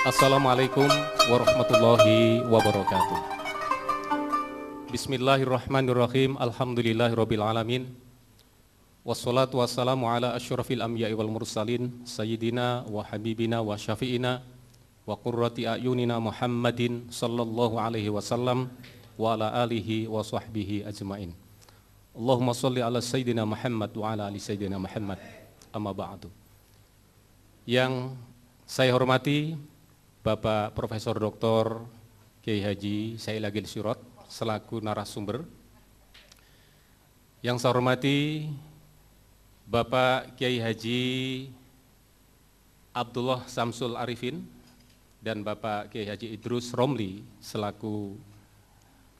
Assalamualaikum warahmatullahi wabarakatuh. Bismillahirrahmanirrahim. Alhamdulillahirabbil alamin. Wassalatu wassalamu ala asyrafil anbiya'i wal mursalin sayyidina wa habibina wa syafi'ina wa qurrati a'yunina Muhammadin sallallahu alaihi wasallam wa ala alihi wa sahbihi ajmain. Allahumma shalli ala sayyidina Muhammad wa ala ali sayyidina Muhammad. Amma ba'du. Yang saya hormati Bapak Profesor Dr. Kiai Haji Said Agil Sirot selaku narasumber. Yang saya hormati Bapak Kiai Haji Abdullah Samsul Arifin dan Bapak Kiai Haji Idrus Romli selaku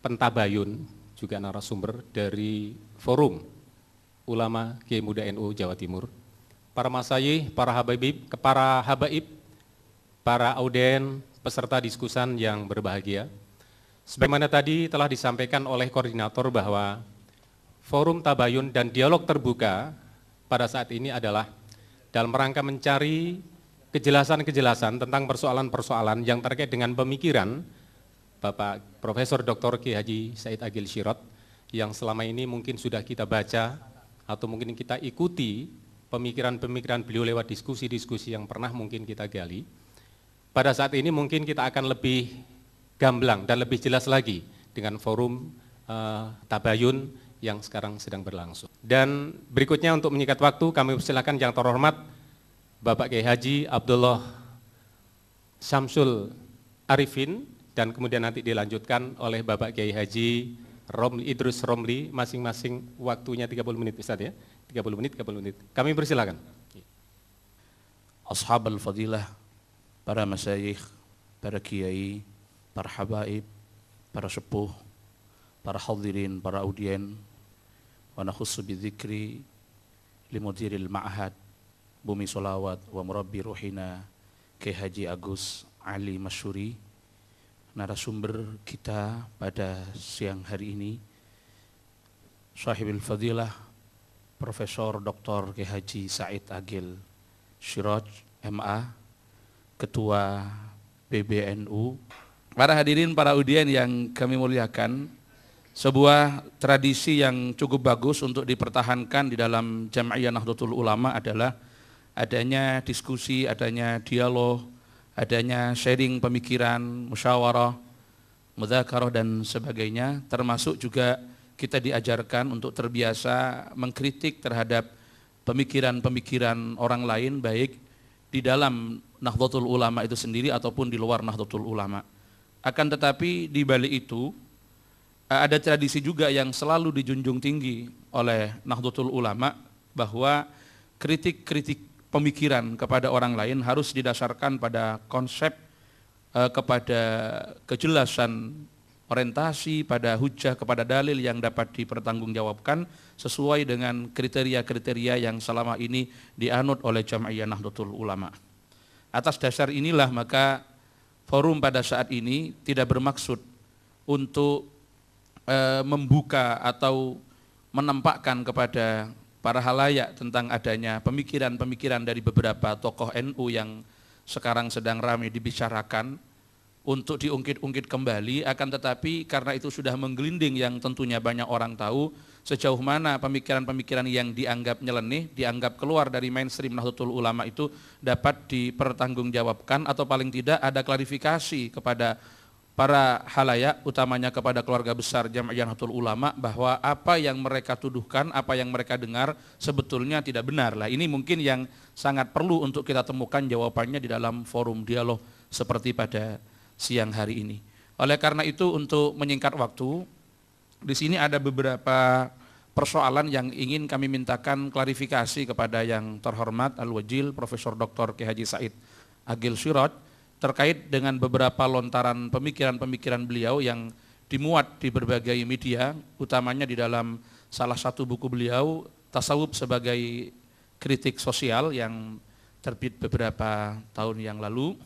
pentabayun juga narasumber dari Forum Ulama Kiai Muda NU Jawa Timur. Para masyayikh, para habaib, para auden, peserta diskusan yang berbahagia. Sebagaimana tadi telah disampaikan oleh koordinator bahwa Forum Tabayun dan Dialog Terbuka pada saat ini adalah dalam rangka mencari kejelasan-kejelasan tentang persoalan-persoalan yang terkait dengan pemikiran Bapak Profesor Dr. Kiai Haji Said Agil Sirot yang selama ini mungkin sudah kita baca atau mungkin kita ikuti pemikiran-pemikiran beliau lewat diskusi-diskusi yang pernah mungkin kita gali. Pada saat ini mungkin kita akan lebih gamblang dan lebih jelas lagi dengan forum Tabayun yang sekarang sedang berlangsung. Dan berikutnya untuk menyikat waktu kami persilakan yang terhormat Bapak Kiai Haji Abdullah Samsul Arifin dan kemudian nanti dilanjutkan oleh Bapak Kiai Haji Idrus Romli, masing-masing waktunya 30 menit Ustaz ya. 30 menit. Kami persilakan. Ashabul fadilah, para masyayikh, para kiai, para habaib, para sepuh, para hadirin, para audien, wa nakhussu bidzikri limudiril ma'had Bumi Sholawat wa murabbi ruhina Kiai Haji Agus Ali Masyuri, narasumber kita pada siang hari ini, Sahibul Fadilah Profesor Dr. Kiai Haji Said Agil Sirot MA, Ketua PBNU, para hadirin, para audien yang kami muliakan. Sebuah tradisi yang cukup bagus untuk dipertahankan di dalam Jam'iyah Nahdlatul Ulama adalah adanya diskusi, adanya dialog, adanya sharing pemikiran, musyawarah, mudzakarah dan sebagainya, termasuk juga kita diajarkan untuk terbiasa mengkritik terhadap pemikiran-pemikiran orang lain, baik di dalam Nahdlatul Ulama itu sendiri ataupun di luar Nahdlatul Ulama. Akan tetapi di balik itu ada tradisi juga yang selalu dijunjung tinggi oleh Nahdlatul Ulama, bahwa kritik-kritik pemikiran kepada orang lain harus didasarkan pada konsep, kepada kejelasan orientasi, pada hujah, kepada dalil yang dapat dipertanggungjawabkan sesuai dengan kriteria-kriteria yang selama ini dianut oleh Jam'iyah Nahdlatul Ulama. Atas dasar inilah maka forum pada saat ini tidak bermaksud untuk membuka atau menampakkan kepada para halayak tentang adanya pemikiran-pemikiran dari beberapa tokoh NU yang sekarang sedang ramai dibicarakan untuk diungkit-ungkit kembali, akan tetapi karena itu sudah menggelinding yang tentunya banyak orang tahu sejauh mana pemikiran-pemikiran yang dianggap nyeleneh, dianggap keluar dari mainstream Nahdlatul Ulama itu dapat dipertanggungjawabkan atau paling tidak ada klarifikasi kepada para halayak, utamanya kepada keluarga besar Jam'iyah Nahdlatul Ulama, bahwa apa yang mereka tuduhkan, apa yang mereka dengar sebetulnya tidak benar. Lah ini mungkin yang sangat perlu untuk kita temukan jawabannya di dalam forum dialog seperti pada siang hari ini. Oleh karena itu, untuk menyingkat waktu, di sini ada beberapa persoalan yang ingin kami mintakan klarifikasi kepada yang terhormat Al-Wajil Profesor Dr. Kiai Haji Said Agil Sirot terkait dengan beberapa lontaran pemikiran-pemikiran beliau yang dimuat di berbagai media, utamanya di dalam salah satu buku beliau, Tasawuf sebagai Kritik Sosial, yang terbit beberapa tahun yang lalu.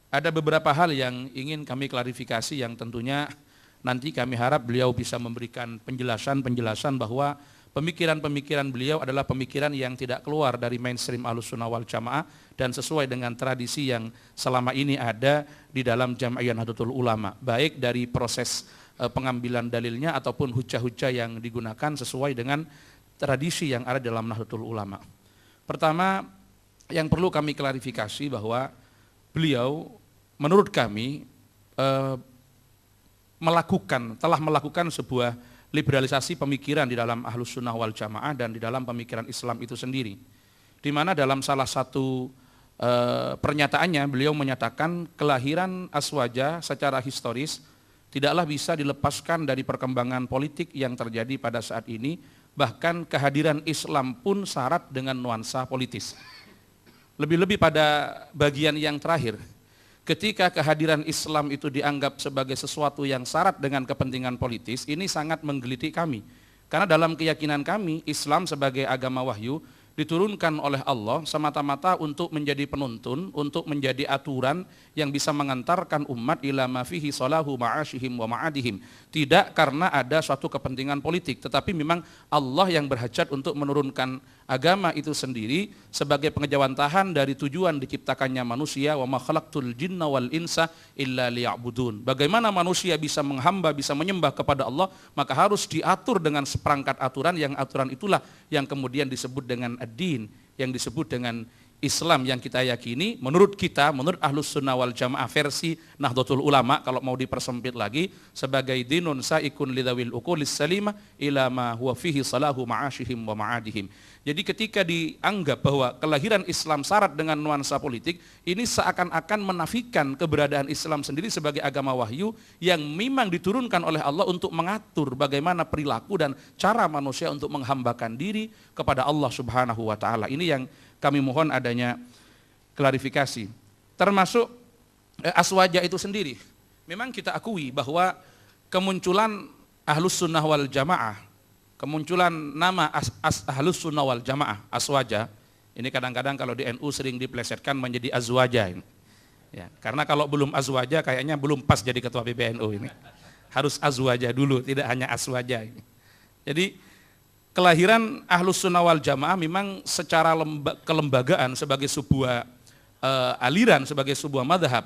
Ada beberapa hal yang ingin kami klarifikasi yang tentunya nanti kami harap beliau bisa memberikan penjelasan bahwa pemikiran-pemikiran beliau adalah pemikiran yang tidak keluar dari mainstream Ahlussunnah wal Jamaah dan sesuai dengan tradisi yang selama ini ada di dalam Jam'iyah Nahdlatul Ulama, baik dari proses pengambilan dalilnya ataupun hujah-hujah yang digunakan sesuai dengan tradisi yang ada dalam Nahdlatul Ulama. Pertama, yang perlu kami klarifikasi bahwa beliau menurut kami telah melakukan sebuah liberalisasi pemikiran di dalam Ahlussunnah wal Jamaah dan di dalam pemikiran Islam itu sendiri. Di mana dalam salah satu pernyataannya beliau menyatakan kelahiran Aswaja secara historis tidaklah bisa dilepaskan dari perkembangan politik yang terjadi pada saat ini, bahkan kehadiran Islam pun syarat dengan nuansa politis. Lebih-lebih pada bagian yang terakhir, ketika kehadiran Islam itu dianggap sebagai sesuatu yang syarat dengan kepentingan politis, ini sangat menggelitik kami. Karena dalam keyakinan kami, Islam sebagai agama wahyu diturunkan oleh Allah semata-mata untuk menjadi penuntun, untuk menjadi aturan yang bisa mengantarkan umat ila ma fihi salahu ma'ashihim wa ma'adihim. Tidak karena ada suatu kepentingan politik, tetapi memang Allah yang berhajat untuk menurunkan agama itu sendiri sebagai pengejawantahan dari tujuan diciptakannya manusia, wa ma khalaqtul jinna wal insa illa liya'budun. Bagaimana manusia bisa menghamba, bisa menyembah kepada Allah, maka harus diatur dengan seperangkat aturan, yang aturan itulah yang kemudian disebut dengan ad-din, yang disebut dengan Islam yang kita yakini, menurut kita, menurut Ahlussunnah wal Jamaah versi Nahdlatul Ulama, kalau mau dipersempit lagi, sebagai dinun sa'ikun lidawil uqulis salimah ila ma huwa fihi salahu ma'ashihim wa ma'adihim. Jadi ketika dianggap bahwa kelahiran Islam syarat dengan nuansa politik, ini seakan-akan menafikan keberadaan Islam sendiri sebagai agama wahyu yang memang diturunkan oleh Allah untuk mengatur bagaimana perilaku dan cara manusia untuk menghambakan diri kepada Allah Subhanahu wa taala. Ini yang kami mohon adanya klarifikasi. Termasuk Aswaja itu sendiri. Memang kita akui bahwa kemunculan Ahlussunnah wal Jamaah, kemunculan nama Ahlussunnah wal Jamaah, Aswaja, ini kadang-kadang kalau di NU sering diplesetkan menjadi Azwaja ini. Ya, karena kalau belum Azwaja kayaknya belum pas jadi ketua PBNU ini. Harus Azwaja dulu, tidak hanya Aswaja ini. Jadi kelahiran Ahlussunnah wal Jamaah memang secara kelembagaan sebagai sebuah aliran, sebagai sebuah madhab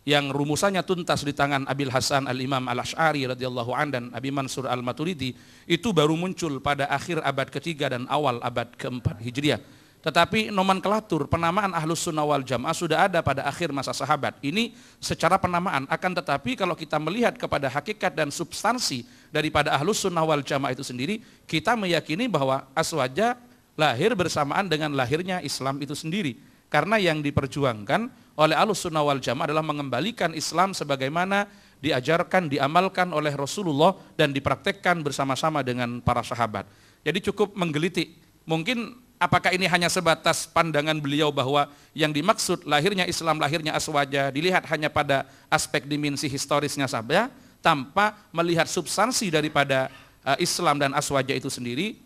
yang rumusannya tuntas di tangan Abil Hasan al-Imam al-Asy'ari radhiyallahu an dan Abi Mansur al-Maturidi, itu baru muncul pada akhir abad ketiga dan awal abad keempat Hijriah. Tetapi nomenklatur penamaan Ahlussunnah wal Jamaah sudah ada pada akhir masa sahabat. Ini secara penamaan, akan tetapi kalau kita melihat kepada hakikat dan substansi daripada Ahlussunnah wal Jamaah itu sendiri, kita meyakini bahwa Aswaja lahir bersamaan dengan lahirnya Islam itu sendiri. Karena yang diperjuangkan oleh Ahlussunnah wal Jamaah adalah mengembalikan Islam sebagaimana diajarkan, diamalkan oleh Rasulullah dan dipraktekkan bersama-sama dengan para sahabat. Jadi cukup menggelitik. Mungkin apakah ini hanya sebatas pandangan beliau bahwa yang dimaksud lahirnya Islam, lahirnya Aswaja dilihat hanya pada aspek dimensi historisnya saja, tanpa melihat substansi daripada Islam dan Aswaja itu sendiri,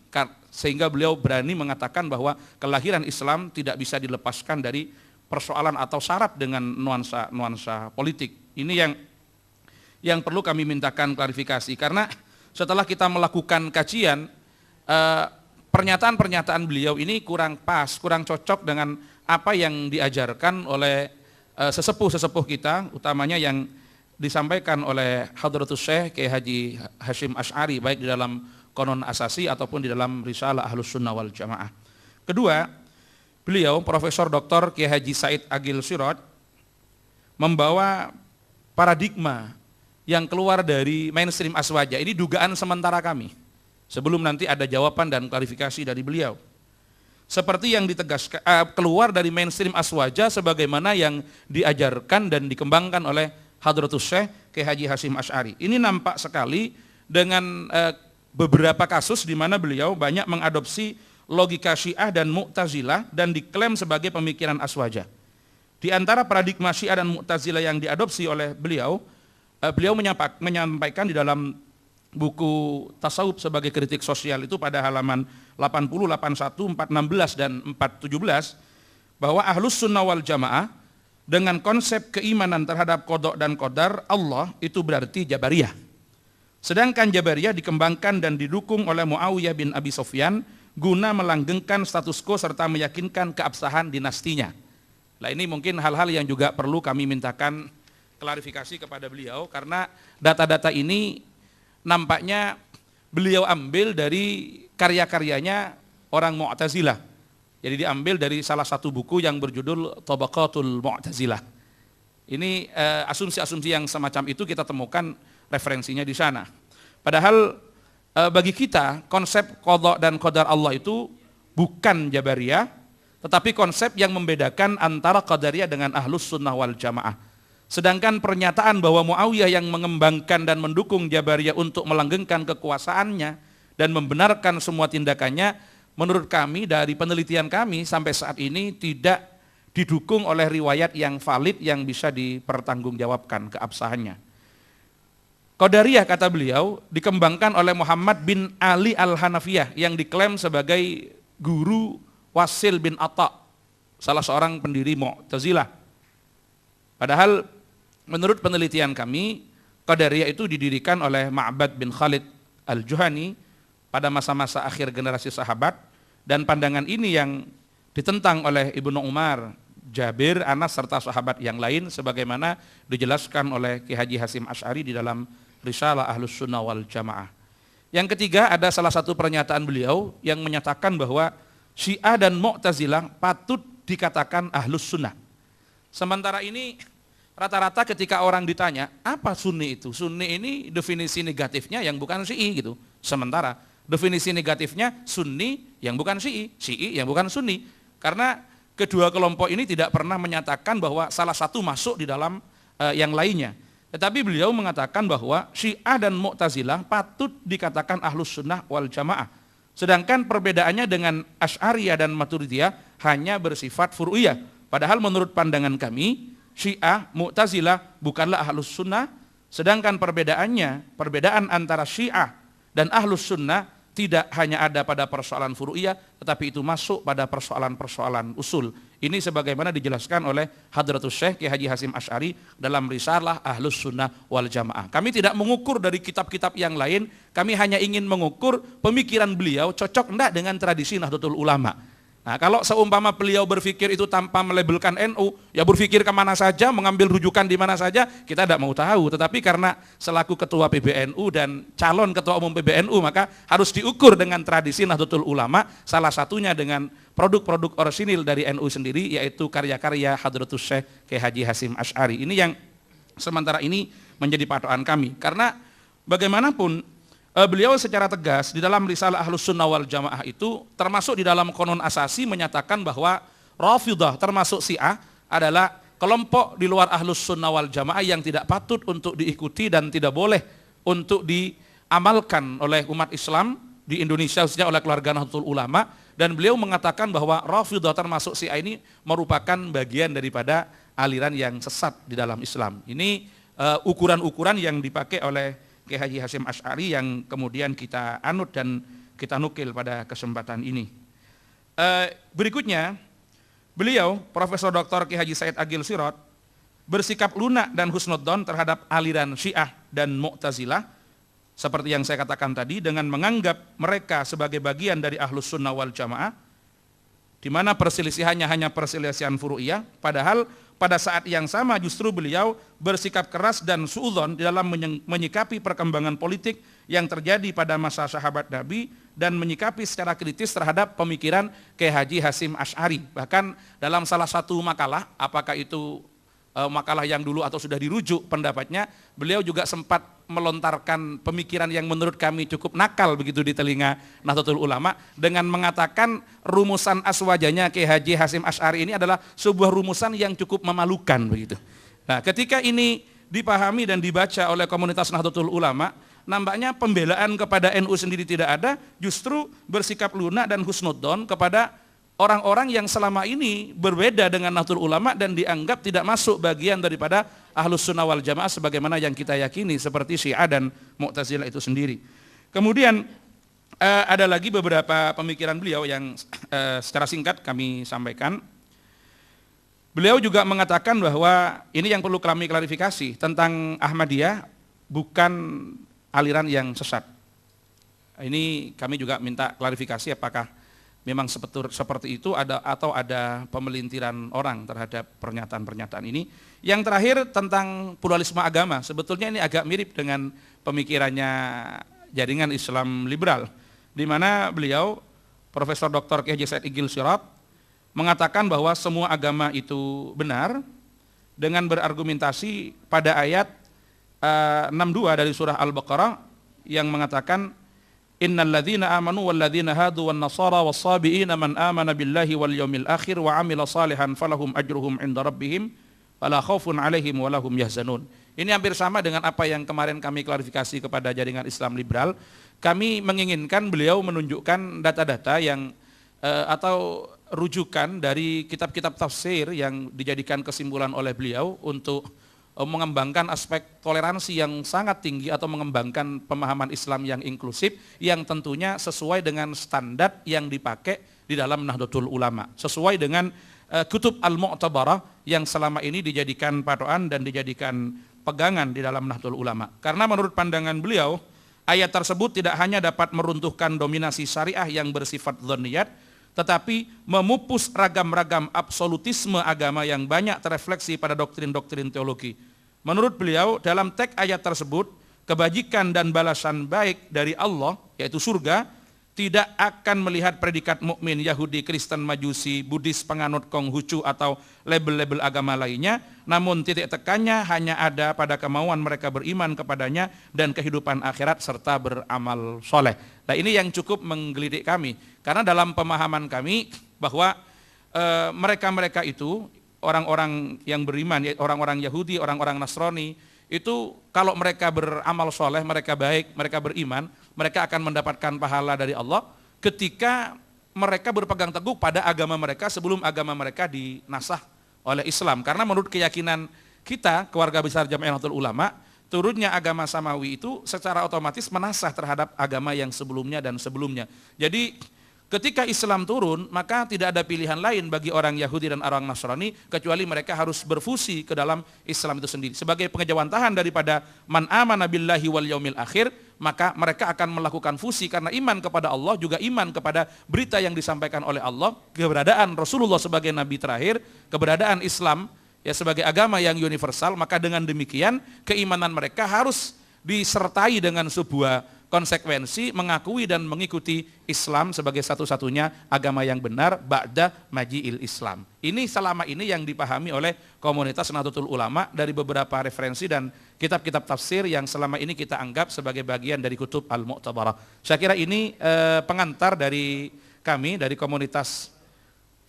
sehingga beliau berani mengatakan bahwa kelahiran Islam tidak bisa dilepaskan dari persoalan atau syarat dengan nuansa politik. Ini yang perlu kami mintakan klarifikasi, karena setelah kita melakukan kajian, pernyataan-pernyataan beliau ini kurang pas, kurang cocok dengan apa yang diajarkan oleh sesepuh-sesepuh kita, utamanya yang disampaikan oleh Hadratus Syekh Kiai Haji Hasyim Asy'ari, baik di dalam Qanon Asasi ataupun di dalam Risalah Ahlussunnah wal Jamaah. Kedua, beliau Profesor Dr. Kiai Haji Said Agil Siraj membawa paradigma yang keluar dari mainstream Aswaja. Ini dugaan sementara kami, sebelum nanti ada jawaban dan klarifikasi dari beliau. Seperti yang ditegaskan keluar dari mainstream Aswaja sebagaimana yang diajarkan dan dikembangkan oleh Hadratus Syekh Kiai Haji Hasyim Asy'ari. Ini nampak sekali dengan beberapa kasus di mana beliau banyak mengadopsi logika Syiah dan Mu'tazilah dan diklaim sebagai pemikiran Aswaja. Di antara paradigma Syiah dan Mu'tazilah yang diadopsi oleh beliau, beliau menyampaikan di dalam buku Tasawuf sebagai kritik sosial itu pada halaman 80, 81, 416 dan 417, bahwa Ahlussunnah wal Jamaah dengan konsep keimanan terhadap qada dan qadar Allah itu berarti Jabariyah. Sedangkan Jabariyah dikembangkan dan didukung oleh Muawiyah bin Abi Sufyan guna melanggengkan status quo serta meyakinkan keabsahan dinastinya. Nah, ini mungkin hal-hal yang juga perlu kami mintakan klarifikasi kepada beliau, karena data-data ini nampaknya beliau ambil dari karya-karyanya orang Mu'tazilah. Jadi diambil dari salah satu buku yang berjudul Tabaqatul Mu'tazilah. Ini asumsi-asumsi yang semacam itu kita temukan referensinya di sana. Padahal bagi kita konsep qadha dan qadar Allah itu bukan Jabariyah, tetapi konsep yang membedakan antara Qadariyah dengan Ahlus Sunnah wal Jamaah. Sedangkan pernyataan bahwa Muawiyah yang mengembangkan dan mendukung Jabariyah untuk melanggengkan kekuasaannya dan membenarkan semua tindakannya, menurut kami dari penelitian kami sampai saat ini tidak didukung oleh riwayat yang valid yang bisa dipertanggungjawabkan keabsahannya. Qadariyah, kata beliau, dikembangkan oleh Muhammad bin Ali al-Hanafiyah yang diklaim sebagai guru Wasil bin Atta, salah seorang pendiri Mu'tazilah. Padahal menurut penelitian kami, Qadariyah itu didirikan oleh Ma'bad bin Khalid al-Juhani pada masa-masa akhir generasi sahabat, dan pandangan ini yang ditentang oleh Ibnu Umar, Jabir, Anas, serta sahabat yang lain sebagaimana dijelaskan oleh Ki Haji Hasyim Asy'ari di dalam Risalah Ahlus Sunnah wal Jamaah. Yang ketiga, ada salah satu pernyataan beliau yang menyatakan bahwa Syiah dan Mu'tazilah patut dikatakan Ahlus Sunnah. Sementara ini rata-rata ketika orang ditanya, apa Sunni itu? Sunni ini definisi negatifnya yang bukan Syi'i gitu. Sementara definisi negatifnya Sunni yang bukan Syi'i, Syi'i yang bukan Sunni. Karena kedua kelompok ini tidak pernah menyatakan bahwa salah satu masuk di dalam yang lainnya. Tetapi beliau mengatakan bahwa Syiah dan Mu'tazilah patut dikatakan Ahlus Sunnah wal Jamaah. Sedangkan perbedaannya dengan Asy'ariyah dan Maturidiyah hanya bersifat furu'iyah. Padahal menurut pandangan kami, Syiah, Mu'tazilah bukanlah Ahlus Sunnah, sedangkan perbedaan antara Syiah dan Ahlus Sunnah tidak hanya ada pada persoalan furu'iyah, tetapi itu masuk pada persoalan-persoalan usul. Ini sebagaimana dijelaskan oleh Hadratus Syekh Ki Haji Hasyim Asy'ari dalam Risalah Ahlus Sunnah wal Jamaah. Kami tidak mengukur dari kitab-kitab yang lain, kami hanya ingin mengukur pemikiran beliau cocok enggak dengan tradisi Nahdlatul Ulama. Nah, kalau seumpama beliau berpikir itu tanpa melabelkan NU, ya berpikir kemana saja, mengambil rujukan di mana saja, kita tidak mau tahu. Tetapi karena selaku ketua PBNU dan calon ketua umum PBNU, maka harus diukur dengan tradisi Nahdlatul Ulama, salah satunya dengan produk-produk orisinil dari NU sendiri, yaitu karya-karya Hadratus Syekh Ki Haji Hasyim Asy'ari. Ini yang sementara ini menjadi patokan kami. Karena bagaimanapun beliau secara tegas di dalam Risalah Ahlus Sunnah wal Jamaah itu termasuk di dalam konon asasi menyatakan bahwa Rafidhah termasuk Syiah adalah kelompok di luar Ahlus Sunnah wal Jamaah yang tidak patut untuk diikuti dan tidak boleh untuk diamalkan oleh umat Islam di Indonesia, khususnya oleh keluarga Nahdlatul Ulama. Dan beliau mengatakan bahwa Rafidhah termasuk Syiah ini merupakan bagian daripada aliran yang sesat di dalam Islam. Ini ukuran-ukuran yang dipakai oleh Ki Haji Hasyim Asy'ari yang kemudian kita anut dan kita nukil pada kesempatan ini. Berikutnya, beliau Profesor Dr. Ki Haji Said Agil Sirot bersikap lunak dan husnudzon terhadap aliran Syiah dan Mu'tazilah seperti yang saya katakan tadi, dengan menganggap mereka sebagai bagian dari Ahlus Sunnah wal Jamaah, di mana perselisihannya hanya perselisihan furu'iyah, padahal pada saat yang sama justru beliau bersikap keras dan suudzon di dalam menyikapi perkembangan politik yang terjadi pada masa sahabat Nabi dan menyikapi secara kritis terhadap pemikiran Ki Haji Hasyim Asy'ari. Bahkan dalam salah satu makalah, apakah itu makalah yang dulu atau sudah dirujuk pendapatnya, beliau juga sempat melontarkan pemikiran yang menurut kami cukup nakal begitu di telinga Nahdlatul Ulama dengan mengatakan rumusan aswajanya Ki Haji Hasyim Asy'ari ini adalah sebuah rumusan yang cukup memalukan begitu. Nah, ketika ini dipahami dan dibaca oleh komunitas Nahdlatul Ulama, nampaknya pembelaan kepada NU sendiri tidak ada, justru bersikap lunak dan husnudzon kepada orang-orang yang selama ini berbeda dengan Nahdlatul Ulama dan dianggap tidak masuk bagian daripada Ahlus Sunnah wal Jamaah sebagaimana yang kita yakini seperti Syiah dan Mu'tazilah itu sendiri. Kemudian ada lagi beberapa pemikiran beliau yang secara singkat kami sampaikan. Beliau juga mengatakan bahwa ini yang perlu kami klarifikasi tentang Ahmadiyah bukan aliran yang sesat. Ini kami juga minta klarifikasi apakah memang seperti itu atau ada pemelintiran orang terhadap pernyataan-pernyataan ini. Yang terakhir tentang pluralisme agama, sebetulnya ini agak mirip dengan pemikirannya jaringan Islam liberal, di mana beliau Profesor Dr. Kiai Haji Said Agil Siraj mengatakan bahwa semua agama itu benar dengan berargumentasi pada ayat 62 dari surah Al-Baqarah yang mengatakan innal ladzina amanu wal ladzina hadu wan nasara was sabiina man amana billahi wal yaumil akhir wa amila salihan falahum ajruhum inda rabbihim wala khaufun alaihim wa lahum yahzanun. Ini hampir sama dengan apa yang kemarin kami klarifikasi kepada jaringan Islam liberal. Kami menginginkan beliau menunjukkan data-data yang atau rujukan dari kitab-kitab tafsir yang dijadikan kesimpulan oleh beliau untuk mengembangkan aspek toleransi yang sangat tinggi atau mengembangkan pemahaman Islam yang inklusif yang tentunya sesuai dengan standar yang dipakai di dalam Nahdlatul Ulama, sesuai dengan kutub al-mu'tabarah yang selama ini dijadikan patokan dan dijadikan pegangan di dalam Nahdlatul Ulama. Karena menurut pandangan beliau, ayat tersebut tidak hanya dapat meruntuhkan dominasi syariah yang bersifat dzanniyat, tetapi memupus ragam-ragam absolutisme agama yang banyak terefleksi pada doktrin-doktrin teologi. Menurut beliau, dalam teks ayat tersebut, kebajikan dan balasan baik dari Allah, yaitu surga, tidak akan melihat predikat mukmin Yahudi, Kristen, Majusi, Buddhis, penganut Konghucu atau label-label agama lainnya, namun titik tekannya hanya ada pada kemauan mereka beriman kepadanya dan kehidupan akhirat serta beramal soleh. Nah, ini yang cukup menggelitik kami, karena dalam pemahaman kami bahwa mereka-mereka itu orang-orang yang beriman, orang-orang Yahudi, orang-orang Nasrani, itu kalau mereka beramal soleh, mereka baik, mereka beriman, mereka akan mendapatkan pahala dari Allah ketika mereka berpegang teguh pada agama mereka sebelum agama mereka dinasah oleh Islam. Karena menurut keyakinan kita, keluarga besar Jami'ah Nahdlatul Ulama, turunnya agama samawi itu secara otomatis menasah terhadap agama yang sebelumnya dan sebelumnya. Jadi ketika Islam turun, maka tidak ada pilihan lain bagi orang Yahudi dan orang Nasrani kecuali mereka harus berfusi ke dalam Islam itu sendiri. Sebagai pengejawantahan daripada man amana billahi wal yaumil akhir, maka mereka akan melakukan fusi karena iman kepada Allah, juga iman kepada berita yang disampaikan oleh Allah, keberadaan Rasulullah sebagai nabi terakhir, keberadaan Islam ya sebagai agama yang universal. Maka dengan demikian keimanan mereka harus disertai dengan sebuah konsekuensi mengakui dan mengikuti Islam sebagai satu-satunya agama yang benar ba'da maji'il Islam. Ini selama ini yang dipahami oleh komunitas Nahdlatul Ulama dari beberapa referensi dan kitab-kitab tafsir yang selama ini kita anggap sebagai bagian dari kutub al-mu'tabarah. Saya kira ini pengantar dari kami, dari komunitas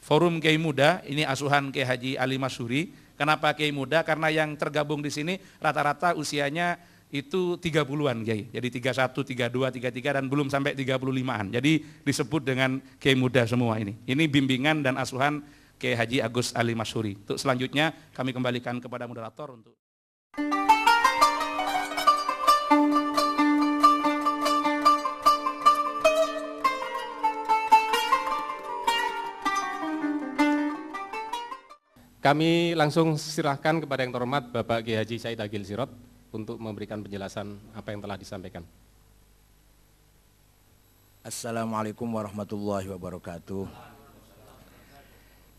Forum Kiai Muda, ini asuhan Kiai Haji Ali Masyhuri. Kenapa Kiai Muda? Karena yang tergabung di sini rata-rata usianya itu 30-an Kiai. Jadi 31, 32, 33 dan belum sampai 35-an. Jadi disebut dengan Kiai Muda semua ini. Ini bimbingan dan asuhan Kiai Haji Agus Ali Masyhuri. Untuk selanjutnya kami kembalikan kepada moderator untuk Kami langsung silahkan kepada yang terhormat Bapak Kiai Haji Said Agil Siraj untuk memberikan penjelasan apa yang telah disampaikan. Assalamualaikum warahmatullahi wabarakatuh.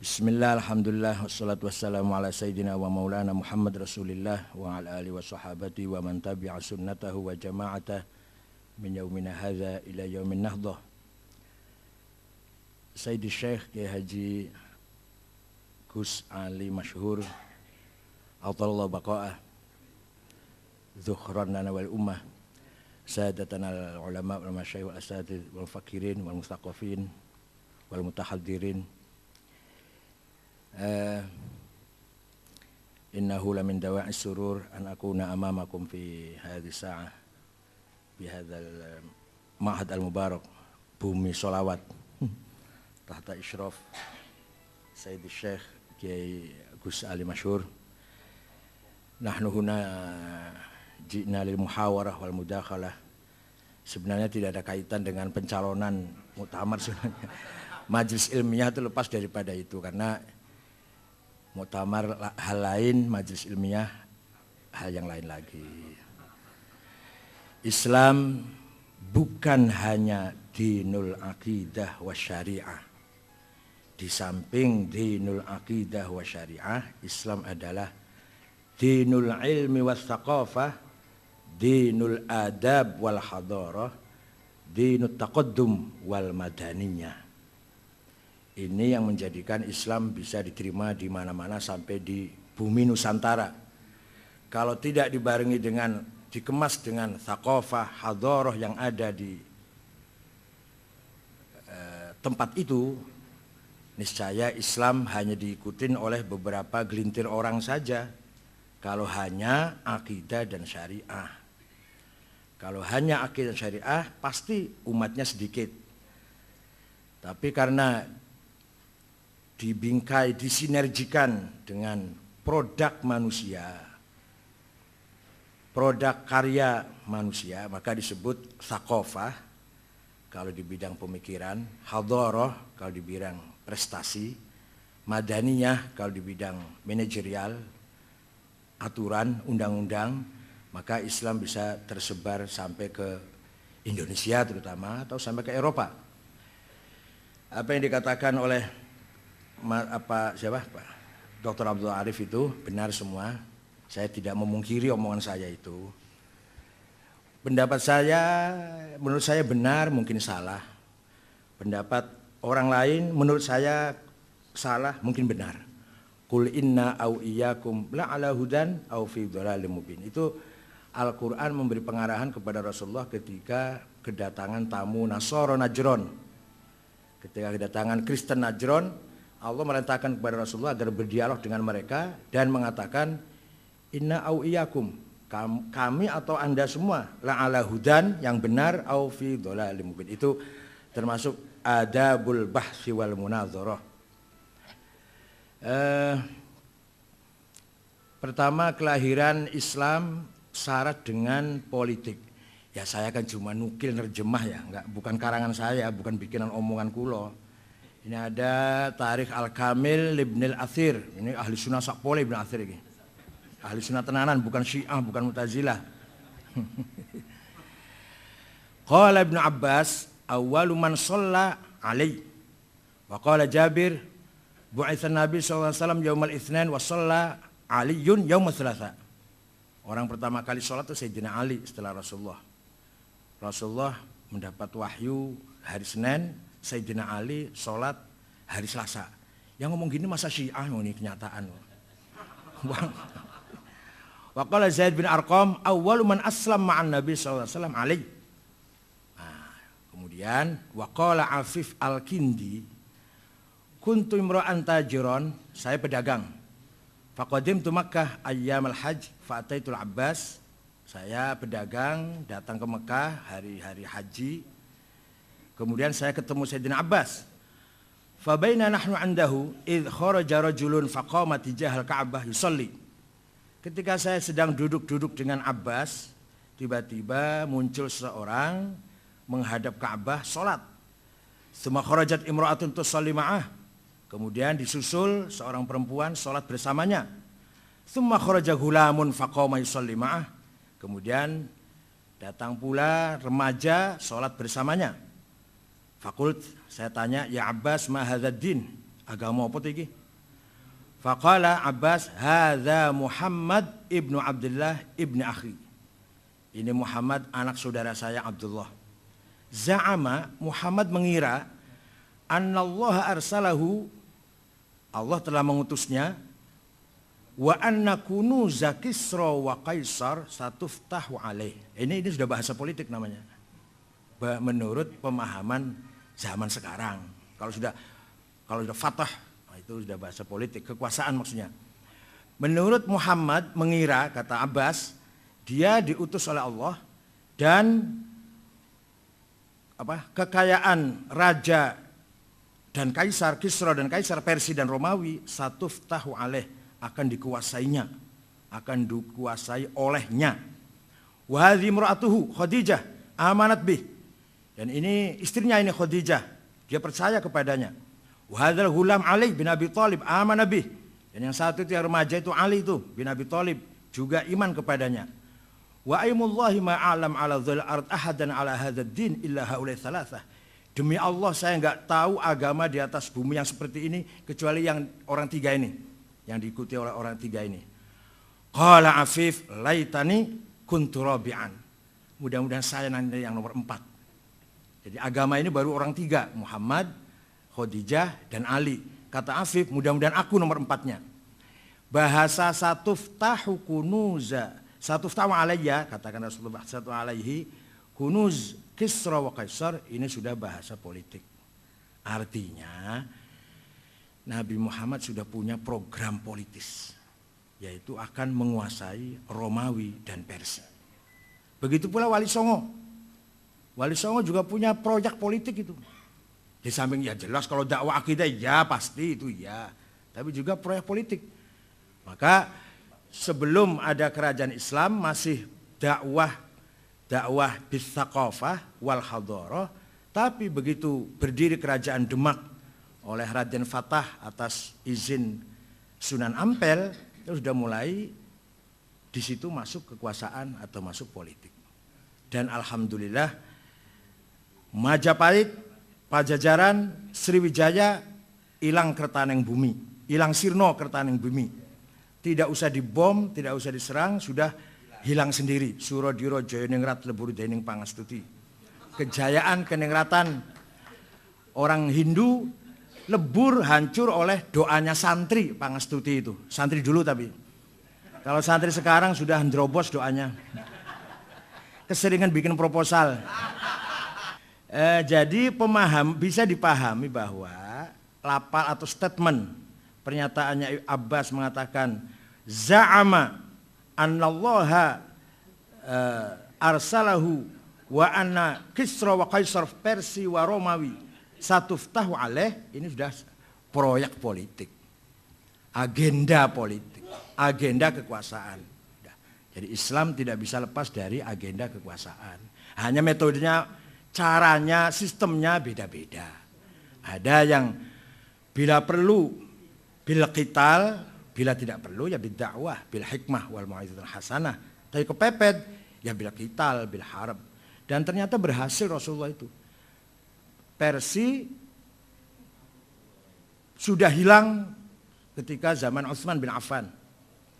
Bismillah, alhamdulillah, wassalatu wassalamu ala sayyidina wa maulana Muhammad Rasulillah wa ala alihi wa sahabati wa man tabi'a sunnatahu wa jama'atah min yaumina hadha ila yaumin nahdah. Sayyidi Syekh Kiai Haji Gus Ali Masyhur Atallah Baqa'ah Zukhranana wal ummah Sadatana al-ulama wal masyayikh wal asatidh wal fakirin wal mustaqafin wal mutahaddirin Innahu lamin dawa'is surur an akuna amamakum fi hadhi sa'ah bi hadzal ma'had al-mubarak bumi sholawat tahta isyraf Sayyidi Syekh Kiai Gus Ali Masyhur. Nahnu huna ji'na lil muhawarah wal mudakhalah. Sebenarnya tidak ada kaitan dengan pencalonan muktamar sebenarnya. Majelis ilmiah itu lepas daripada itu, karena muktamar hal lain, majelis ilmiah hal yang lain lagi. Islam bukan hanya dinul aqidah wa syariah. Di samping dinul aqidah wa syariah, Islam adalah dinul ilmi wa thaqafah, dinul adab wal hadarah, dinul taqaddum wal madaniyah. Ini yang menjadikan Islam bisa diterima di mana-mana sampai di bumi Nusantara. Kalau tidak dibarengi dengan, dikemas dengan thaqafah, hadarah yang ada di tempat itu, niscaya Islam hanya diikutin oleh beberapa gelintir orang saja. Kalau hanya akidah dan syariah. Kalau hanya akidah dan syariah, pasti umatnya sedikit. Tapi karena dibingkai, disinergikan dengan produk manusia, produk karya manusia, maka disebut thaqafah kalau di bidang pemikiran, hadarah kalau di bidang prestasi, madaniyah kalau di bidang manajerial, aturan, undang-undang, maka Islam bisa tersebar sampai ke Indonesia terutama atau sampai ke Eropa. Apa yang dikatakan oleh Pak Dr. Abdul Arif itu benar semua. Saya tidak memungkiri omongan saya itu. Pendapat saya, menurut saya benar, mungkin salah. Pendapat orang lain menurut saya salah, mungkin benar. Qul inna au iyyakum la ala hudan au fi dhalalim mubin. Itu Al-Qur'an memberi pengarahan kepada Rasulullah ketika kedatangan tamu Nasara Najron. Ketika kedatangan Kristen Najron, Allah merintahkan kepada Rasulullah agar berdialog dengan mereka dan mengatakan inna au iyyakum, kami atau Anda semua la ala hudan, yang benar, au fi dhalalim mubin. Itu termasuk adabul bahsi wal munadharah. Pertama, kelahiran Islam syarat dengan politik. Ya saya kan cuma nukil nerjemah ya, bukan karangan saya, bukan bikinan omongan kulo. Ini ada Tarikh Al-Kamil Ibn Al-Athir. Ini ahli sunnah sakpole Ibn Al-Athir ini. Ahli sunnah tenanan, bukan Syiah, bukan Mu'tazilah. Qala Ibn Abbas, awwalu man shalla alaihi. Wa qala Jabir, bu'itsan Nabi sallallahu alaihi wasallam yaumal itsnain wa shalla Aliyun yaumal tsalatsa. Orang pertama kali sholat itu Sayyidina Ali setelah Rasulullah. Rasulullah mendapat wahyu hari Senin, Sayyidina Ali sholat hari Selasa. Yang ngomong gini masa Syiah, ini kenyataan. Wa qala Zaid bin Arqam, awwalu man aslam ma'an Nabi sallallahu alaihi wasallam Ali. Nah, kemudian wa qala Afif Al-Kindi, kuntu imra'an tajiran, saya pedagang. Faqadimtu Makkah ayyamal hajj fa'ataitul Abbas. Saya pedagang datang ke Mekah hari-hari haji. Kemudian saya ketemu Sayyidina Abbas. Fa baina nahnu andahu idh kharaja rajulun faqama tijahal Ka'bah yusalli. Ketika saya sedang duduk-duduk dengan Abbas, tiba-tiba muncul seorang menghadap Ka'bah salat. Tsumma kharajat imra'atun tusalli ma'ah. Kemudian disusul seorang perempuan salat bersamanya. Tsumma kharaja ghulamun faqama yusalli ma'ah. Kemudian datang pula remaja salat bersamanya. Fakult, saya tanya, ya Abbas ma hadzal din? Agama apa iki? Faqala Abbas, hadza Muhammad ibnu Abdullah ibni akhi. Ini Muhammad anak saudara saya Abdullah. Za'ama, Muhammad mengira annallaha arsalahu, Allah telah mengutusnya, wa anna kunuza Kisra wa Kaisar satuftahu alaih. Ini sudah bahasa politik namanya. Menurut pemahaman zaman sekarang. Kalau sudah fatah, itu sudah bahasa politik, kekuasaan maksudnya. Menurut Muhammad mengira, kata Abbas, dia diutus oleh Allah dan kekayaan raja dan kaisar, Kisra dan kaisar Persia dan Romawi, satuftahu alaih, akan dikuasainya, akan dikuasai olehnya. Wa hadhi imra'atuhu Khadijah amanat bih. Dan ini istrinya ini Khadijah, dia percaya kepadanya. Wa hadzal ghulam Ali bin Abi Thalib amana bih. Dan yang satu itu yang remaja itu Ali itu bin Abi Thalib juga iman kepadanya. Wa aimullahi ma'alam ala dhil ard ahadan ala hadzal din illa haulai thalathah. Demi Allah saya enggak tahu agama di atas bumi yang seperti ini kecuali yang orang tiga ini, yang diikuti oleh orang tiga ini. Qala Afif laitani kuntu rabi'an. Mudah-mudahan saya nanti yang nomor 4. Jadi agama ini baru orang tiga, Muhammad, Khadijah dan Ali. Kata Afif, mudah-mudahan aku nomor 4-nya. Bahasa satuftahu kunuza, satuftahu alayya, katakan Rasulullah satu alaihi, kunuz Kisra wa Kaisar, ini sudah bahasa politik. Artinya Nabi Muhammad sudah punya program politis, yaitu akan menguasai Romawi dan Persia. Begitu pula Wali Songo. Wali Songo juga punya proyek politik itu. Di samping ya jelas kalau dakwah akidah ya pasti itu ya, tapi juga proyek politik. Maka sebelum ada kerajaan Islam masih dakwah bis-tsaqafah wal hadarah, tapi begitu berdiri kerajaan Demak oleh Raden Fatah atas izin Sunan Ampel, itu sudah mulai di situ masuk kekuasaan atau masuk politik. Dan alhamdulillah Majapahit, Pajajaran, Sriwijaya hilang kertaneng bumi, hilang sirno kertaneng bumi. Tidak usah dibom, tidak usah diserang, sudah hilang sendiri. Surodiro Jayaningrat lebur dening pangastuti. Kejayaan keningratan orang Hindu lebur hancur oleh doanya santri pangastuti itu. Santri dulu tapi. Kalau santri sekarang sudah ndrobos doanya. Keseringan bikin proposal. Jadi bisa dipahami bahwa lapal atau statement pernyataannya Abbas mengatakan za'ama annallaha arsalahu wa anna Kisra wa Kaisar Persi wa Romawi satuftahu alaih, ini sudah proyek politik, agenda politik, agenda kekuasaan. Jadi Islam tidak bisa lepas dari agenda kekuasaan. Hanya metodenya, caranya, sistemnya beda-beda. Ada yang bila perlu bil qital, bila tidak perlu ya bidakwah, bil hikmah wal mau'izatul hasanah. Tapi kepepet ya bil qital, bil harb. Dan ternyata berhasil Rasulullah itu. Persi sudah hilang ketika zaman Utsman bin Affan.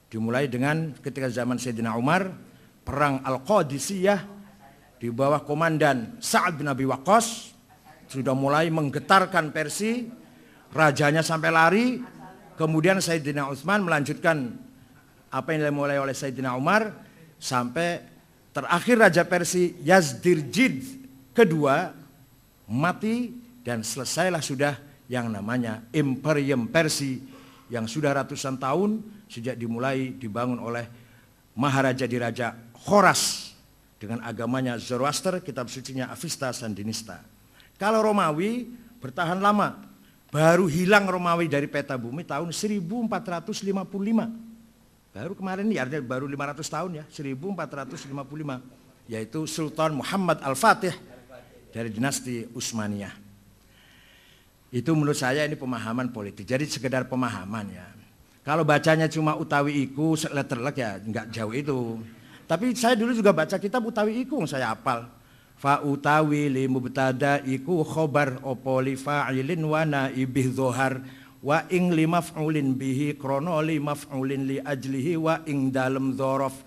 Dimulai dengan ketika zaman Sayyidina Umar, perang Al-Qadisiyah di bawah komandan Sa'ad bin Abi Waqqas sudah mulai menggetarkan Persi, rajanya sampai lari. Kemudian Sayyidina Utsman melanjutkan apa yang dimulai oleh Sayyidina Umar sampai terakhir Raja Persi Yazdirjid kedua mati dan selesailah sudah yang namanya Imperium Persia yang sudah ratusan tahun sejak dimulai dibangun oleh Maharaja Diraja Khoras dengan agamanya Zoroaster, kitab sucinya Avesta Sandinista. Kalau Romawi bertahan lama, baru hilang Romawi dari peta bumi tahun 1455. Baru kemarin ini artinya baru 500 tahun ya, 1455, yaitu Sultan Muhammad Al-Fatih dari dinasti Utsmaniyah. Itu menurut saya ini pemahaman politik. Jadi sekedar pemahaman ya. Kalau bacanya cuma utawi iku letterlek ya enggak jauh itu. Tapi saya dulu juga baca kitab utawi iku saya hafal. Fa utawi li mubtada iku khobar opo li fa'ilin wa naibih dhohar wa ing li maf'ulin bihi krono li maf'ulin li ajlihi wa ing dalem dhorof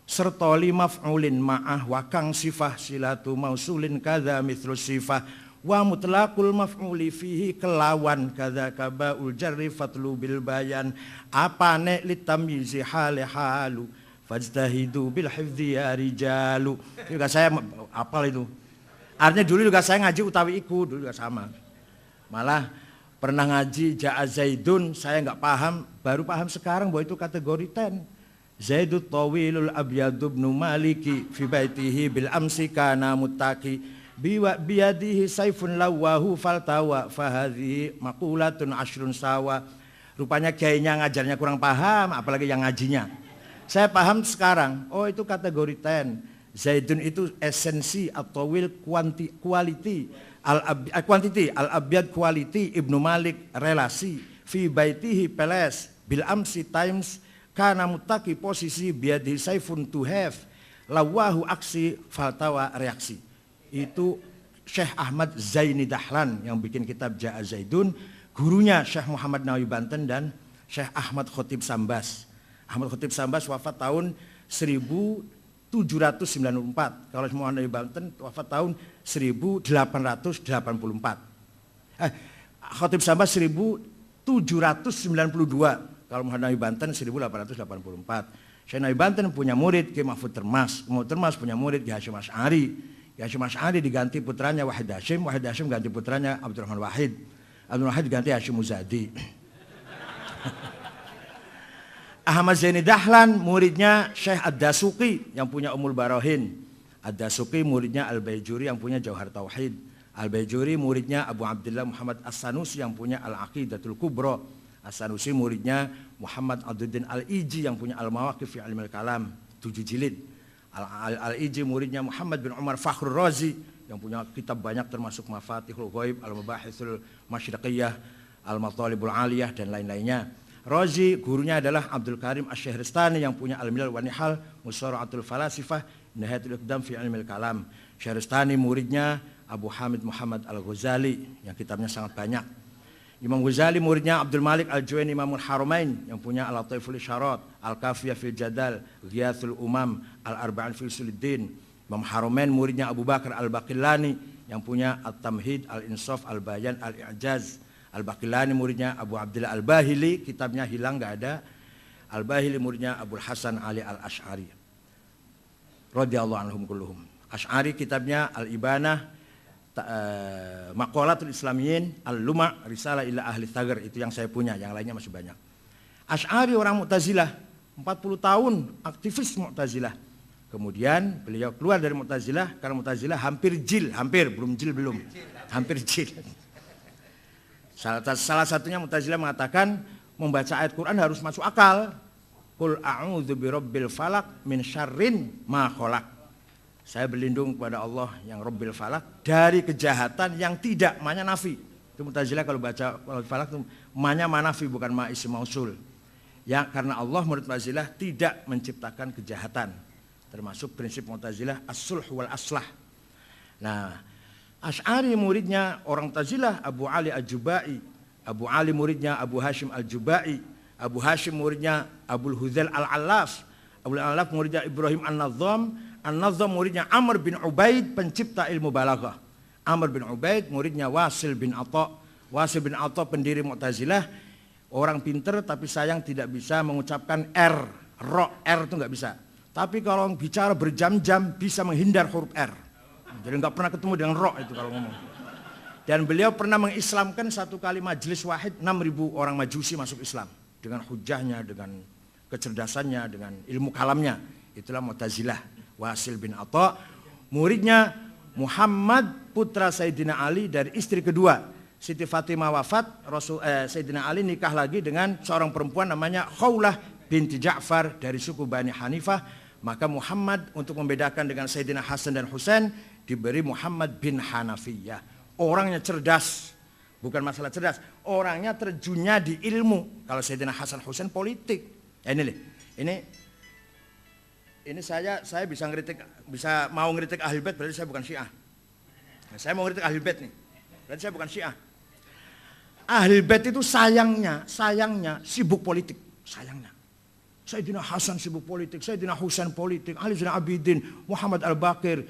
serta li maf'ulin ma'ah wa kang sifah silatu mausulin kadza mithlu sifah wa mutlaqul maf'uli fihi kelawan kadza kabaul jarri fatlu bil bayan apane litamyizi hale halu fajtahidu bil hifdzi ya rijalu. Juga saya hafal itu. Artinya dulu juga saya ngaji utawi iku, dulu juga sama. Malah pernah ngaji Ja'a Zaidun, saya enggak paham, baru paham sekarang bahwa itu kategori 10. Zaidut tawilul abyadu ibnu maliki fi baitihi bil amsi kana muttaqi biyadihi saifun lawahu faltawa fahadhihi maqulatun ashrun sawa. Rupanya kiainya ngajarnya kurang paham, apalagi yang ngajinya. Saya paham sekarang, oh itu kategori 10. Zaidun itu esensi atau will quality, al-abyad quality, ibnu malik relasi, fi baitihi peles, bil amsi times, karena mutaki posisi biadi saifun to have, lawahu aksi faltawa reaksi. Itu Syekh Ahmad Zaini Dahlan yang bikin kitab Ja'a Zaidun, gurunya Syekh Muhammad Nawawi Banten dan Syekh Ahmad Khotib Sambas. Ahmad Khotib Sambas wafat tahun 1794. Kalau Muhammad Nawawi Banten wafat tahun 1884. Khotib Sambas 1792. Kalau Muhammad Nawawi Banten 1884. Syekh Nawawi Banten punya murid Ki Mahfud Termas. Mahfud Termas punya murid Ki Hasyim Asy'ari. Ki Hasyim Asy'ari diganti putranya Wahid Hasyim. Wahid Hasyim ganti putranya Abdurrahman Wahid. Abdurrahman Wahid diganti Hasyim Muzadi. Ahmad Zaini Dahlan muridnya Syekh Ad-Dasuqi yang punya Ummul Barahin. Ad-Dasuqi muridnya Al-Baijuri yang punya Jauhar Tauhid. Al-Baijuri muridnya Abu Abdullah Muhammad As-Sanusi yang punya Al-Aqidatul Kubra. As-Sanusi muridnya Muhammad Abduddin Al-Iji yang punya Al-Mawaqif fi Ilmil Kalam 7 jilid. Al-Iji muridnya Muhammad bin Umar Fakhrur Razi yang punya kitab banyak termasuk Mafatihul Ghaib, Al-Mabahithul Masyriqiyah, Al-Matalibul Aliyah dan lain-lainnya. Razi gurunya adalah Abdul Karim Asy-Syahristani yang punya Al-Milal wa Nihal, Musara'atul Falasifah, Nihayatul Iqdam fi Ilmil Kalam. Syahristani muridnya Abu Hamid Muhammad Al-Ghazali yang kitabnya sangat banyak. Imam Ghazali muridnya Abdul Malik Al-Juwaini Imamul Haramain yang punya Al-Lataiful Isyarat, Al-Kafiyah fil Jadal, Ghiyathul Umam, Al-Arba'in fil Suluddin. Imam Haramain muridnya Abu Bakar Al-Baqillani yang punya At-Tamhid, Al-Insaf, Al-Bayan, Al-I'jaz. Al-Baqillani muridnya Abu Abdillah Al-Bahili, kitabnya hilang nggak ada. Al-Bahili muridnya Abul Hasan Ali Al-Asy'ari. Radhiyallahu anhum kulluhum. Asy'ari kitabnya Al-Ibanah, Maqalatul Islamiyin, Al-Luma', Risalah ila Ahli Thagar, itu yang saya punya, yang lainnya masih banyak. Asy'ari orang Mu'tazilah, 40 tahun aktivis Mu'tazilah. Kemudian beliau keluar dari Mu'tazilah karena Mu'tazilah hampir jil, hampir jil. Salah satunya Mu'tazilah mengatakan membaca ayat Quran harus masuk akal. Qul a'udzu birabbil falaq min syarrin ma khalaq. Saya berlindung kepada Allah yang Rabbil Falak dari kejahatan yang tidak, ma'nya nafi. Itu Mu'tazilah kalau baca Falak itu ma'nya manafi bukan ma isim mausul. Ya, karena Allah menurut Mu'tazilah tidak menciptakan kejahatan. Termasuk prinsip Mu'tazilah as-sulh wal aslah. Nah, Asy'ari muridnya orang Mu'tazilah Abu Ali Al-Jubai. Abu Ali muridnya Abu Hashim Al-Jubai. Abu Hashim muridnya Abul Huzail Al-Allaf. Abul Allaf muridnya Ibrahim An-Nazzam. An-Nazzam muridnya Amr bin Ubaid, pencipta ilmu balaghah. Amr bin Ubaid muridnya Wasil bin Atha. Wasil bin Atha pendiri Mu'tazilah, orang pinter tapi sayang tidak bisa mengucapkan R. R itu nggak bisa. Tapi kalau bicara berjam-jam bisa menghindar huruf R. Jadi nggak pernah ketemu dengan ro itu kalau ngomong. Dan beliau pernah mengislamkan satu kali majelis wahid 6.000 orang majusi masuk Islam dengan hujahnya, dengan kecerdasannya, dengan ilmu kalamnya. Itulah Mu'tazilah. Wasil bin Atha, muridnya Muhammad putra Sayyidina Ali dari istri kedua. Siti Fatimah wafat, Sayyidina Ali nikah lagi dengan seorang perempuan namanya Khawlah binti Ja'far dari suku Bani Hanifah. Maka Muhammad untuk membedakan dengan Sayyidina Hasan dan Husain diberi Muhammad bin Hanafiyah. Orangnya cerdas, bukan masalah cerdas, orangnya terjunnya di ilmu. Kalau Sayyidina Hasan Husain politik. Ini saya bisa mau ngeritik Ahlul Bait, berarti saya bukan Syiah. Nah, saya mau ngeritik Ahlul Bait nih, berarti saya bukan Syiah. Ahlul Bait itu sayangnya sibuk politik, sayangnya. Sayyidina Hasan sibuk politik, Sayyidina Husain politik, Ali Zainal Abidin, Muhammad Al-Baqir,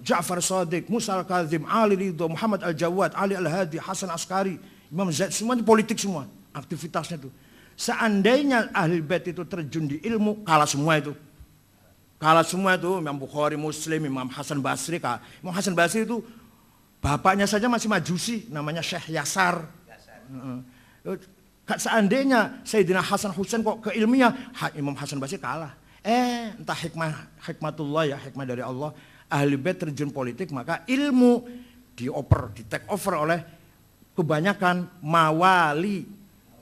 Ja'far Shadiq, Musa Al-Kazim, Ali Ridho, Muhammad Al-Jawad, Ali Al-Hadi, Hasan Askari, Imam Zaid, semuanya politik semua, aktivitasnya itu. Seandainya Ahlul Bait itu terjun di ilmu, kalah semua itu. Kalah semua itu, Imam Bukhari, Muslim, Imam Hasan Basri. Imam Hasan Basri itu bapaknya saja masih majusi, namanya Syekh Yasar. Seandainya Sayyidina Hasan Husain kok ke ilmiah, Imam Hasan Basri kalah. Entah hikmatullah ya, hikmah dari Allah. Ahli Bait terjun politik, maka ilmu di take over oleh kebanyakan mawali.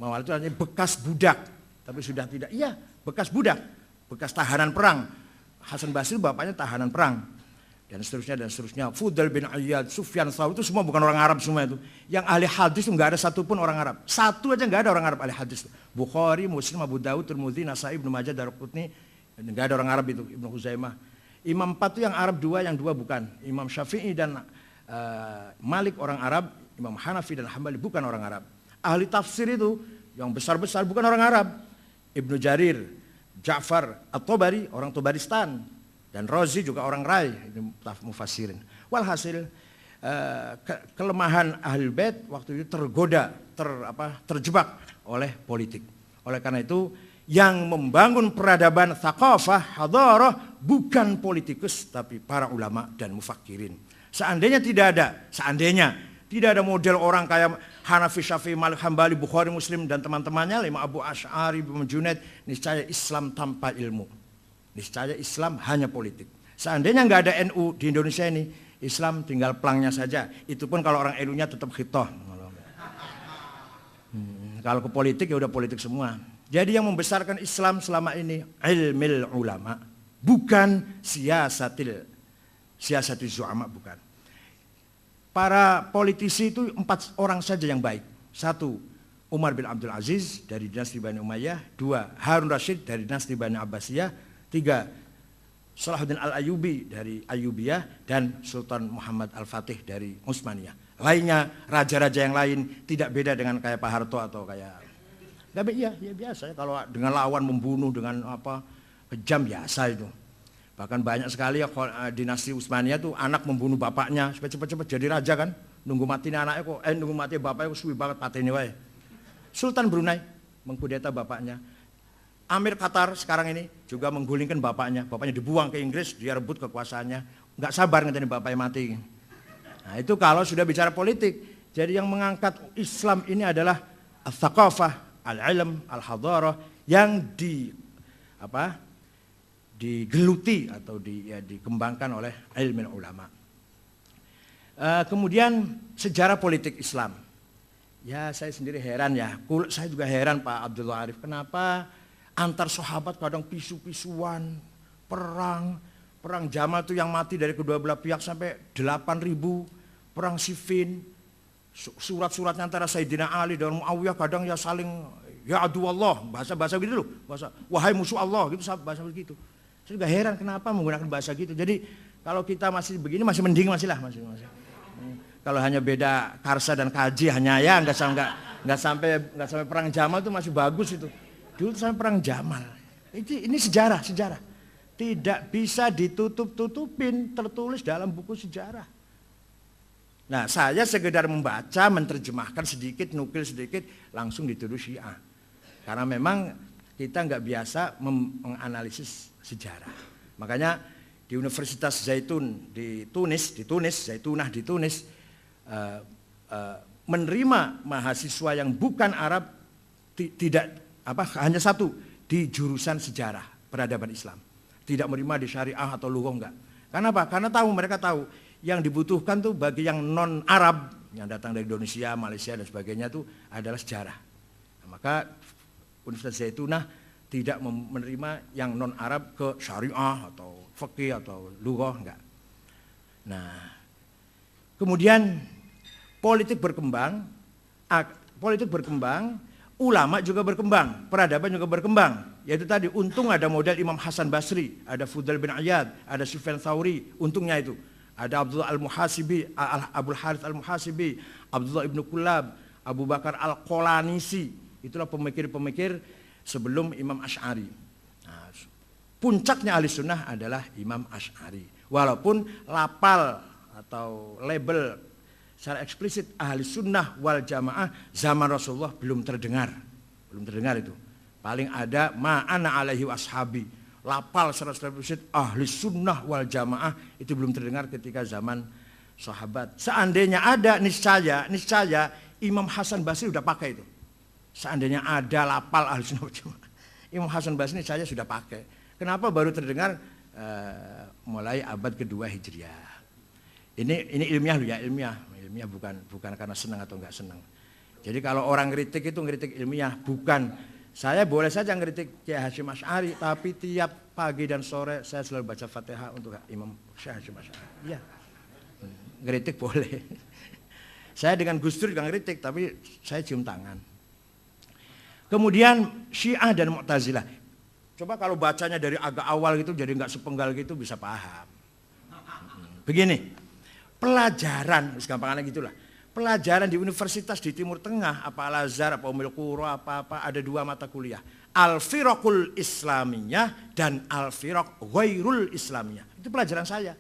Mawali itu artinya bekas budak, tapi sudah tidak. Iya, bekas budak, bekas tahanan perang. Hasan Basri bapaknya tahanan perang dan seterusnya. Fudail bin Iyad, Sufyan Tsauri itu semua bukan orang Arab semua itu. Yang ahli hadis itu nggak ada satupun orang Arab. Satu aja nggak ada orang Arab ahli hadis. Bukhari, Muslim, Abu Dawud, Tirmidzi, Nasai, Ibnu Majah, Daruqutni, nggak ada orang Arab itu. Ibnu Huzaimah. Imam 4 itu yang Arab 2, yang 2 bukan. Imam Syafi'i dan Malik orang Arab, Imam Hanafi dan Hambali bukan orang Arab. Ahli tafsir itu yang besar-besar bukan orang Arab. Ibnu Jarir, Ja'far At-Tabari orang Tabaristan, dan Razi juga orang Rai, ini mufassirin. Walhasil kelemahan Ahlul Bait waktu itu tergoda, terjebak oleh politik. Oleh karena itu yang membangun peradaban thaqafah, hadarah bukan politikus tapi para ulama dan mufakirin. Seandainya tidak ada model orang kayak Hanafi, Syafi'i, Malik, Hambali, Bukhari, Muslim dan teman-temannya, Imam Abu Asy'ari, Imam Junaid, niscaya Islam tanpa ilmu. Niscaya Islam hanya politik. Seandainya nggak ada NU di Indonesia ini, Islam tinggal pelangnya saja. Itu pun kalau orang NU-nya tetap khitoh. Kalau ke politik ya udah politik semua. Jadi yang membesarkan Islam selama ini ilmil ulama, bukan siasatil zu'ama, bukan. Para politisi itu 4 orang saja yang baik. 1, Umar bin Abdul Aziz dari dinasti Bani Umayyah. 2, Harun Rashid dari dinasti Bani Abbasiyah. 3, Salahuddin Al-Ayyubi dari Ayyubiyah. Dan Sultan Muhammad Al-Fatih dari Utsmaniyah. Lainnya, raja-raja yang lain tidak beda dengan kayak Pak Harto atau kayak... Ya biasa ya, kalau dengan lawan membunuh dengan kejam biasa itu. Bahkan banyak sekali ya dinasti Utsmaniyah tuh anak membunuh bapaknya supaya cepat-cepat jadi raja kan. Nunggu mati anaknya kok, nunggu mati bapaknya kok suwi banget pateni wae. Sultan Brunei mengkudeta bapaknya. Amir Qatar sekarang ini juga menggulingkan bapaknya. Bapaknya dibuang ke Inggris, dia rebut kekuasaannya. Nggak sabar ngenteni bapaknya mati. Nah itu kalau sudah bicara politik. Jadi yang mengangkat Islam ini adalah al-thaqafah, al-ilm, al-hadarah yang digeluti atau dikembangkan oleh ilmu ulama. Kemudian sejarah politik Islam. Ya saya sendiri heran ya, saya juga heran Pak Abdullah Arif, kenapa antar sahabat kadang pisu-pisuan, perang Jamal itu yang mati dari kedua belah pihak sampai 8.000, perang Siffin, surat-suratnya antara Sayyidina Ali dan Muawiyah kadang ya saling ya adu Allah, bahasa gitu loh, bahasa wahai musuh Allah gitu, bahasa begitu. Saya juga heran kenapa menggunakan bahasa gitu. Jadi kalau kita masih begini masih mending masih. Kalau hanya beda Karsa dan Kaji hanya ya nggak sampai perang Jamal itu masih bagus itu. Dulu sampai perang Jamal. Ini sejarah. Tidak bisa ditutup-tutupin, tertulis dalam buku sejarah. Nah, saya sekedar membaca, menerjemahkan sedikit, nukil sedikit, langsung dituduh Syiah. Karena memang kita nggak biasa menganalisis sejarah. Makanya di Universitas Zaitun di Tunis, Zaitunah di Tunis, menerima mahasiswa yang bukan Arab hanya 1 di jurusan sejarah peradaban Islam. Tidak menerima di syariah atau lughah enggak. Karena apa? Karena mereka tahu yang dibutuhkan tuh bagi yang non Arab yang datang dari Indonesia, Malaysia dan sebagainya itu adalah sejarah. Nah, maka Universitas Zaitunah tidak menerima yang non Arab ke syariah atau fikih atau lughah enggak. Nah, kemudian politik berkembang, ulama juga berkembang, peradaban juga berkembang. Yaitu tadi untung ada model Imam Hasan Basri, ada Fudail bin Iyad, ada Sufyan Tsauri, untungnya itu. Ada Abdullah Al-Muhasibi, Abdul Harith Al-Muhasibi, Abdullah Ibnu Kullab, Abu Bakar Al-Qolanisi. Itulah pemikir-pemikir sebelum Imam Asy'ari. Nah, puncaknya ahli sunnah adalah Imam Asy'ari. Walaupun lapal atau label secara eksplisit ahli sunnah wal jamaah zaman Rasulullah belum terdengar itu. Paling ada ma'ana alaihi washabi, lapal secara eksplisit ahli sunnah wal jamaah itu belum terdengar ketika zaman sahabat. Seandainya ada niscaya Imam Hasan Basri sudah pakai itu. Seandainya ada lapal ahli sunnah wal jamaah, Imam Hasan Basri niscaya sudah pakai. Kenapa baru terdengar mulai abad kedua Hijriah? Ini ilmiah loh ya, ilmiah bukan karena senang atau enggak senang. Jadi kalau orang ngeritik itu ngeritik ilmiah, bukan. Saya boleh saja ngeritik Kiai Hasyim Asy'ari, tapi tiap pagi dan sore saya selalu baca Fatihah untuk Imam Hasyim Asy'ari. Iya. Ngeritik boleh. Saya dengan Gus Dur juga ngeritik, tapi saya cium tangan. Kemudian Syiah dan Mu'tazilah. Coba kalau bacanya dari agak awal gitu jadi nggak sepenggal gitu bisa paham. Begini, pelajaran, gampangannya gitulah. Pelajaran di universitas di Timur Tengah, apa Al-Azhar, apa Ummul Qura, apa ada 2 mata kuliah. Al-Firaqul Islamiyah dan Al-Firaq Ghairul Islamiyah. Itu pelajaran saya,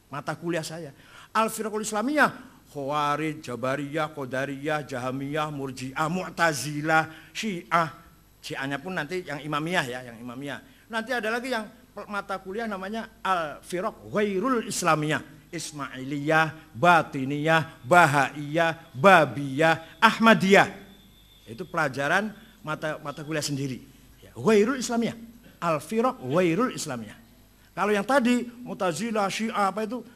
mata kuliah saya. Al-Firaqul Islamiyah, Khawarij, Jabariyah, Qadariyah, Jahamiyah, Murji'ah, Mu'tazilah, Syiah. Syiahnya pun nanti yang Imamiyah ya, yang Imamiyah. Nanti ada lagi yang mata kuliah namanya Al-Firaq Ghairul Islamiyah. Ismailiyah, Batiniyah, Bahaiyah, Babiyah, Ahmadiyah. Itu pelajaran mata kuliah sendiri. Ghairul Islamiyah, Al-Firaq Ghairul Islamiyah. Kalau yang tadi Mu'tazilah, Syiah apa itu?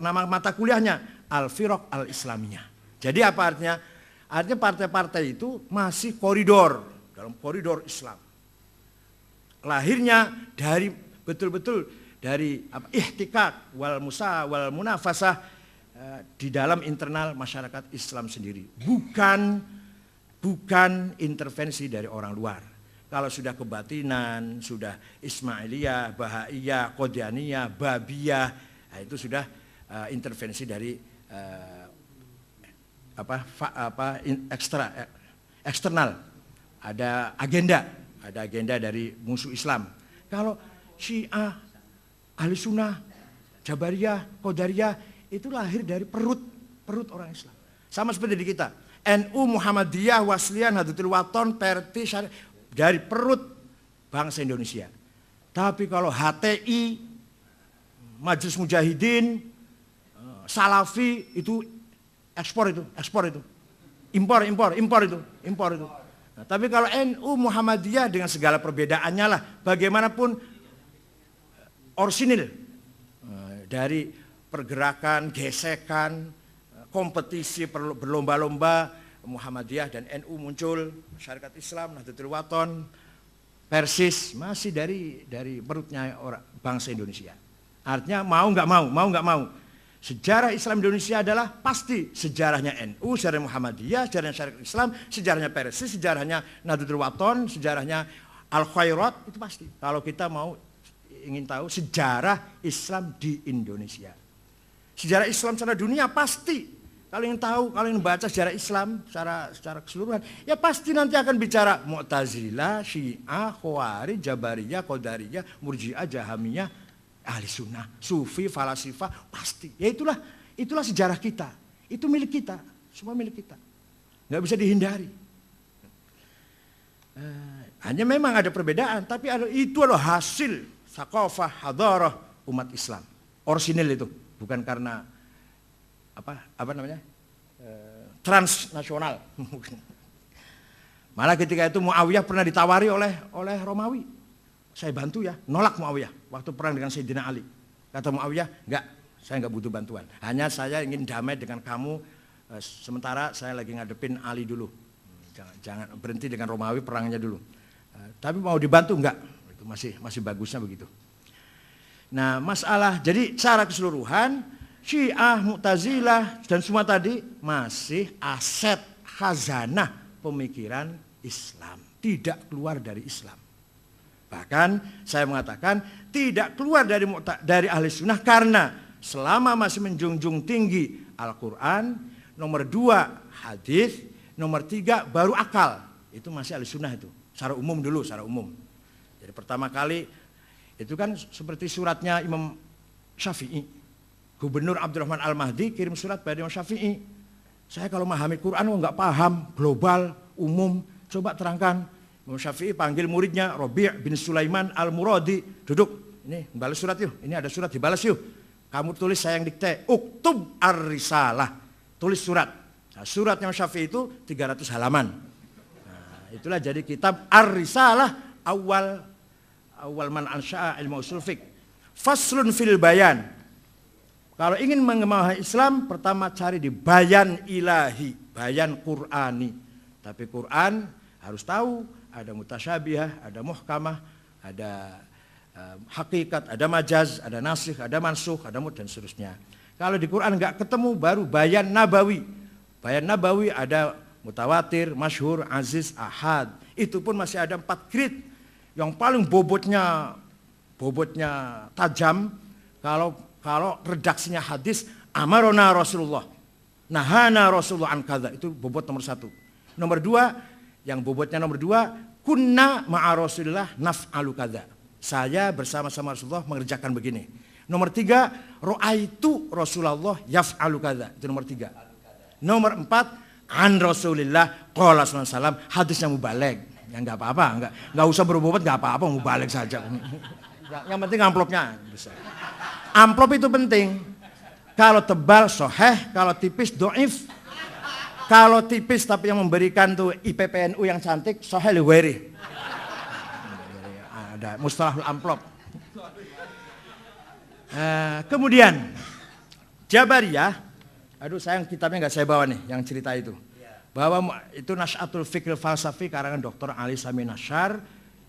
Nama mata kuliahnya Al-Firaq Al-Islamiyah. Jadi apa artinya? Artinya partai-partai itu masih koridor, dalam koridor Islam. Lahirnya dari betul-betul dari ihtikak wal munafasah di dalam internal masyarakat Islam sendiri, bukan intervensi dari orang luar. Kalau sudah kebatinan, sudah Ismailiyah, Bahaiyah, Qadianiyah, Babiyah, nah itu sudah intervensi dari eksternal. Ada agenda dari musuh Islam. Kalau Syiah, Ahli Sunnah, Jabariyah, Qadariyah itu lahir dari perut orang Islam. Sama seperti di kita. NU, Muhammadiyah, Wasliyah, Nahdlatul Wathon, Perti, Syariah, dari perut bangsa Indonesia. Tapi kalau HTI, Majelis Mujahidin, Salafi itu ekspor itu. Impor itu. Nah, tapi kalau NU, Muhammadiyah dengan segala perbedaannya lah, bagaimanapun orsinil dari pergerakan, gesekan, kompetisi, berlomba-lomba, Muhammadiyah dan NU muncul, Masyarakat Islam, Nahdlatul Wathon, Persis masih dari perutnya orang bangsa Indonesia. Artinya mau nggak mau, sejarah Islam Indonesia adalah pasti sejarahnya NU, sejarahnya Muhammadiyah, sejarahnya Syarikat Islam, sejarahnya Persis, sejarahnya Nahdlatul Wathon, sejarahnya Al-Khairat, itu pasti. Kalau kita mau ingin tahu sejarah Islam di Indonesia. Sejarah Islam secara dunia pasti. Kalau ingin tahu, kalau ingin baca sejarah Islam secara keseluruhan, ya pasti nanti akan bicara Mu'tazilah, Syiah, Khawarij, Jabariyah, Qadariyah, Murji'ah, Jahamiyah, Ahli Sunnah, Sufi, Falasifah, pasti. Ya itulah sejarah kita. Itu milik kita, semua milik kita. Nggak bisa dihindari. Hanya memang ada perbedaan, tapi itu adalah hasil Thaqafah, hadarah umat Islam. Orsinil itu, bukan karena apa namanya? Transnasional. Malah ketika itu Muawiyah pernah ditawari oleh Romawi. Saya bantu ya, nolak Muawiyah waktu perang dengan Sayyidina Ali. Kata Muawiyah, enggak, saya enggak butuh bantuan. Hanya saya ingin damai dengan kamu, sementara saya lagi ngadepin Ali dulu. Jangan berhenti dengan Romawi perangnya dulu. Tapi mau dibantu enggak? Masih bagusnya begitu. Nah, masalah jadi secara keseluruhan Syiah, Mu'tazilah dan semua tadi masih aset khazanah pemikiran Islam, tidak keluar dari Islam. Bahkan saya mengatakan tidak keluar dari Ahli Sunnah karena selama masih menjunjung tinggi Al-Quran, nomor 2 hadis, nomor 3 baru akal. Itu masih Ahli Sunnah itu. Secara umum dulu, secara umum. Jadi pertama kali itu kan seperti suratnya Imam Syafi'i. Gubernur Abdurrahman Al-Mahdi kirim surat pada Imam Syafi'i. Saya kalau memahami Quran nggak paham, global, umum, coba terangkan. Imam Syafi'i panggil muridnya Rabi' bin Sulaiman Al-Muradi, duduk. Ini balas surat yuk, ini ada surat dibalas yuk. Kamu tulis, saya yang dikte. Uktub ar-risalah, tulis surat. Nah, surat Imam Syafi'i itu 300 halaman. Nah, itulah jadi kitab ar-risalah awal man ansya'a ilmu usul fiqh. Faslun fil bayan. Kalau ingin memahami Islam, pertama cari di bayan ilahi, bayan Qur'ani. Tapi Quran harus tahu ada mutasyabihah, ada muhkamah, ada hakikat, ada majaz, ada nasikh, ada mansukh, ada dan seterusnya. Kalau di Quran enggak ketemu, baru bayan nabawi. Bayan nabawi ada mutawatir, masyhur, aziz, ahad. Itu pun masih ada 4 grade. yang paling bobotnya tajam, kalau redaksinya hadis, amarona Rasulullah, nahana Rasulullah an kadza, itu bobot nomor 1. Nomor 2, yang bobotnya nomor 2, kunna ma'a Rasulillah naf'alu kadza. Saya bersama-sama Rasulullah mengerjakan begini. Nomor 3, ra'aitu Rasulullah yaf'alu kadza. Itu nomor 3. Nomor 4, an Rasulillah qala sallallahu alaihi wasallam, hadisnya mubaligh. Ya enggak apa-apa, enggak usah berbobot, enggak apa-apa, mubaligh saja. Yang penting amplopnya besar. Amplop itu penting. Kalau tebal sahih, kalau tipis dhaif. Kalau tipis tapi yang memberikan tuh IPPNU yang cantik, sahih li ghairi. Ada mustalahul amplop. Kemudian Jabariyah, aduh sayang kitabnya nggak saya bawa nih yang cerita itu. Bahwa itu Nasy'atul Fikr Falsafi karangan Dr. Ali Sami Nasyar.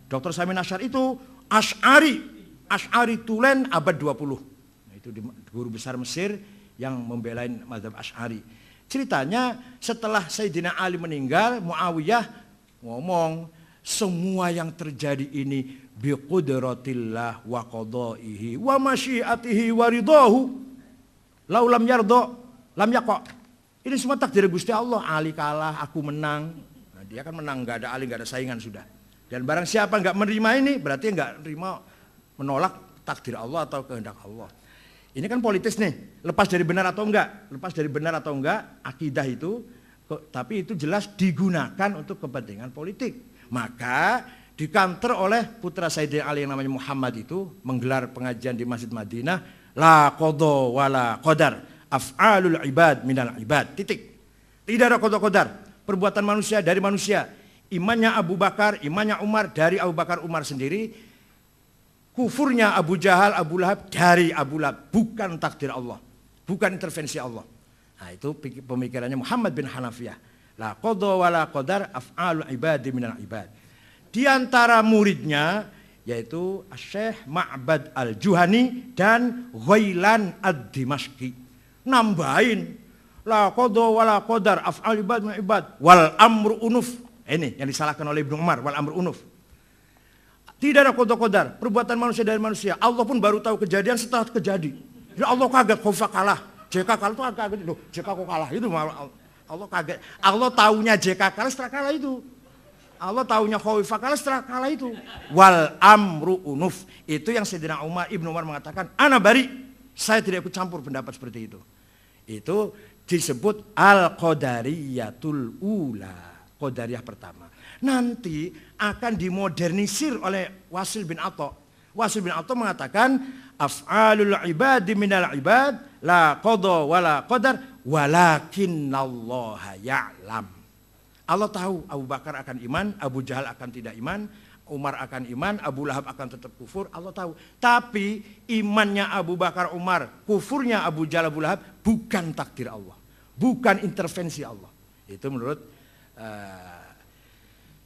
Dr. Sami Nasyar itu Asy'ari Tulen abad 20. Nah, itu guru besar Mesir yang membelain mazhab Asy'ari. Ceritanya setelah Sayyidina Ali meninggal, Muawiyah ngomong, semua yang terjadi ini biqudratillah wa qadaihi wa masyiatihi wa ridahu. Lau lam yardo lam yaqa. Ini semua takdir Gusti Allah. Ali kalah, aku menang. Nah, dia kan menang, enggak ada Ali, enggak ada saingan sudah. Dan barang siapa enggak menerima ini, berarti enggak menerima, menolak takdir Allah atau kehendak Allah. Ini kan politis nih, lepas dari benar atau enggak, akidah itu, tapi itu jelas digunakan untuk kepentingan politik. Maka dikanter oleh putra Sayyidina Ali yang namanya Muhammad itu menggelar pengajian di Masjid Madinah, la qada wala qadar, af'alul ibad minal ibad, titik. Tidak ada qada qadar, perbuatan manusia dari manusia. Imannya Abu Bakar, imannya Umar dari Abu Bakar Umar sendiri. Kufurnya Abu Jahal, Abu Lahab dari Abu Lahab, bukan takdir Allah, bukan intervensi Allah. Nah, itu pemikirannya Muhammad bin Hanafiyah. La qadha wa la qadar af'alul ibadi minal ibad. Di antara muridnya yaitu Syekh Ma'bad Al-Juhani dan Ghailan Ad-Dimashqi. Nambahin la qadha wa la qadar af'alul ibad minal ibad wal amru unuf. Ini yang disalahkan oleh Ibnu Umar, wal amru unuf. Tidak ada qada-qadar, perbuatan manusia dari manusia. Allah pun baru tahu kejadian setelah terjadi. Ya Allah kaget, Khoifah kalah. JK kalah itu kaget. Loh, JK kok kalah? Itu Allah kaget. Allah taunya JK kalah setelah kalah itu. Allah taunya Khoifah kalah setelah kalah itu. Wal amru unuf. Itu yang Sayyidina Ibnu Umar mengatakan, ana bari. Saya tidak ikut campur pendapat seperti itu. Itu disebut al-qadariyatul ula. Qadariyah pertama. Nanti akan dimodernisir oleh Wasil bin Atha. Wasil bin Atha mengatakan af'alul ibadi minal ibad la qadha wa la qadar walakinallaha ya'lam. Allah tahu Abu Bakar akan iman, Abu Jahal akan tidak iman, Umar akan iman, Abu Lahab akan tetap kufur, Allah tahu. Tapi imannya Abu Bakar Umar, kufurnya Abu Jahal Abu Lahab bukan takdir Allah, bukan intervensi Allah. Itu menurut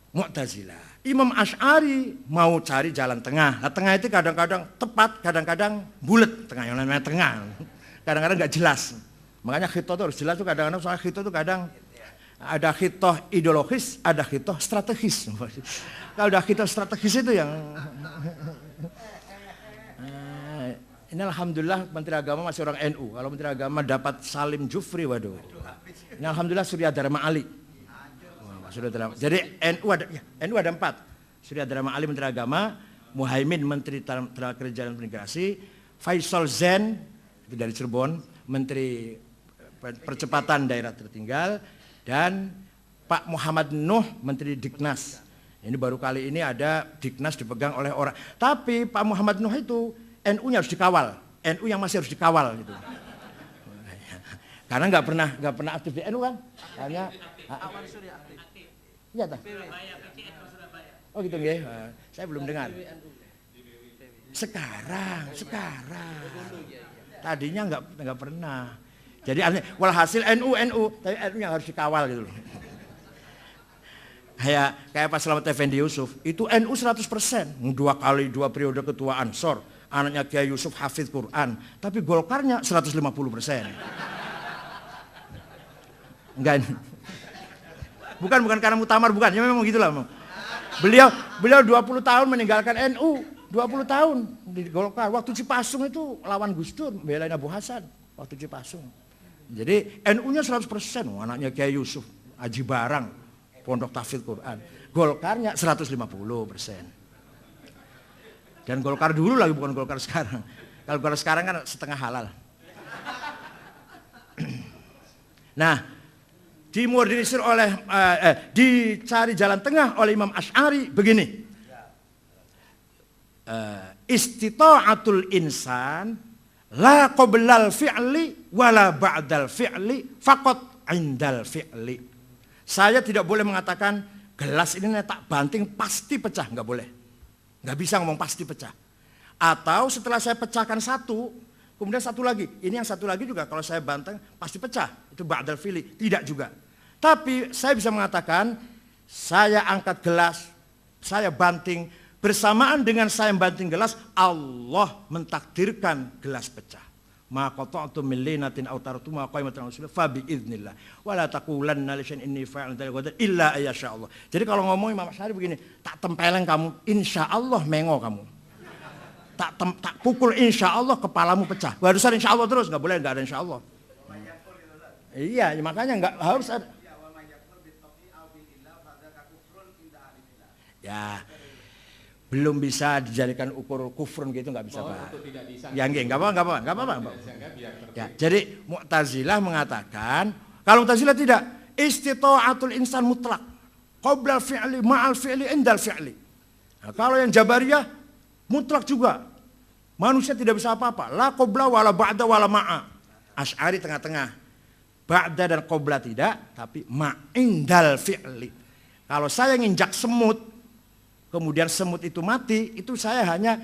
Mu'tazilah. Imam Asy'ari mau cari jalan tengah. Nah, tengah itu kadang-kadang tepat, kadang-kadang bulat. Tengah yang namanya tengah. Kadang-kadang nggak jelas. Makanya khitoh itu harus jelas tuh kadang-kadang. Soalnya khitoh itu kadang ada khitoh ideologis, ada khitoh strategis. Kalau udah khitoh strategis itu yang ini alhamdulillah Menteri Agama masih orang NU. Kalau Menteri Agama dapat Salim Jufri, waduh. Ini alhamdulillah Surya Dharma Ali. Jadi NU ada 4. Surya Dharma Ali Menteri Agama, Muhaimin Menteri Tenaga Kerja dan Imigrasi, Faisal Zen itu dari Cirebon, Menteri Percepatan Daerah Tertinggal, dan Pak Muhammad Nuh Menteri Diknas. Ini baru kali ini ada Diknas dipegang oleh orang. Tapi Pak Muhammad Nuh itu NU-nya harus dikawal, NU yang masih harus dikawal gitu. Karena nggak pernah aktif di NU kan? Hanya iya tak? Oh gitu nggih. Saya belum dengar. Sekarang. Tadinya nggak pernah. Jadi walhasil NU, tapi NU yang harus dikawal gitu loh. Kayak Pak Slamet Effendi Yusuf, itu NU 100%. 2 periode ketua Ansor, anaknya Kiai Yusuf hafidz Quran, tapi Golkarnya 150%. Enggak. Bukan karena muktamar, bukan. Ya memang gitulah. Beliau 20 tahun meninggalkan NU, 20 tahun di Golkar. Waktu Cipasung itu lawan Gus Dur, belain Abu Hasan waktu Cipasung. Jadi NU-nya 100%, anaknya Kiai Yusuf, Haji Barang, Pondok Tahfidz Quran. Golkarnya 150%. Dan Golkar dulu lagi, bukan Golkar sekarang. Kalau Golkar sekarang kan setengah halal. Nah, dimorganisir oleh dicari jalan tengah oleh Imam Asy'ari begini. Istita'atul insan la qoblal fi'li wala ba'dal fi'li faqat indal fi'li. Saya tidak boleh mengatakan gelas ini tak banting pasti pecah, nggak boleh. Nggak bisa ngomong pasti pecah. Atau setelah saya pecahkan satu, kemudian satu lagi. Ini yang satu lagi juga kalau saya banteng pasti pecah. Itu ba'dal fi'li, tidak juga. Tapi saya bisa mengatakan saya angkat gelas, saya banting, bersamaan dengan saya banting gelas, Allah mentakdirkan gelas pecah. Ma qata'tu min linatin aw taratu ma qaimatan rasul fa bi idznillah wa la taqulanna li syai'in inni fa'ilun dzalika illa ayyasha Allah. Jadi kalau ngomong Imam Asy'ari begini, tak tempeleng kamu, insyaallah mengo kamu. Tak pukul insyaallah kepalamu pecah. Barusan insyaallah terus, enggak boleh enggak ada insyaallah. Iya, makanya enggak harus ada. Ya, belum bisa dijadikan ukur kufrun gitu, nggak bisa Pak. Ya nggak apa-apa. Ya, jadi Mu'tazilah mengatakan, kalau Mu'tazilah tidak, istita'atul insan mutlak, qoblal fi'li ma'al fi'li indal fi'li. Nah, kalau yang Jabariyah mutlak juga, manusia tidak bisa apa-apa, la qobla wala ba'da wala ma'a. Asy'ari tengah-tengah, ba'da dan qobla tidak, tapi ma'indal fi'li. Kalau saya nginjak semut, kemudian semut itu mati, itu saya hanya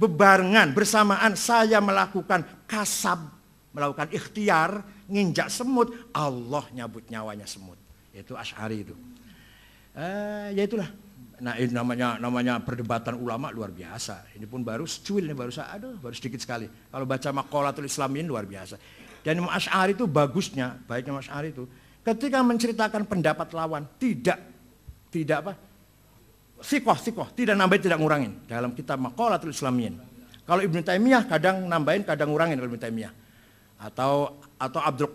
bebarengan, bersamaan saya melakukan kasab, melakukan ikhtiar, nginjak semut, Allah nyabut nyawanya semut. Itu Asy'ari itu. Ya itulah. Nah ini namanya perdebatan ulama luar biasa. Ini pun baru secuil, ini baru sedikit sekali. Kalau baca Maqalatul Islamin luar biasa. Dan Imam Asy'ari itu bagusnya, baiknya Imam Asy'ari itu, ketika menceritakan pendapat lawan, tidak apa? Sikoh, tidak nambahin, tidak ngurangin dalam kitab Maqalatul Islamiyin. Kalau Ibnu Taimiyah kadang nambahin, kadang ngurangin kalau Ibnu Taimiyah. Atau Abdul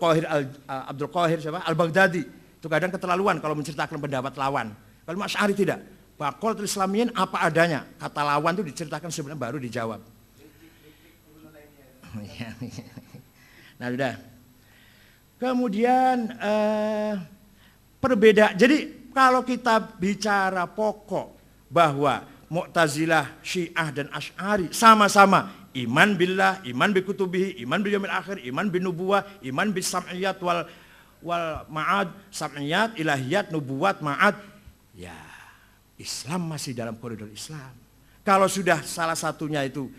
Qahir siapa? Al-Baghdadi itu kadang keterlaluan kalau menceritakan pendapat lawan. Kalau Asy'ari tidak. Maqalatul Islamiyin apa adanya. Kata lawan itu diceritakan sebenarnya baru dijawab. Nah, sudah. Kemudian perbedaan. Jadi kalau kita bicara pokok bahwa Mu'tazilah, Syiah dan Asy'ari sama-sama iman billah, iman bi kutubihi, iman bil yaumil akhir, iman bin nubuwah, iman bis sam'iyat wal ma'ad, sam'iyat, ilahiyat, nubuwat, ma'ad. Ya, Islam masih dalam koridor Islam. Kalau sudah salah satunya itu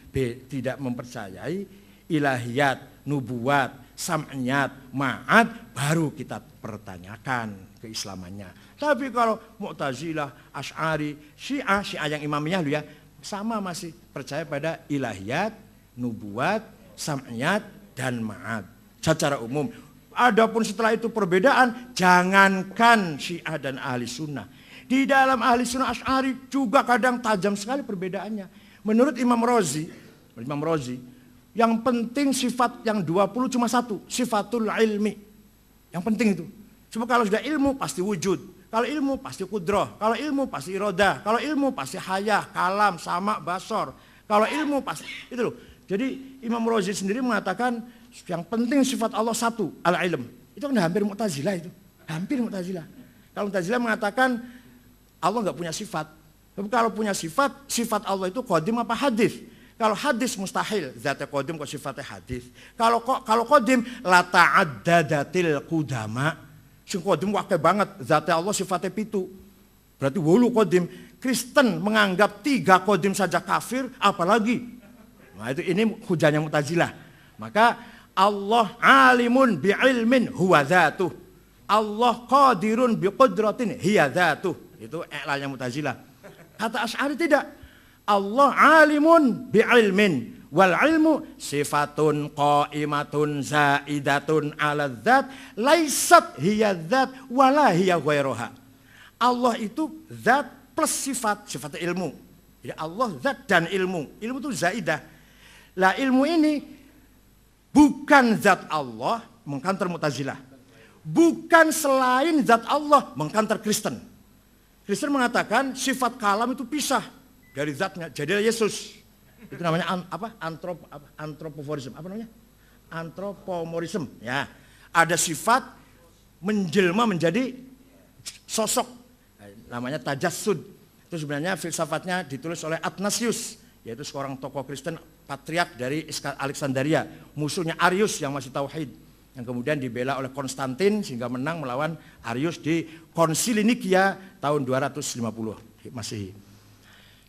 tidak mempercayai ilahiyat, nubuwat, sam'iyat, ma'ad, baru kita pertanyakan keislamannya. Tapi kalau Mu'tazilah, Asy'ari, Syiah yang imamiyah lu ya, sama masih percaya pada ilahiyat, nubuwat, sam'iyat, dan ma'ad. Secara umum. Adapun setelah itu perbedaan, jangankan Syiah dan Ahli Sunnah. Di dalam Ahli Sunnah Asy'ari juga kadang tajam sekali perbedaannya. Menurut Imam Razi, yang penting sifat yang 20 cuma satu, sifatul ilmi. Yang penting itu. Cuma kalau sudah ilmu pasti wujud. Kalau ilmu pasti kudrah, kalau ilmu pasti irodah, kalau ilmu pasti hayah, kalam, sama, basor. Kalau ilmu pasti, itu loh. Jadi Imam Razi sendiri mengatakan yang penting sifat Allah satu, al-ilm. Itu kan hampir Mu'tazilah itu, hampir Mu'tazilah. Kalau Mu'tazilah mengatakan Allah nggak punya sifat. Tapi kalau punya sifat, sifat Allah itu qadim apa hadis? Kalau hadis mustahil, zatnya qadim kok sifatnya hadis. Kalau qadim la ta'addadatil qudama. Sing qadim wakil banget, zatnya Allah sifatnya pitu. Berarti wulu qadim. Kristen menganggap 3 qadim saja kafir, apalagi. Nah itu ini hujahnya Mu'tazilah. Maka Allah alimun bi'ilmin huwa dzatuh. Allah qadirun biqudratin hiya dzatuh. Itu i'lalnya Mu'tazilah. Kata Asy'ari tidak. Allah alimun bi'ilmin. Wal ilmu sifatun qaimatun zaidatun ala dzat laisat hiya dzat wala hiya ghairuha. Allah itu zat plus sifat ilmu. Jadi Allah zat dan ilmu. Ilmu itu zaidah. Lah ilmu ini bukan zat Allah, mengkantar Mu'tazilah. Bukan selain zat Allah, mengkantar Kristen. Kristen mengatakan sifat kalam itu pisah dari zatnya. Jadilah Yesus. Itu namanya antropoforisme. Apa namanya? Antropomorfisme. Ya, ada sifat menjelma menjadi sosok. Namanya tajassud. Itu sebenarnya filsafatnya ditulis oleh Athanasius, yaitu seorang tokoh Kristen patriark dari Alexandria, musuhnya Arius yang masih tauhid, yang kemudian dibela oleh Konstantin sehingga menang melawan Arius di Konsili Nikia tahun 250 Masehi.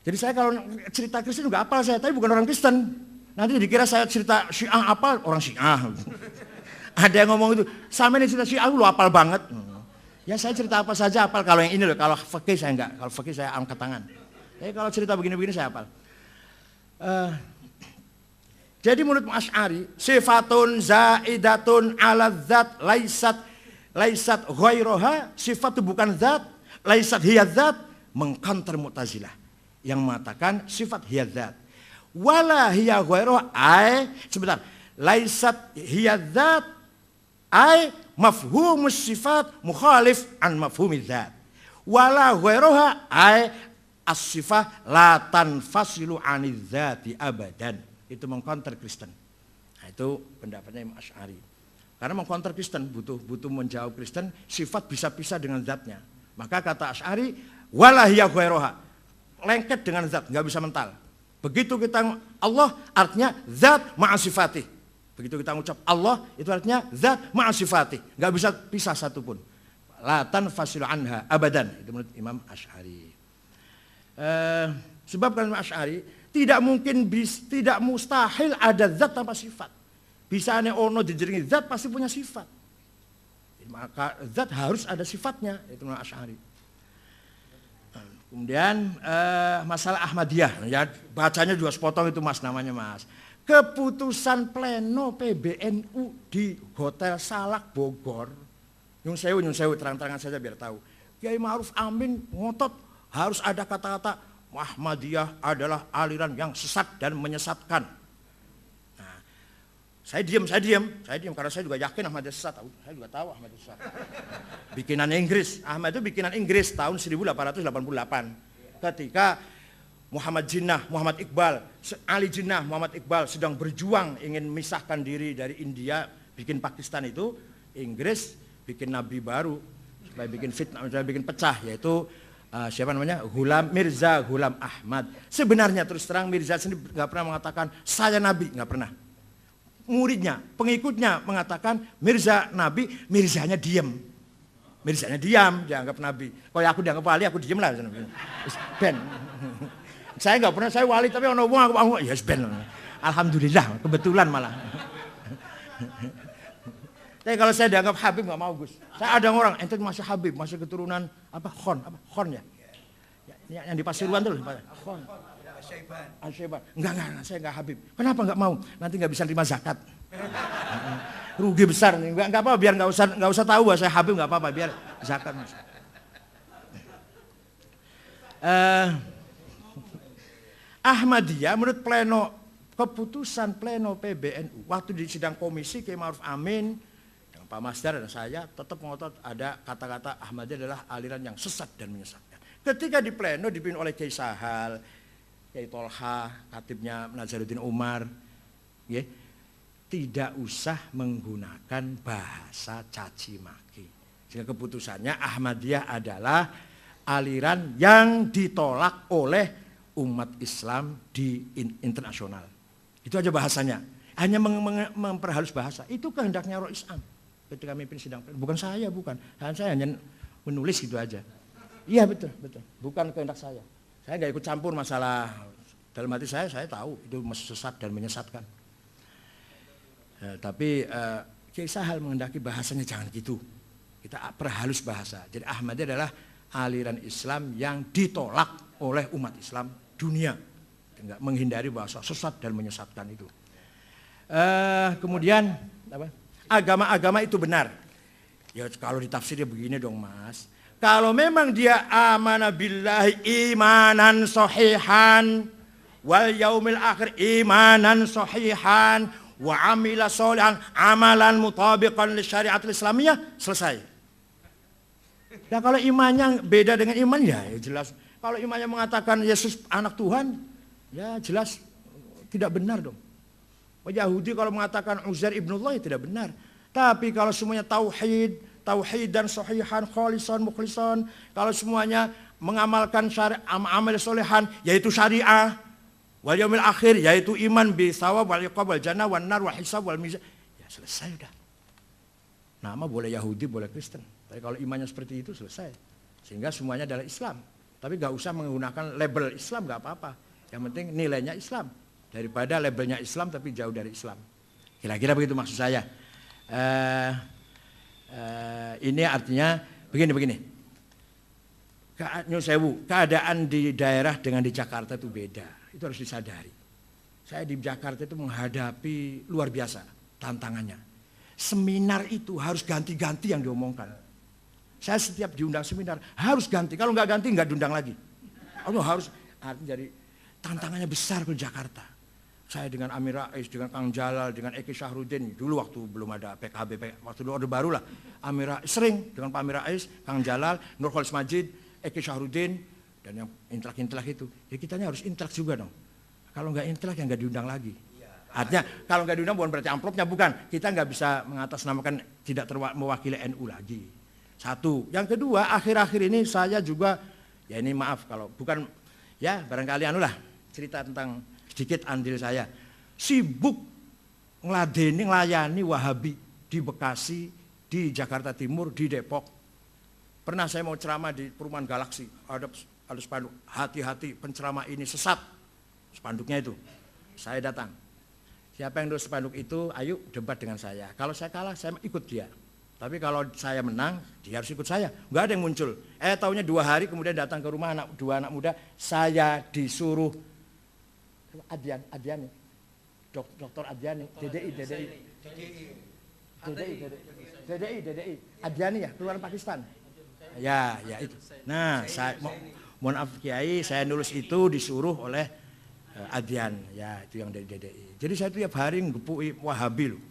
Jadi saya kalau cerita Kristen juga apal saya, tapi bukan orang Kristen. Nanti dikira saya cerita Syiah apal, orang Syiah. Ada yang ngomong itu, sama ini cerita Syiah lu apal banget. Ya saya cerita apa saja apal, kalau yang ini loh, kalau fikih saya enggak, kalau fikih saya angkat tangan. Tapi kalau cerita begini-begini saya apal. Jadi menurut Asy'ari, sifatun zaidatun ala dzat laisat ghairoha, sifat itu bukan zat, laisat hiya dzat, mengkantar Mu'tazilah yang mengatakan sifat hiya dzat. Wala hiya ghairoha sebentar. Laisat hiya dzat mafhumus sifat mukhalif an mafhumiz dzat. Wala ghairoha as-sifah la tanfasilu aniz dzati abadan. Itu mengkonter Kristen. Nah, itu pendapatnya Imam Asy'ari. Karena mengkonter Kristen butuh menjawab Kristen, sifat bisa pisah dengan zatnya. Maka kata Asy'ari, wala hiya ghairoha, lengket dengan zat, nggak bisa mental. Begitu kita Allah artinya zat ma'a sifatih. Begitu kita ngucap Allah itu artinya zat ma'a sifatih, nggak bisa pisah satupun. La tanfasilu anha abadan. Itu menurut Imam Asy'ari. Sebab kan Imam Asy'ari tidak mustahil ada zat tanpa sifat. Bisa ane ono dijeringi zat pasti punya sifat. Maka zat harus ada sifatnya, itu Imam Asy'ari. Kemudian masalah Ahmadiyah, ya bacanya juga sepotong itu Mas namanya Mas. Keputusan pleno PBNU di Hotel Salak Bogor. Nyun sewu terang-terangan saja biar tahu. Kiai Ma'ruf Amin ngotot harus ada kata-kata Ahmadiyah adalah aliran yang sesat dan menyesatkan. Nah, saya diam karena saya juga yakin Ahmadiyah sesat. Saya juga tahu Ahmadiyah sesat. Bikinan Inggris, Ahmad itu bikinan Inggris tahun 1888. Ketika Muhammad Jinnah, Muhammad Iqbal, Ali Jinnah, Muhammad Iqbal sedang berjuang ingin memisahkan diri dari India, bikin Pakistan itu, Inggris bikin nabi baru supaya bikin fitnah, supaya bikin pecah, yaitu siapa namanya? Mirza Ghulam Ahmad. Sebenarnya terus terang Mirza sendiri nggak pernah mengatakan saya nabi, nggak pernah. Muridnya, pengikutnya mengatakan Mirza nabi, Mirzanya diam. Mirzanya diam, dianggap nabi. Kalau aku dianggap wali, aku diam lah. Ben. Saya nggak pernah, saya wali tapi ono wong aku ya ben. Alhamdulillah, kebetulan malah. Tapi kalau saya dianggap Habib nggak mau Gus. Saya ada orang, ente masih Habib, masih keturunan Khon ya. Yang di Pasuruan tuh, Khon. Asyaiban. Enggak, saya nggak Habib. Kenapa nggak mau? Nanti nggak bisa terima zakat. Rugi besar nih. Nggak apa, biar nggak usah tahu bahwa saya Habib nggak apa-apa, biar zakat masuk. Ahmadiyah menurut keputusan pleno PBNU waktu di sidang komisi Kiai Ma'ruf Amin, Pak Masdar dan saya tetap ngotot ada kata-kata Ahmadiyah adalah aliran yang sesat dan menyesatkan. Ketika di pleno dipimpin oleh Kiai Sahal, Kiai Tolha, katibnya Nazaruddin Umar, ya, tidak usah menggunakan bahasa caci maki. Sehingga keputusannya Ahmadiyah adalah aliran yang ditolak oleh umat Islam di internasional. Itu aja bahasanya. Hanya memperhalus bahasa. Itu kehendaknya Rois Am ketika memimpin sidang. Bukan saya, bukan. Saya hanya menulis gitu aja. Iya betul. Bukan kehendak saya. Saya nggak ikut campur masalah. Dalam hati saya tahu itu sesat dan menyesatkan. Tapi Kiai Sahal menghendaki bahasanya jangan gitu. Kita perhalus bahasa. Jadi Ahmadiyah adalah aliran Islam yang ditolak oleh umat Islam dunia. Enggak menghindari bahasa sesat dan menyesatkan itu. Kemudian apa? Agama-agama itu benar. Ya kalau ditafsirnya begini dong Mas. Kalau memang dia amana billahi imanan sahihan wal yaumil akhir imanan sahihan wa amila sholihan amalan mutabiqan li syariatil islamiyah, selesai. Nah kalau imannya beda dengan iman ya jelas. Kalau imannya mengatakan Yesus anak Tuhan, ya jelas tidak benar dong. Yahudi kalau mengatakan Uzair ibnullah ya tidak benar. Tapi kalau semuanya tauhid dan sahihan, khalisan, mukhlisan, kalau semuanya mengamalkan amal solehan, yaitu syariah, wal yaumil akhir, yaitu iman bi thawab wal iqab wal jannah wan nar wal hisab wal mizan, ya selesai udah. Nama boleh Yahudi, boleh Kristen, tapi kalau imannya seperti itu selesai. Sehingga semuanya adalah Islam. Tapi gak usah menggunakan label Islam, gak apa-apa. Yang penting nilainya Islam, daripada labelnya Islam tapi jauh dari Islam. Kira-kira begitu maksud saya. Ini artinya begini. Keadaan di daerah dengan di Jakarta itu beda. Itu harus disadari. Saya di Jakarta itu menghadapi luar biasa tantangannya. Seminar itu harus ganti-ganti yang diomongkan. Saya setiap diundang seminar harus ganti. Kalau nggak ganti nggak diundang lagi. Harus jadi tantangannya besar ke Jakarta. Saya dengan Amir Rais, dengan Kang Jalal, dengan Eki Syahrudin, dulu waktu belum ada PKB, waktu dulu Orde Baru lah. Amir Rais, sering dengan Pak Amir Rais, Kang Jalal, Nurholis Majid, Eki Syahrudin, dan yang intelek-intelek itu. Jadi kitanya harus intelek juga dong. Kalau nggak intelek ya nggak diundang lagi. Artinya kalau nggak diundang bukan berarti amplopnya, bukan. Kita nggak bisa mengatasnamakan tidak mewakili NU lagi. Satu. Yang kedua, akhir-akhir ini saya juga, ya ini maaf kalau bukan, ya barangkali cerita tentang sedikit andil saya, sibuk ngelayani Wahabi di Bekasi, di Jakarta Timur, di Depok. Pernah saya mau ceramah di Perumahan Galaksi, ada spanduk, hati-hati penceramah ini sesat, spanduknya itu. Saya datang, siapa yang nulis spanduk itu, ayo debat dengan saya. Kalau saya kalah, saya ikut dia. Tapi kalau saya menang, dia harus ikut saya. Nggak ada yang muncul. Taunya 2 hari kemudian datang ke rumah dua anak muda, saya disuruh Adiani, Dr. Adiani, DDI, Adiani ya, keluaran Pakistan. Ya itu. Nah, saya mohon maaf Kiai, saya nulis itu disuruh oleh Adian, ya itu yang dari DDI. Jadi saya tiap hari ngepui Wahabi loh.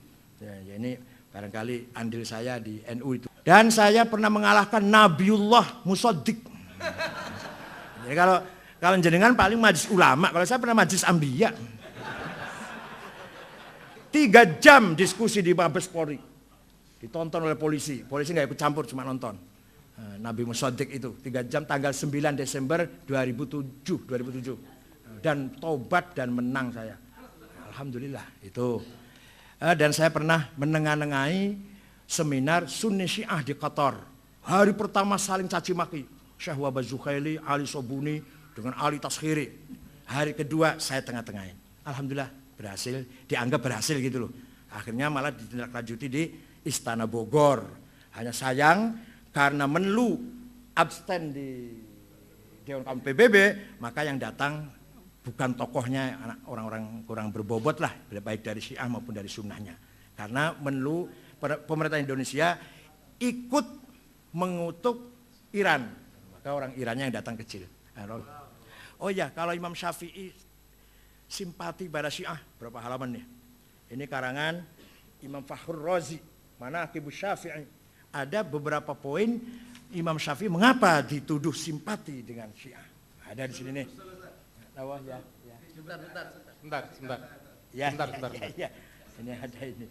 Ya, ini barangkali andil saya di NU itu. Dan saya pernah mengalahkan Nabiullah Musaddiq. Jadi kalau jenengan paling majelis ulama, kalau saya pernah majelis Ambiya. 3 jam diskusi di Mabes Polri. Ditonton oleh polisi nggak ikut campur, cuma nonton. Nabi Musaddiq itu 3 jam tanggal 9 Desember 2007. Dan tobat dan menang saya. Alhamdulillah itu. Dan saya pernah menengah-nengahi seminar Sunni Syiah di Qatar. Hari pertama saling caci maki. Syekh Wahbah Zukhaili, Ali Sobuni, dengan Ali Taskhiri. Hari kedua saya tengah-tengahin. Alhamdulillah berhasil, dianggap berhasil gitu loh. Akhirnya malah ditindaklanjuti di Istana Bogor. Hanya sayang karena Menlu abstain di Dewan Kaum PBB, maka yang datang bukan tokohnya, orang-orang kurang berbobot lah, baik dari Syiah maupun dari Sunnahnya. Karena Menlu pemerintah Indonesia ikut mengutuk Iran, maka orang Irannya yang datang kecil. Oh ya, kalau Imam Syafi'i simpati pada Syiah, berapa halaman nih? Ini karangan Imam Fakhrur Razi, Manaqibus Syafi'i. Ada beberapa poin Imam Syafi'i mengapa dituduh simpati dengan Syiah. Ada di sini nih. Ya. Sebentar. Ya. Ini ada ini.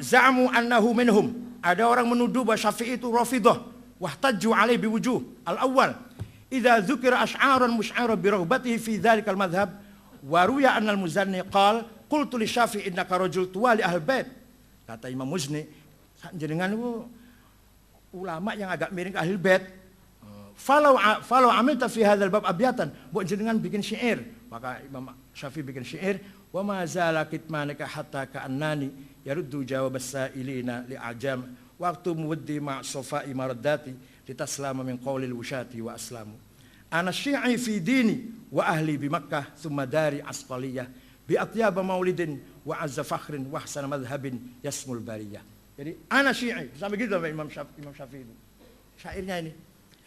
Za'amu annahu minhum. Ada orang menuduh bahwa Syafi'i itu Rafidhah. Wahtajju alaihi biwujuh. Al-awwal, idza dzukira asy'aran musy'ara bi raghbatihi fi dzalikal madhhab wa ruya anna al-Muzanni qala qultu li Syafi'i innaka rajul tuwali ahlul bait. Kata Imam Muzni, jenengan itu ulama yang agak miring ke ahlul bait. Falau amilta fi hadzal bab abyatan, buat jenengan bikin syair. Maka Imam Syafi'i bikin syair, wa ma zala kitmanika hatta ka'annani yaruddu jawab as-sa'ilina li'ajam waktu muwaddi ma' sofai maradati litaslama min qawlil wushati wa aslamu. Ana syi'i fi dini wa ahli bi Makkah thumma dari asqaliyah bi atyaba maulidin wa azza fakhrin wa ahsana madhhabin yasmul bariyah. Jadi ana Syi'i, sampai gitu sampai Imam Syafi'i itu. Syairnya ini.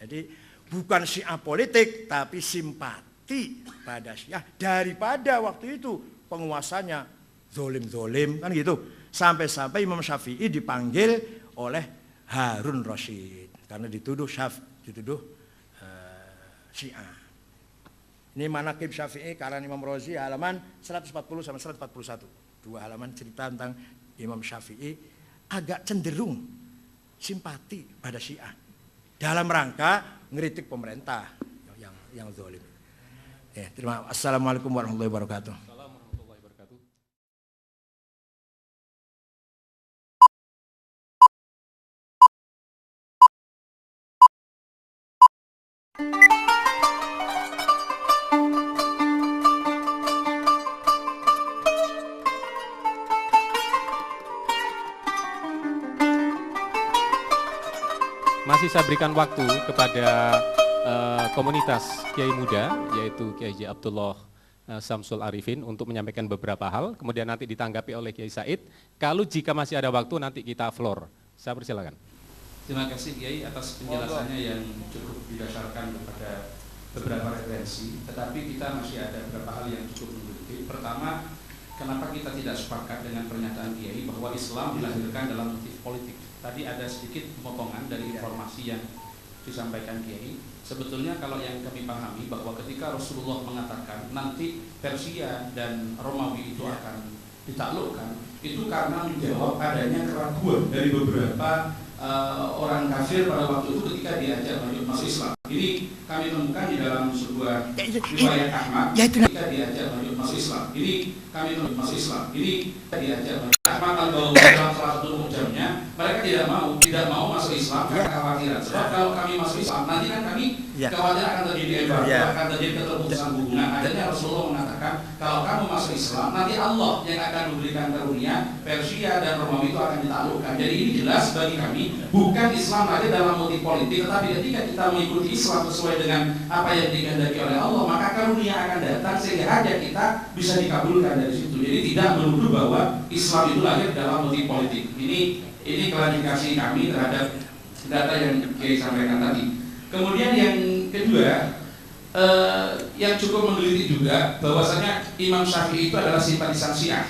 Jadi bukan Syiah politik tapi simpati pada Syiah daripada waktu itu penguasanya zolim-zolim kan gitu. Sampai-sampai Imam Syafi'i dipanggil oleh Harun Rasyid karena dituduh Syiah. Ini Manaqib Syafi'i karangan Imam Razi halaman 140 sampai 141. 2 halaman cerita tentang Imam Syafi'i agak cenderung simpati pada Syiah dalam rangka ngeritik pemerintah yang zalim. Terima kasih. Assalamualaikum warahmatullahi wabarakatuh. Masih saya berikan waktu kepada komunitas Kiai Muda, yaitu Kiai Haji Abdullah Samsul Arifin untuk menyampaikan beberapa hal, kemudian nanti ditanggapi oleh Kiai Said. Kalau jika masih ada waktu nanti kita floor. Saya persilakan. Terima kasih Kiai atas penjelasannya yang cukup didasarkan kepada beberapa referensi, tetapi kita masih ada beberapa hal yang cukup menggelitik. Pertama, kenapa kita tidak sepakat dengan pernyataan Kiai bahwa Islam dilahirkan dalam motif politik? Tadi ada sedikit potongan dari informasi yang disampaikan Kiai. Sebetulnya kalau yang kami pahami bahwa ketika Rasulullah mengatakan nanti Persia dan Romawi itu akan ditaklukkan, itu karena menjawab adanya keraguan dari beberapa orang kafir pada waktu itu ketika diajak masuk Islam. Ini kami temukan di dalam sebuah riwayat Ahmad ketika diajak masuk Islam. Ini kami temukan masuk Islam. Ini diajak Ahmad al-Bawi dalam salah satu mujamnya, mereka tidak mau masuk Islam karena kekhawatiran. Sebab kalau kami masuk Islam nanti kan kami khawatir akan terjadi embargo, akan terjadi keterputusan hubungan. Akhirnya Rasulullah mengatakan kalau kamu masuk Islam nanti Allah yang akan memberikan karunia, Persia dan Romawi itu akan ditaklukkan. Jadi ini jelas bagi kami bukan Islam lagi dalam motif politik, tetapi ketika kita mengikuti Islam sesuai dengan apa yang dikehendaki oleh Allah, maka karunia akan datang sehingga hajat kita bisa dikabulkan dari situ. Jadi tidak menuduh bahwa Islam itu lahir dalam motif politik. Ini klarifikasi kami terhadap data yang Kiai sampaikan tadi. Kemudian yang kedua, yang cukup menggelitik juga bahwasanya Imam Syafi'i itu adalah simpatisan Syiah.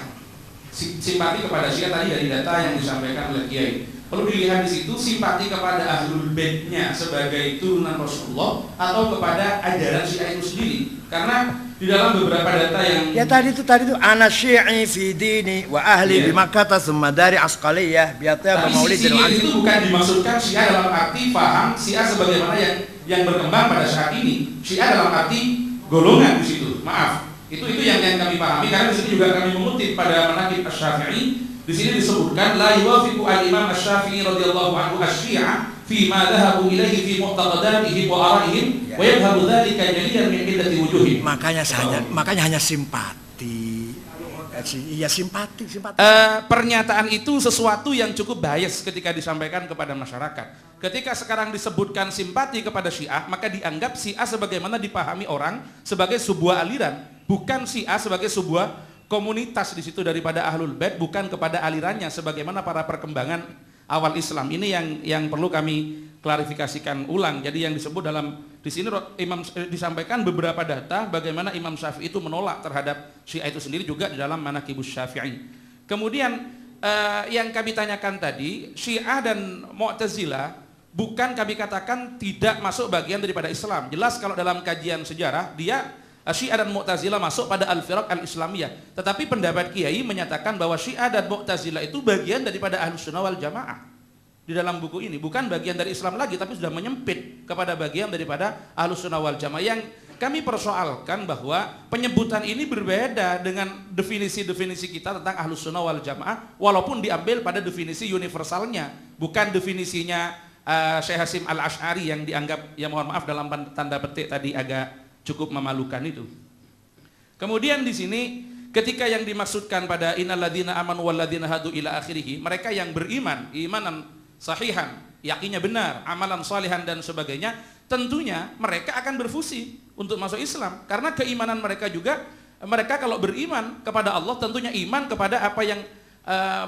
Simpati kepada Syiah tadi dari data yang disampaikan oleh Kiai. Perlu dilihat di situ simpati kepada Ahlul Baitnya sebagai turunan Rasulullah atau kepada ajaran Syiah itu sendiri. Karena di dalam beberapa data yang tadi itu ana Syi'i fi dini wa ahli bi Makkah tsumma dari Asqaliyah biatnya maulid itu bukan dimaksudkan Syiah dalam arti paham Syiah sebagaimana yang berkembang pada saat ini. Syiah dalam arti golongan di situ. Maaf. Itu yang kami pahami karena di sini juga kami mengutip pada Manaqib Asy-Syafi'i. Di sini disebutkan la yuwafiqu al-Imam Asy-Syafi'i radhiyallahu anhu asy-Syi'a fi ma dhahabu ilaihi fi mu'taqadatihim wa ara'ihim wa yadhhabu dzalika jaliyan min illati wujuhihim. Makanya hanya simpati. Iya simpati. Pernyataan itu sesuatu yang cukup bias ketika disampaikan kepada masyarakat. Ketika sekarang disebutkan simpati kepada Syiah, maka dianggap Syiah sebagaimana dipahami orang sebagai sebuah aliran, bukan Syiah sebagai sebuah komunitas di situ daripada Ahlul Bait, bukan kepada alirannya sebagaimana para perkembangan awal Islam. Ini yang perlu kami klarifikasikan ulang. Jadi yang disebut dalam di sini Imam disampaikan beberapa data bagaimana Imam Syafi'i itu menolak terhadap Syiah itu sendiri juga di dalam Manaqibus Syafi'i. Kemudian yang kami tanyakan tadi, Syiah dan Mu'tazilah bukan kami katakan tidak masuk bagian daripada Islam. Jelas kalau dalam kajian sejarah dia Syiah dan Mu'tazilah masuk pada al-firaq al-islamiyah. Tetapi pendapat Kiai menyatakan bahwa Syiah dan Mu'tazilah itu bagian daripada Ahlus Sunnah wal Jamaah. Di dalam buku ini bukan bagian dari Islam lagi, tapi sudah menyempit kepada bagian daripada Ahlus Sunnah wal Jamaah. Yang kami persoalkan bahwa penyebutan ini berbeda dengan definisi-definisi kita tentang Ahlus Sunnah wal Jamaah, walaupun diambil pada definisi universalnya, bukan definisinya Syekh Hasim Al-Asy'ari yang dianggap, ya mohon maaf dalam tanda petik tadi agak cukup memalukan itu. Kemudian di sini ketika yang dimaksudkan pada innalladzina amanu walladzina hadu ila akhirih, mereka yang beriman, imanan sahihan, yakinnya benar, amalan salihan dan sebagainya, tentunya mereka akan berfusi untuk masuk Islam karena keimanan mereka juga, mereka kalau beriman kepada Allah tentunya iman kepada apa yang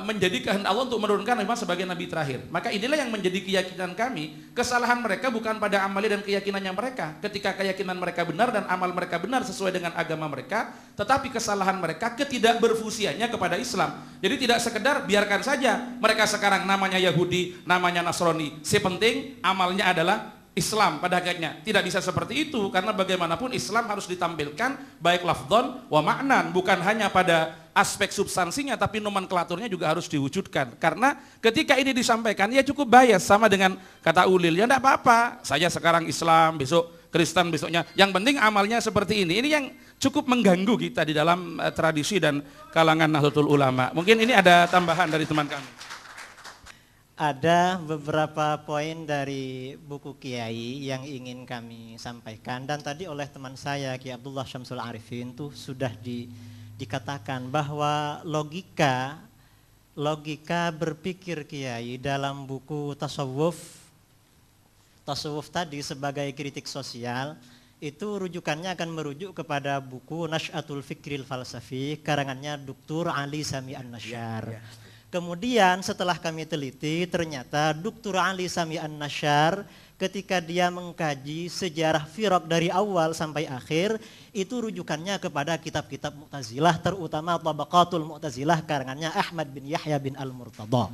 menjadi kehendak Allah untuk menurunkan memang sebagai nabi terakhir. Maka inilah yang menjadi keyakinan kami. Kesalahan mereka bukan pada amalia dan keyakinannya mereka. Ketika keyakinan mereka benar dan amal mereka benar sesuai dengan agama mereka, tetapi kesalahan mereka ketidakberfusiannya kepada Islam. Jadi tidak sekedar biarkan saja mereka sekarang namanya Yahudi, namanya Nasrani. Sepenting amalnya adalah Islam. Pada hakikatnya tidak bisa seperti itu, karena bagaimanapun Islam harus ditampilkan baik lafdzon wa ma'nan, bukan hanya pada aspek substansinya tapi nomenklaturnya juga harus diwujudkan. Karena ketika ini disampaikan ya cukup bias, sama dengan kata Ulil, ya enggak apa-apa, saya sekarang Islam, besok Kristen, besoknya, yang penting amalnya seperti ini. Ini yang cukup mengganggu kita di dalam tradisi dan kalangan Nahdlatul Ulama. Mungkin ini ada tambahan dari teman kami. Ada beberapa poin dari buku Kiai yang ingin kami sampaikan, dan tadi oleh teman saya Kiai Abdullah Syamsul Arifin tuh sudah dikatakan bahwa logika berpikir Kiai dalam buku tasawuf tadi sebagai kritik sosial itu rujukannya akan merujuk kepada buku Nash'atul Fikril Falsafi karangannya Dr. Ali Sami An-Nasyar. Kemudian setelah kami teliti, ternyata Dr. Ali Sami An-Nasyar ketika dia mengkaji sejarah firaq dari awal sampai akhir, itu rujukannya kepada kitab-kitab Mu'tazilah, terutama Tabaqatul Mu'tazilah karangannya Ahmad bin Yahya bin Al-Murtada.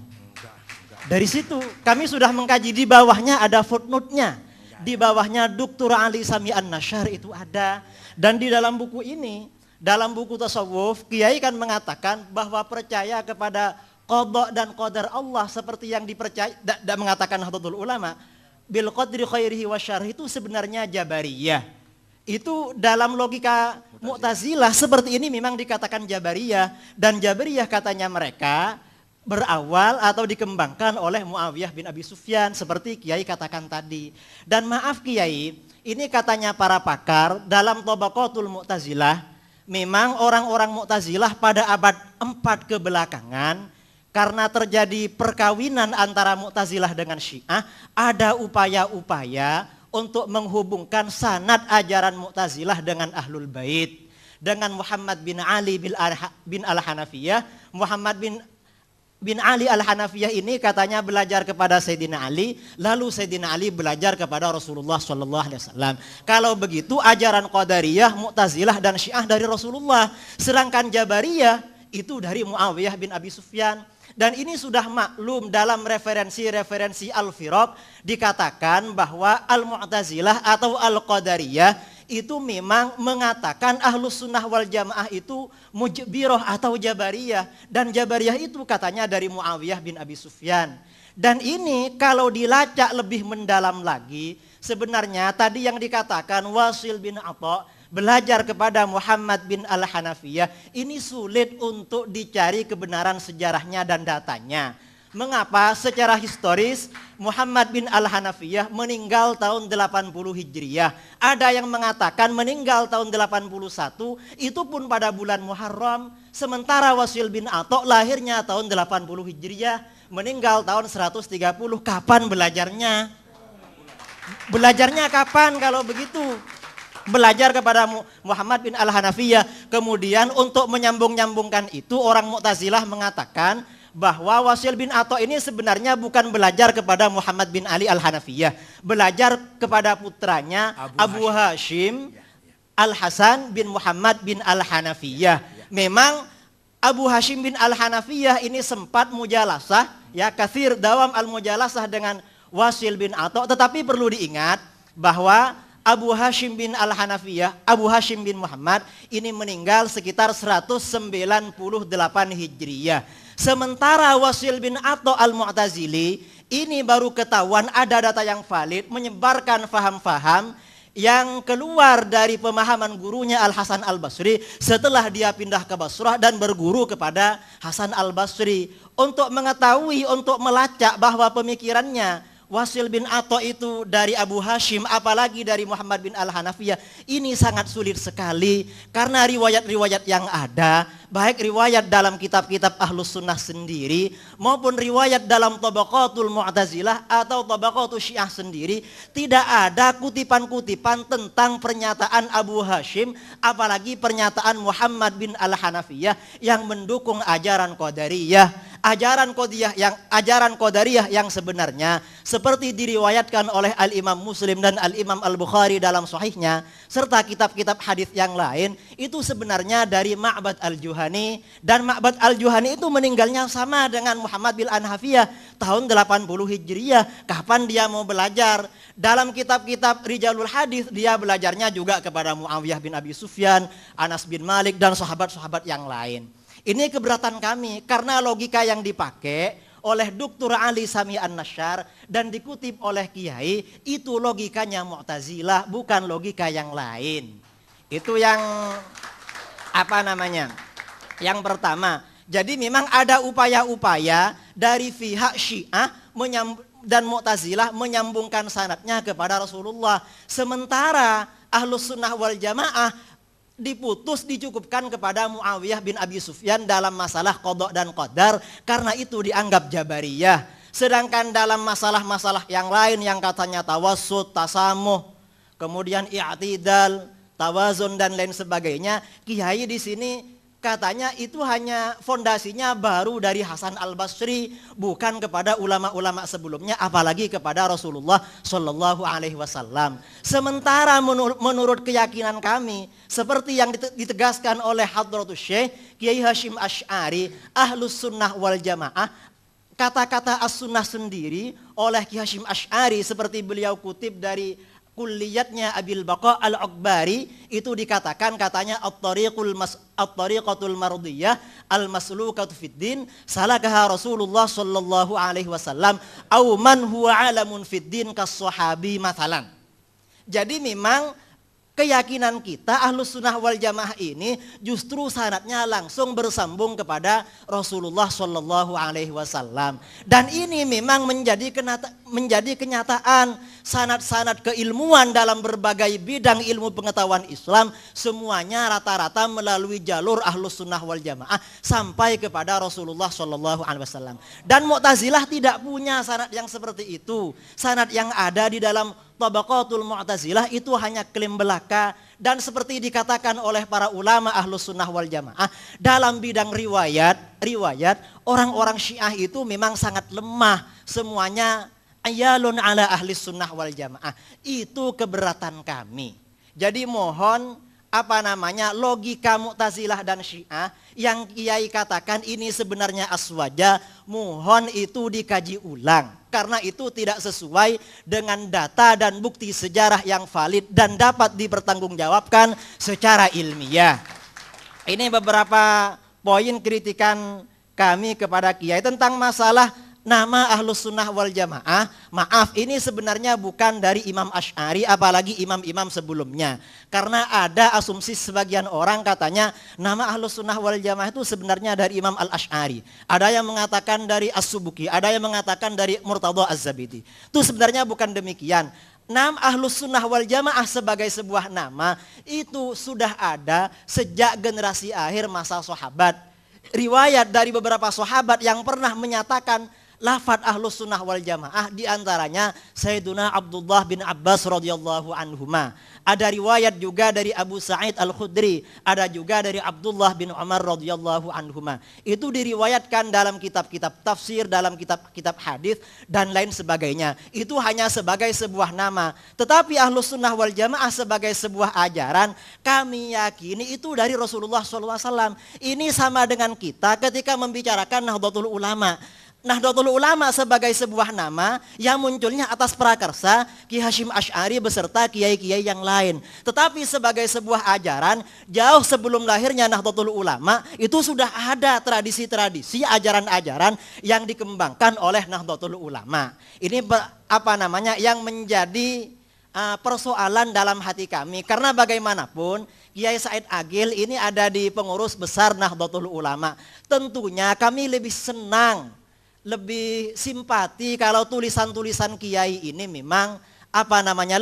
Dari situ kami sudah mengkaji, di bawahnya ada footnote-nya. Di bawahnya Dr. Ali Sami An-Nasyar itu ada. Dan di dalam buku ini, dalam buku tasawuf, Kiai kan mengatakan bahwa percaya kepada qada dan qadar Allah seperti yang dipercaya, dan mengatakan Nahdlatul Ulama bil qadri khairihi wa syarrihi itu sebenarnya Jabariyah. Itu dalam logika Mu'tazilah seperti ini memang dikatakan Jabariyah, dan Jabariyah katanya mereka berawal atau dikembangkan oleh Muawiyah bin Abi Sufyan seperti Kiai katakan tadi. Dan maaf Kiai, ini katanya para pakar dalam Tabaqatul Mu'tazilah, memang orang-orang Mu'tazilah pada abad 4 kebelakangan karena terjadi perkawinan antara Mu'tazilah dengan Syiah, ada upaya-upaya untuk menghubungkan sanad ajaran Mu'tazilah dengan Ahlul Bait, dengan Muhammad bin Ali bin Al-Hanafiyah. Muhammad bin Ali Al-Hanafiyah ini katanya belajar kepada Sayyidina Ali, lalu Sayyidina Ali belajar kepada Rasulullah SAW. Kalau begitu ajaran Qadariyah, Mu'tazilah dan Syiah dari Rasulullah, sedangkan Jabariyah itu dari Muawiyah bin Abi Sufyan. Dan ini sudah maklum dalam referensi-referensi Al-Firaq, dikatakan bahwa Al-Mu'tazilah atau Al-Qadariyah itu memang mengatakan Ahlus Sunnah wal Jamaah itu Mujbirah atau Jabariyah. Dan Jabariyah itu katanya dari Muawiyah bin Abi Sufyan. Dan ini kalau dilacak lebih mendalam lagi, sebenarnya tadi yang dikatakan Wasil bin Atha belajar kepada Muhammad bin Al-Hanafiyah, ini sulit untuk dicari kebenaran sejarahnya dan datanya. Mengapa? Secara historis Muhammad bin Al-Hanafiyah meninggal tahun 80 Hijriyah. Ada yang mengatakan meninggal tahun 81, itu pun pada bulan Muharram. Sementara Wasil bin Atha lahirnya tahun 80 Hijriyah, meninggal tahun 130. Kapan belajarnya? Belajarnya kapan kalau begitu? Belajar kepada Muhammad bin Al-Hanafiyah. Kemudian untuk menyambung-nyambungkan itu, orang Mu'tazilah mengatakan bahwa Wasil bin Atha ini sebenarnya bukan belajar kepada Muhammad bin Ali Al-Hanafiyah, belajar kepada putranya Abu Hashim Al-Hasan bin Muhammad bin Al-Hanafiyah. Memang Abu Hashim bin Al-Hanafiyah ini sempat mujalasah, ya, kathir dawam al-mujalasah dengan Wasil bin Atha, tetapi perlu diingat bahwa Abu Hashim bin Al-Hanafiyah, Abu Hashim bin Muhammad ini meninggal sekitar 198 Hijriyah. Sementara Wasil bin Atha Al-Mu'tazili ini baru ketahuan ada data yang valid, menyebarkan faham-faham yang keluar dari pemahaman gurunya Al-Hasan Al-Basri setelah dia pindah ke Basrah dan berguru kepada Hasan Al-Basri. Untuk mengetahui, untuk melacak bahwa pemikirannya Wasil bin Atha itu dari Abu Hashim, apalagi dari Muhammad bin Al-Hanafiyah, ini sangat sulit sekali karena riwayat-riwayat yang ada, baik riwayat dalam kitab-kitab Ahlus Sunnah sendiri maupun riwayat dalam Tabaqatul Mu'tazilah atau Tabaqatul Syiah sendiri, tidak ada kutipan-kutipan tentang pernyataan Abu Hashim, apalagi pernyataan Muhammad bin Al-Hanafiyah yang mendukung ajaran Qadariyah. Ajaran Qadariyah yang sebenarnya seperti diriwayatkan oleh Al-Imam Muslim dan Al-Imam Al-Bukhari dalam sahihnya serta kitab-kitab hadis yang lain, itu sebenarnya dari Ma'bad Al-Juhani, dan Ma'bad Al-Juhani itu meninggalnya sama dengan Muhammad bin Al-Hanafiyah tahun 80 Hijriyah. Kapan dia mau belajar? Dalam kitab-kitab Rijalul Hadis dia belajarnya juga kepada Muawiyah bin Abi Sufyan, Anas bin Malik dan sahabat-sahabat yang lain. Ini keberatan kami karena logika yang dipakai oleh Dr. Ali Sami An-Nasyar dan dikutip oleh Kiai itu logikanya Mu'tazilah, bukan logika yang lain. Itu yang yang pertama. Jadi memang ada upaya-upaya dari pihak Syiah dan Mu'tazilah menyambungkan sanadnya kepada Rasulullah. Sementara Ahlus Sunnah wal Jamaah dicukupkan kepada Muawiyah bin Abi Sufyan dalam masalah qada dan qadar, karena itu dianggap Jabariyah. Sedangkan dalam masalah-masalah yang lain yang katanya tawassut, tasamuh, kemudian i'tidal, tawazun dan lain sebagainya, Kiai di sini katanya itu hanya fondasinya baru dari Hasan Al-Basri, bukan kepada ulama-ulama sebelumnya, apalagi kepada Rasulullah Shallallahu Alaihi Wasallam. Sementara menurut keyakinan kami, seperti yang ditegaskan oleh Hadratus Syekh Kiai Hashim Asy'ari, Ahlus Sunnah wal Jamaah, kata-kata as-sunnah sendiri oleh Kiai Hashim Asy'ari seperti beliau kutip dari kulliyatnya Abil Baqa Al-Akbari, itu dikatakan katanya at-tariqatul mardiyah al-maslukatu fid din salakaha Rasulullah sallallahu alaihi wasallam au man huwa alamun fid din kas-sahabi mathalan. Jadi memang keyakinan kita Ahlus Sunnah wal Jamaah ini justru sanadnya langsung bersambung kepada Rasulullah Shallallahu Alaihi Wasallam, dan ini memang menjadi kenyataan. Sanad-sanad keilmuan dalam berbagai bidang ilmu pengetahuan Islam semuanya rata-rata melalui jalur Ahlus Sunnah wal Jamaah sampai kepada Rasulullah Shallallahu Alaihi Wasallam. Dan Mu'tazilah tidak punya sanad yang seperti itu. Sanad yang ada di dalam Tabaqatul Mu'tazilah itu hanya klaim belaka, dan seperti dikatakan oleh para ulama Ahlus Sunnah wal Jamaah dalam bidang riwayat orang-orang Syiah itu memang sangat lemah, semuanya ayalun ala ahli sunnah wal jamaah. Itu keberatan kami. Jadi mohon logika Mu'tazilah dan Syiah yang Kiai katakan ini sebenarnya aswaja, mohon itu dikaji ulang, karena itu tidak sesuai dengan data dan bukti sejarah yang valid dan dapat dipertanggungjawabkan secara ilmiah. Ini beberapa poin kritikan kami kepada Kiai tentang masalah nama Ahlus Sunnah wal Jamaah. Maaf, ini sebenarnya bukan dari Imam Asy'ari apalagi imam-imam sebelumnya. Karena ada asumsi sebagian orang katanya nama Ahlus Sunnah wal Jamaah itu sebenarnya dari Imam Al-Asy'ari. Ada yang mengatakan dari As-Subuki, ada yang mengatakan dari Murtadha Az-Zabidi. Itu sebenarnya bukan demikian. Nama Ahlus Sunnah wal Jamaah sebagai sebuah nama itu sudah ada sejak generasi akhir masa sahabat. Riwayat dari beberapa sahabat yang pernah menyatakan lafadz Ahlus Sunnah wal Jamaah, diantaranya Sayyiduna Abdullah bin Abbas radhiyallahu anhuma. Ada riwayat juga dari Abu Sa'id Al-Khudri, ada juga dari Abdullah bin Umar radhiyallahu anhuma. Itu diriwayatkan dalam kitab-kitab tafsir, dalam kitab-kitab hadis dan lain sebagainya. Itu hanya sebagai sebuah nama. Tetapi Ahlus Sunnah wal Jamaah sebagai sebuah ajaran, kami yakini itu dari Rasulullah SAW. Ini sama dengan kita ketika membicarakan Nahdlatul Ulama. Nahdlatul Ulama sebagai sebuah nama yang munculnya atas prakarsa Ki Hashim Asy'ari beserta kiai-kiai yang lain. Tetapi sebagai sebuah ajaran, jauh sebelum lahirnya Nahdlatul Ulama itu sudah ada tradisi-tradisi, ajaran-ajaran yang dikembangkan oleh Nahdlatul Ulama. Ini yang menjadi persoalan dalam hati kami, karena bagaimanapun Kiai Said Agil ini ada di pengurus besar Nahdlatul Ulama. Tentunya kami lebih senang lebih simpati kalau tulisan-tulisan kiai ini memang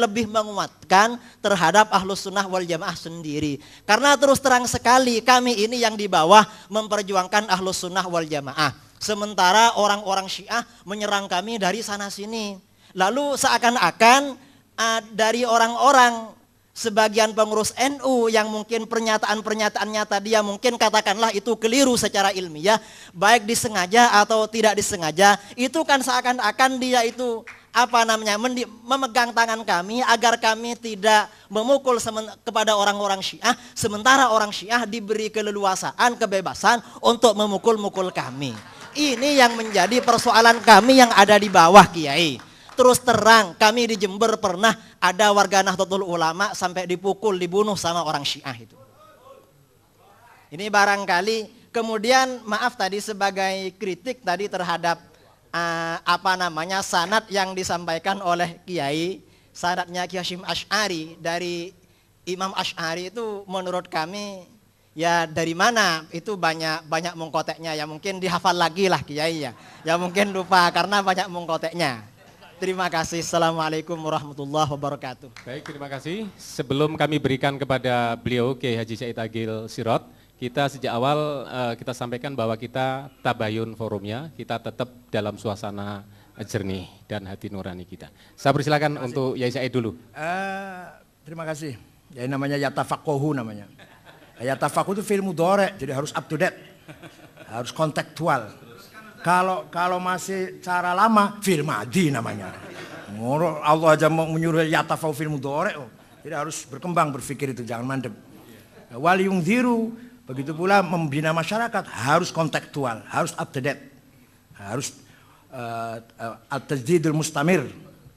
lebih menguatkan terhadap Ahlus Sunnah wal Jamaah sendiri. Karena terus terang sekali kami ini yang di bawah memperjuangkan Ahlus Sunnah wal Jamaah. Sementara orang-orang Syiah menyerang kami dari sana sini. Lalu seakan-akan dari orang-orang sebagian pengurus NU yang mungkin pernyataan-pernyataannya tadi yang mungkin katakanlah itu keliru secara ilmiah, baik disengaja atau tidak disengaja, itu kan seakan-akan dia itu memegang tangan kami agar kami tidak memukul kepada orang-orang Syiah, sementara orang Syiah diberi keleluasaan, kebebasan untuk memukul-mukul kami. Ini yang menjadi persoalan kami yang ada di bawah, Kiai. Terus terang, kami di Jember pernah ada warga Nahdlatul Ulama sampai dipukul, dibunuh sama orang Syiah itu. Ini barangkali, kemudian maaf tadi sebagai kritik tadi terhadap sanad yang disampaikan oleh Kiai, sanadnya Kiai Hasyim Asy'ari dari Imam Asy'ari itu menurut kami ya dari mana itu banyak mengkoteknya ya, mungkin dihafal lagi lah Kiai ya mungkin lupa karena banyak mengkoteknya. Terima kasih. Assalamualaikum warahmatullahi wabarakatuh. Baik, terima kasih. Sebelum kami berikan kepada beliau Kiai Haji Said Agil Sirot, kita sejak awal kita sampaikan bahwa kita tabayun forumnya, kita tetap dalam suasana jernih dan hati nurani kita. Saya persilakan untuk Yai Said dulu. Terima kasih. Ya namanya yatafaqahu namanya. Yatafaqahu itu fi'il mudhari', jadi harus up to date. Harus kontekstual. Kalau masih cara lama, fi'il madhi namanya. Allah aja mau menyuruh yatafaqahu fi'il mudhari'. Jadi harus berkembang berpikir itu, jangan mandek. Wal yungdhiru, begitu pula membina masyarakat harus kontekstual, harus up to date, harus at-tajdidul mustamir.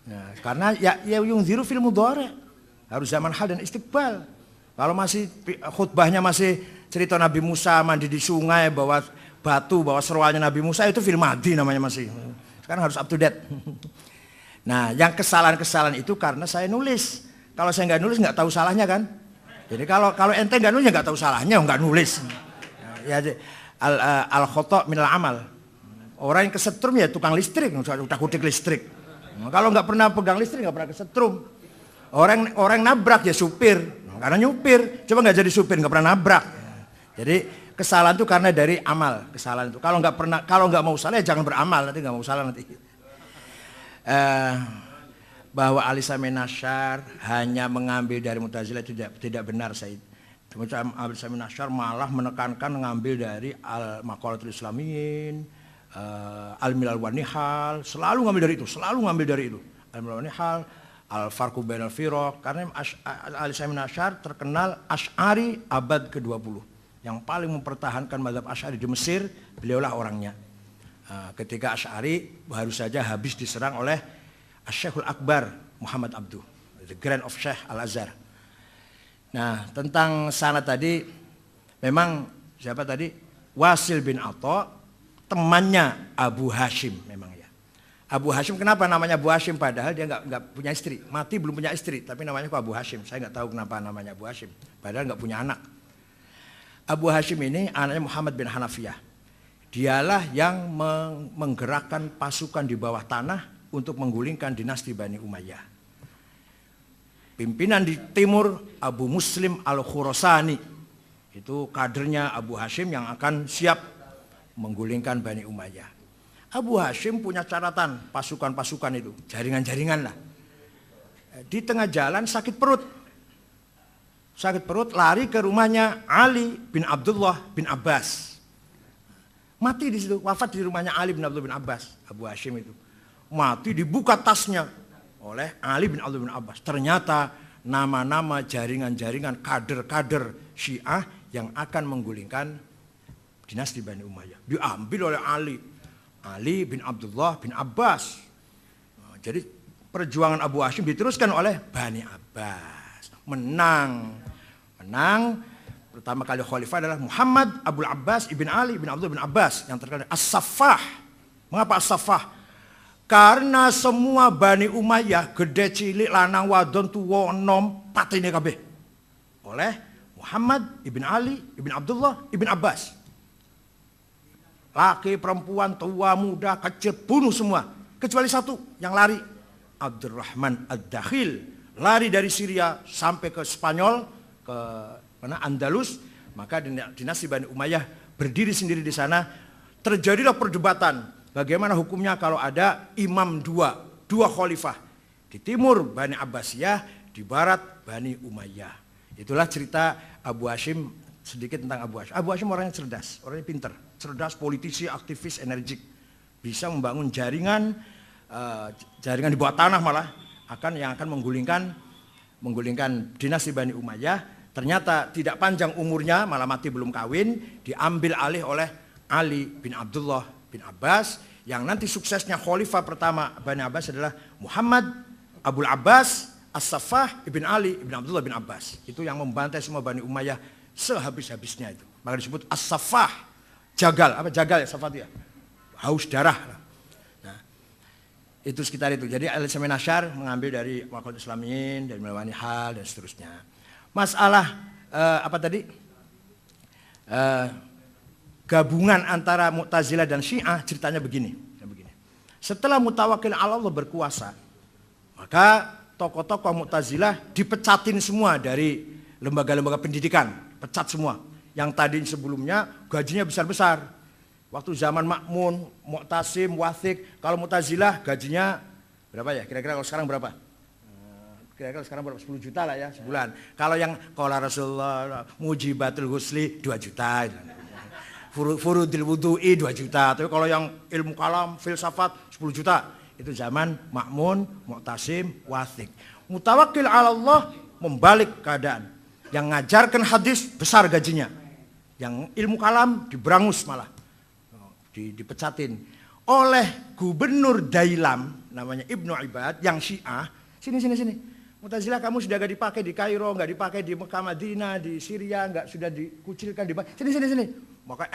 Nah, karena ya yungdhiru fil mudhari', harus zaman hal dan istiqbal. Kalau masih khutbahnya masih cerita Nabi Musa mandi di sungai bawa batu, bawa seruannya Nabi Musa, itu fil madhi namanya masih. Sekarang harus up to date. Nah, yang kesalahan-kesalahan itu karena saya nulis. Kalau saya nggak nulis nggak tahu salahnya kan. Jadi kalau ente nggak nulis nggak tahu salahnya, nggak nulis. Ya, al khoto minal amal. Orang yang kesetrum ya tukang listrik, udah kutik listrik. Kalau nggak pernah pegang listrik nggak pernah kesetrum. Orang nabrak ya supir, karena nyupir. Coba nggak jadi supir nggak pernah nabrak. Jadi kesalahan itu karena dari amal, kesalahan itu. Kalau nggak mau salah ya jangan beramal, nanti nggak mau salah nanti. Bahwa Ali Sami Nasyar hanya mengambil dari Mu'tazilah itu tidak benar, Said. Ali Sami Nasyar malah menekankan mengambil dari Al-Maqalatul Islamiyin, Al-Milal wa Nihal, selalu ngambil dari itu. Al-Milal wa Nihal, Al-Farqu Bainal Firaq, karena Ali Sami Nasyar terkenal Asy'ari abad ke-20. Yang paling mempertahankan mazhab Asy'ari di Mesir, beliaulah orangnya. Ketika Asy'ari baru saja habis diserang oleh Syekhul Akbar Muhammad Abduh, the Grand of Sheikh Al-Azhar. Nah, tentang sanad tadi, memang siapa tadi? Wasil bin Atha, temannya Abu Hashim memang ya. Abu Hashim kenapa namanya Abu Hashim padahal dia nggak punya istri, mati belum punya istri, tapi namanya kok Abu Hashim. Saya nggak tahu kenapa namanya Abu Hashim, padahal nggak punya anak. Abu Hashim ini anaknya Muhammad bin Hanafiyah. Dialah yang menggerakkan pasukan di bawah tanah untuk menggulingkan dinasti Bani Umayyah. Pimpinan di timur Abu Muslim Al-Khurasani, itu kadernya Abu Hashim yang akan siap menggulingkan Bani Umayyah. Abu Hashim punya catatan pasukan-pasukan itu, jaringan-jaringan lah. Di tengah jalan sakit perut, lari ke rumahnya Ali bin Abdullah bin Abbas. Mati di situ, wafat di rumahnya Ali bin Abdullah bin Abbas, Abu Hashim itu. Mati dibuka tasnya oleh Ali bin Abdullah bin Abbas. Ternyata nama-nama jaringan-jaringan kader-kader Syiah yang akan menggulingkan dinasti Bani Umayyah diambil oleh Ali bin Abdullah bin Abbas. Jadi perjuangan Abu Hashim diteruskan oleh Bani Abbas. Menang. Pertama kali khalifah adalah Muhammad Abul Abbas ibn Ali bin Abdullah bin Abbas yang terkenal As-Saffah. Mengapa As-Saffah? Karena semua Bani Umayyah gede cilik lanang wadon tuwa enom patine kabeh oleh Muhammad ibn Ali ibn Abdullah ibn Abbas. Laki, perempuan, tua, muda, kecil, bunuh semua. Kecuali satu yang lari, Abdurrahman Ad-Dakhil, lari dari Syria sampai ke Spanyol, ke mana Andalus. Maka dinasti Bani Umayyah berdiri sendiri di sana. Terjadilah perdebatan bagaimana hukumnya kalau ada imam dua khalifah. Di timur Bani Abbasiyah, di barat Bani Umayyah. Itulah cerita Abu Hashim, sedikit tentang Abu Hashim. Abu Hashim orangnya cerdas, orangnya pinter, cerdas, politisi, aktivis, energik. Bisa membangun jaringan di bawah tanah malah yang akan menggulingkan dinasti Bani Umayyah. Ternyata tidak panjang umurnya, malah mati belum kawin, diambil alih oleh Ali bin Abdullah bin Abbas, yang nanti suksesnya khalifah pertama Bani Abbas adalah Muhammad Abul Abbas As-Saffah ibn Ali ibn Abdullah bin Abbas. Itu yang membantai semua Bani Umayyah sehabis-habisnya itu. Maka disebut As-Saffah, jagal, apa jagal ya Saffah itu ya? Haus darah. Nah, itu sekitar itu. Jadi Al-Islam Nasyar mengambil dari Waqatul Islamiyin, dari Melawani Hal dan seterusnya. Masalah apa tadi? Gabungan antara Mu'tazilah dan Syiah ceritanya begini. Setelah Mutawakkil 'ala Allah berkuasa, maka tokoh-tokoh Mu'tazilah dipecatin semua dari lembaga-lembaga pendidikan, pecat semua. Yang tadi sebelumnya gajinya besar-besar. Waktu zaman Ma'mun, Mu'tasim, Wathiq, kalau Mu'tazilah gajinya berapa ya? Kira-kira kalau sekarang berapa? Kira-kira sekarang berapa? 10 juta lah ya sebulan. Kalau yang qala Rasulullah Mujibatul Husli 2 juta. Furudil Wudu'i 2 juta. Tapi kalau yang ilmu kalam, filsafat 10 juta. Itu zaman Ma'mun, Mu'tasim, Wathiq. Mutawakkil 'ala Allah membalik keadaan. Yang ngajarkan hadis besar gajinya. Yang ilmu kalam diberangus malah. Dipecatin. Oleh gubernur Dailam, namanya Ibnu Ibad, yang Syiah. Sini. Mu'tazilah kamu sudah gak dipakai di Kairo, gak dipakai di Mekah Madinah, di Syria, sudah dikucilkan di sini. Maka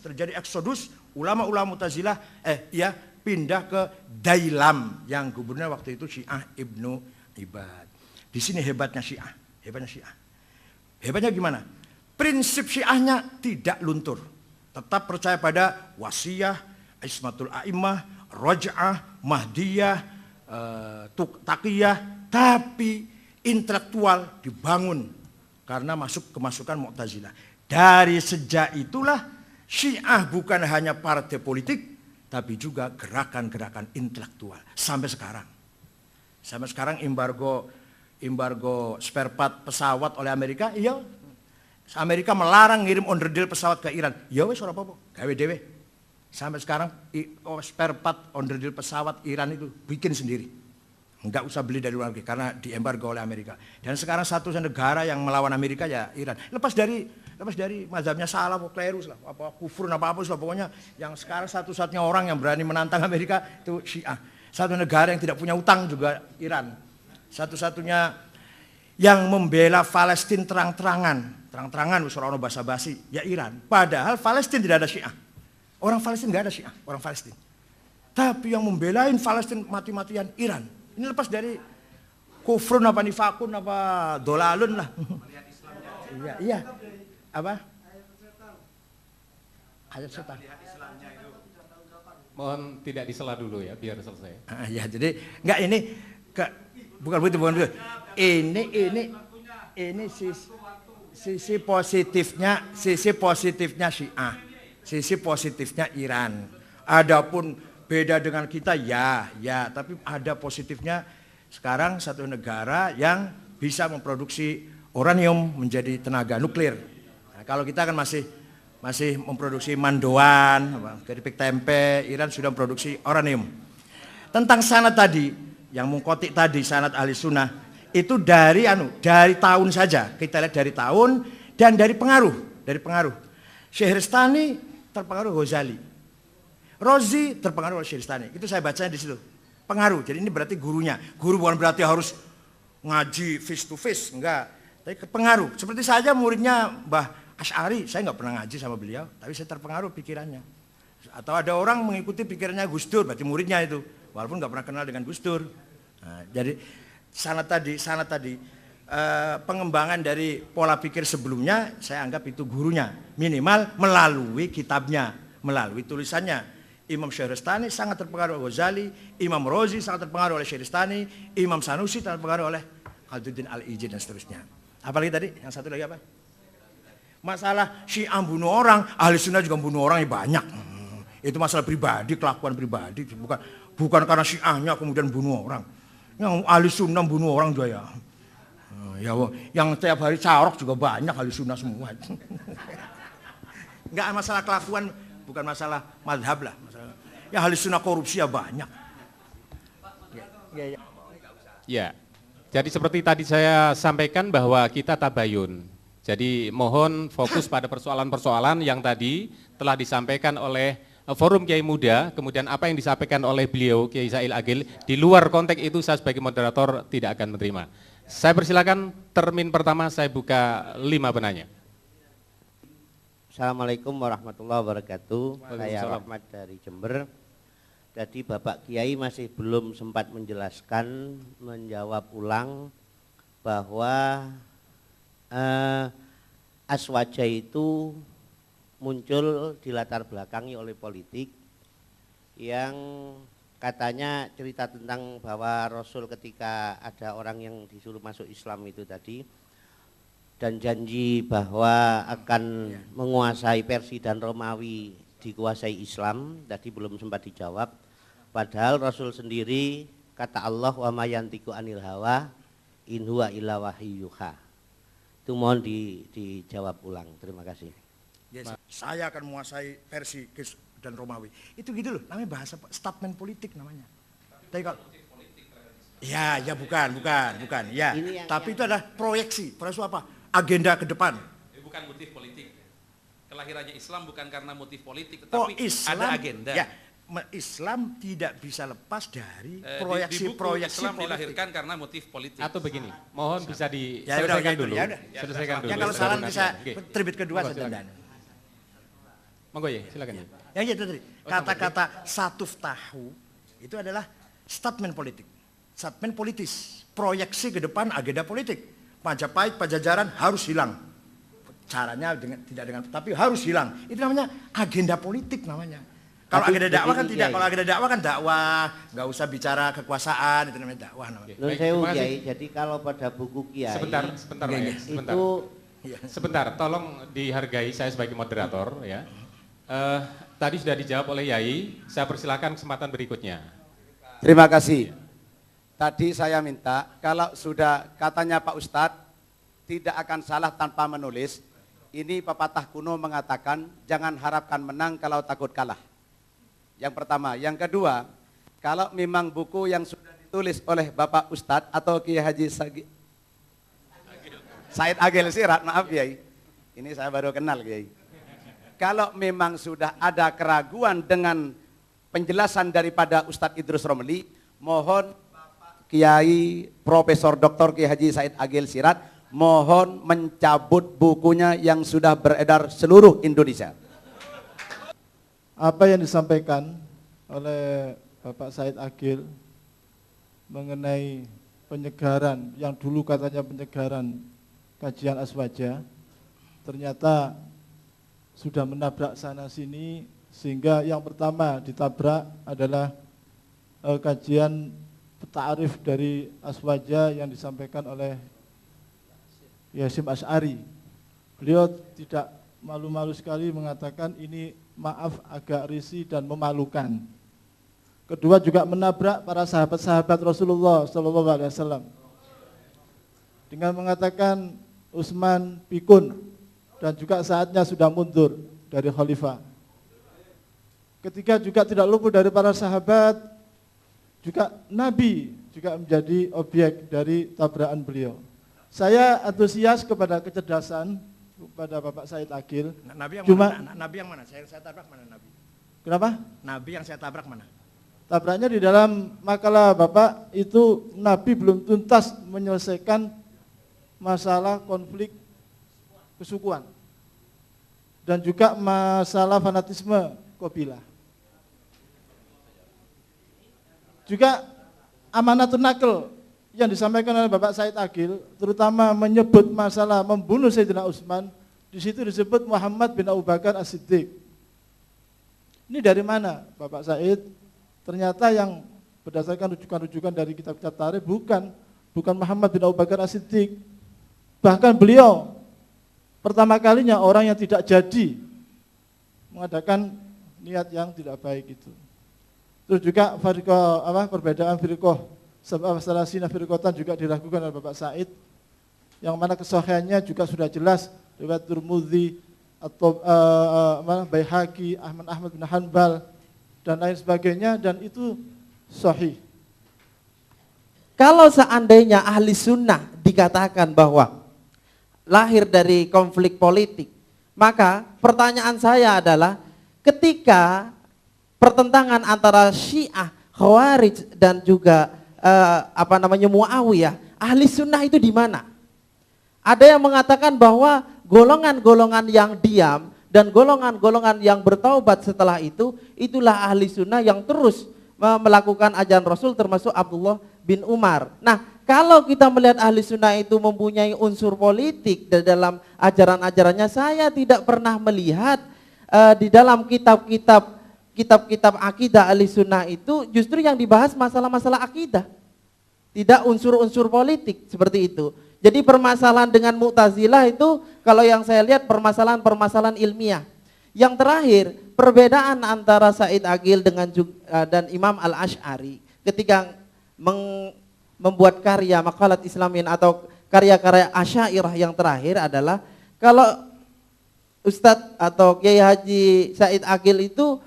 terjadi eksodus, ulama-ulama Mu'tazilah pindah ke Dailam yang gubernur waktu itu Syiah Ibnu Ibad. Di sini hebatnya Syiah. Hebatnya gimana? Prinsip Syiahnya tidak luntur. Tetap percaya pada wasiyah, ismatul a'immah, raj'ah, mahdiyah, taqiyah, tapi intelektual dibangun karena kemasukan Mu'tazilah. Dari sejak itulah Syiah bukan hanya partai politik, tapi juga gerakan-gerakan intelektual sampai sekarang. Sampai sekarang embargo spare part pesawat oleh Amerika, iya. Amerika melarang ngirim onderdil pesawat ke Iran. Ya wes ora apa-apa, gawe dhewe. Sampai sekarang spare part onderdil pesawat Iran itu bikin sendiri. Enggak usah beli dari luar negeri karena diembargo oleh Amerika. Dan sekarang satu negara yang melawan Amerika ya Iran. Lepas dari mazhabnya salah, klerus lah, apa kufur apa pokoknya yang sekarang satu-satunya orang yang berani menantang Amerika itu Syiah. Satu negara yang tidak punya utang juga Iran. Satu-satunya yang membela Palestina terang-terangan wis ora ono basa-basi ya Iran. Padahal Palestina tidak ada Syiah. Orang Palestina enggak ada Syiah, orang Palestina. Tapi yang membelain Palestina mati-matian Iran. Ini lepas dari kufrun apa nifakun apa dolalun lah. Iya. Apa? Ayat setan. Mohon tidak disela dulu ya biar selesai. Ya jadi enggak ini bukan begitu. Ini sisi positifnya Syiah, sisi positifnya Iran. Adapun beda dengan kita ya, tapi ada positifnya sekarang satu negara yang bisa memproduksi uranium menjadi tenaga nuklir. Nah, kalau kita kan masih memproduksi mandoan, keripik tempe, Iran sudah memproduksi uranium. Tentang sanad tadi, yang mengkotik tadi sanad ahli sunnah, itu dari tahun saja, kita lihat dari tahun dan dari pengaruh. Syehristani terpengaruh Ghazali. Rozi terpengaruh oleh Syehristani. Itu saya bacanya di situ. Pengaruh. Jadi ini berarti gurunya. Guru bukan berarti harus ngaji face to face, enggak. Tapi pengaruh. Seperti saja muridnya Mbah Asy'ari, saya enggak pernah ngaji sama beliau, tapi saya terpengaruh pikirannya. Atau ada orang mengikuti pikirannya Gus Dur, berarti muridnya itu, walaupun enggak pernah kenal dengan Gus Dur. Nah, jadi sanad tadi pengembangan dari pola pikir sebelumnya saya anggap itu gurunya, minimal melalui kitabnya, melalui tulisannya. Imam Syahristani sangat terpengaruh oleh Ghazali, Imam Rozi sangat terpengaruh oleh Syahristani, Imam Sanusi terpengaruh oleh Khalduddin Al-Ijid dan seterusnya. Apalagi tadi? Yang satu lagi apa? Masalah Syiah bunuh orang, Ahli Sunnah juga bunuh orang banyak. Itu masalah pribadi, kelakuan pribadi, bukan karena Syiahnya kemudian bunuh orang. Yang Ahli Sunnah bunuh orang juga ya. Ya, yang tiap hari carok juga banyak Ahli Sunnah semua. Enggak masalah kelakuan, bukan masalah madhab lah. Yang Ahli Sunnah korupsi ya banyak. Ya, jadi seperti tadi saya sampaikan bahwa kita tabayun. Jadi mohon fokus pada persoalan-persoalan yang tadi telah disampaikan oleh Forum Kiai Muda, kemudian apa yang disampaikan oleh beliau Kiai Said Agil, di luar konteks itu saya sebagai moderator tidak akan menerima. Saya persilakan termin pertama, saya buka 5 penanya. Assalamualaikum warahmatullahi wabarakatuh. Saya Rahmat dari Jember. Jadi Bapak Kiai masih belum sempat menjelaskan, menjawab ulang bahwa Aswaja itu muncul dilatar belakangi oleh politik yang katanya cerita tentang bahwa Rasul ketika ada orang yang disuruh masuk Islam itu tadi dan janji bahwa akan menguasai Persia dan Romawi dikuasai Islam, tadi belum sempat dijawab. Padahal Rasul sendiri kata Allah wa ma yantiqu anil hawa in huwa illa wahyuha. Itu mohon dijawab ulang. Terima kasih. Yes, saya akan menguasai Persia dan Romawi. Itu gitu loh, namanya bahasa statement politik namanya. Tapi kalau ya bukan. Ya, tapi itu adalah proyeksi. Proyeksi apa? Agenda ke depan. Bukan motif politik. Kelahirannya Islam bukan karena motif politik, tetapi Islam, ada agenda. Ya, Islam tidak bisa lepas dari proyeksi-proyeksi Islam politik. Dilahirkan karena motif politik. Atau begini, mohon bisa diselesaikan dulu. Selesaikan dulu. Ya kalau salah bisa terbit kedua saja. Monggo ya, silakan ya. Yang itu tadi, kata-kata satuf tahu itu adalah statement politik. Statement politis, proyeksi ke depan agenda politik. Majapahit, Pajajaran harus hilang. Caranya tidak dengan tapi harus hilang. Itu namanya agenda politik namanya. Kalau agenda dakwah kan tidak, kalau agenda dakwah kan dakwah, nggak usah bicara kekuasaan, itu namanya dakwah namanya. Nun sewu Kiai, jadi kalau pada buku Kiai sebentar, itu sebentar, tolong dihargai saya sebagai moderator ya. Tadi sudah dijawab oleh Yai, saya persilakan kesempatan berikutnya. Terima kasih. Tadi saya minta kalau sudah katanya Pak Ustadz tidak akan salah tanpa menulis. Ini pepatah kuno mengatakan jangan harapkan menang kalau takut kalah. Yang pertama, yang kedua, kalau memang buku yang sudah ditulis oleh Bapak Ustadz atau Kiai Haji Said Agil Sirat, maaf Kiai, ini saya baru kenal Kiai. Kalau memang sudah ada keraguan dengan penjelasan daripada Ustadz Idrus Romli, mohon Bapak Kiai Profesor Dr. Kiai Haji Said Agil Sirat mohon mencabut bukunya yang sudah beredar seluruh Indonesia. Apa yang disampaikan oleh Bapak Said Agil mengenai penyegaran, yang dulu katanya penyegaran kajian Aswaja, ternyata sudah menabrak sana sini, sehingga yang pertama ditabrak adalah kajian ta'arif dari Aswaja yang disampaikan oleh Yasim Asy'ari. Beliau tidak malu-malu sekali mengatakan ini maaf agak risih dan memalukan. Kedua juga menabrak para sahabat-sahabat Rasulullah SAW dengan mengatakan Utsman pikun dan juga saatnya sudah mundur dari khalifah. Ketiga juga tidak luput dari para sahabat, juga Nabi juga menjadi objek dari tabrakan beliau. Saya antusias kepada kecerdasan kepada Bapak Said Agil. Nabi yang Cuma, mana? Nabi yang mana? Saya tabrak mana Nabi? Kenapa? Nabi yang saya tabrak mana? Tabraknya di dalam makalah Bapak itu Nabi belum tuntas menyelesaikan masalah konflik kesukuan dan juga masalah fanatisme qabilah. Juga amanatun naql yang disampaikan oleh Bapak Said Agil, terutama menyebut masalah membunuh Sayyidina Utsman, di situ disebut Muhammad bin Abu Bakar As-Siddiq. Ini dari mana Bapak Said? Ternyata yang berdasarkan rujukan-rujukan dari kitab-kitab tarikh bukan Muhammad bin Abu Bakar As-Siddiq. Bahkan beliau pertama kalinya orang yang tidak jadi mengadakan niat yang tidak baik itu. Terus juga perbedaan firqah salasina firqatan juga diragukan oleh Bapak Said, yang mana kesahihannya juga sudah jelas riwayat Tirmidzi atau Baihaqi, Ahmad bin Hanbal dan lain sebagainya, dan itu sahih. Kalau seandainya ahli sunnah dikatakan bahwa lahir dari konflik politik, maka pertanyaan saya adalah ketika pertentangan antara Syiah, Khawarij dan juga Muawiyah, ahli sunnah itu di mana? Ada yang mengatakan bahwa golongan-golongan yang diam dan golongan-golongan yang bertaubat setelah itu, itulah ahli sunnah yang terus melakukan ajaran Rasul, termasuk Abdullah bin Umar. Nah, kalau kita melihat ahli sunnah itu mempunyai unsur politik dalam ajaran-ajarannya, saya tidak pernah melihat di dalam kitab-kitab akidah ahli sunnah itu justru yang dibahas masalah-masalah akidah, tidak unsur-unsur politik seperti itu. Jadi permasalahan dengan Mu'tazilah itu kalau yang saya lihat permasalahan ilmiah. Yang terakhir, perbedaan antara Said Aqil dan Imam Al-Asy'ari ketika membuat karya maqalat Islamin atau karya-karya Asy'ariyah yang terakhir adalah kalau Ustadz atau Kiai Haji Said Aqil itu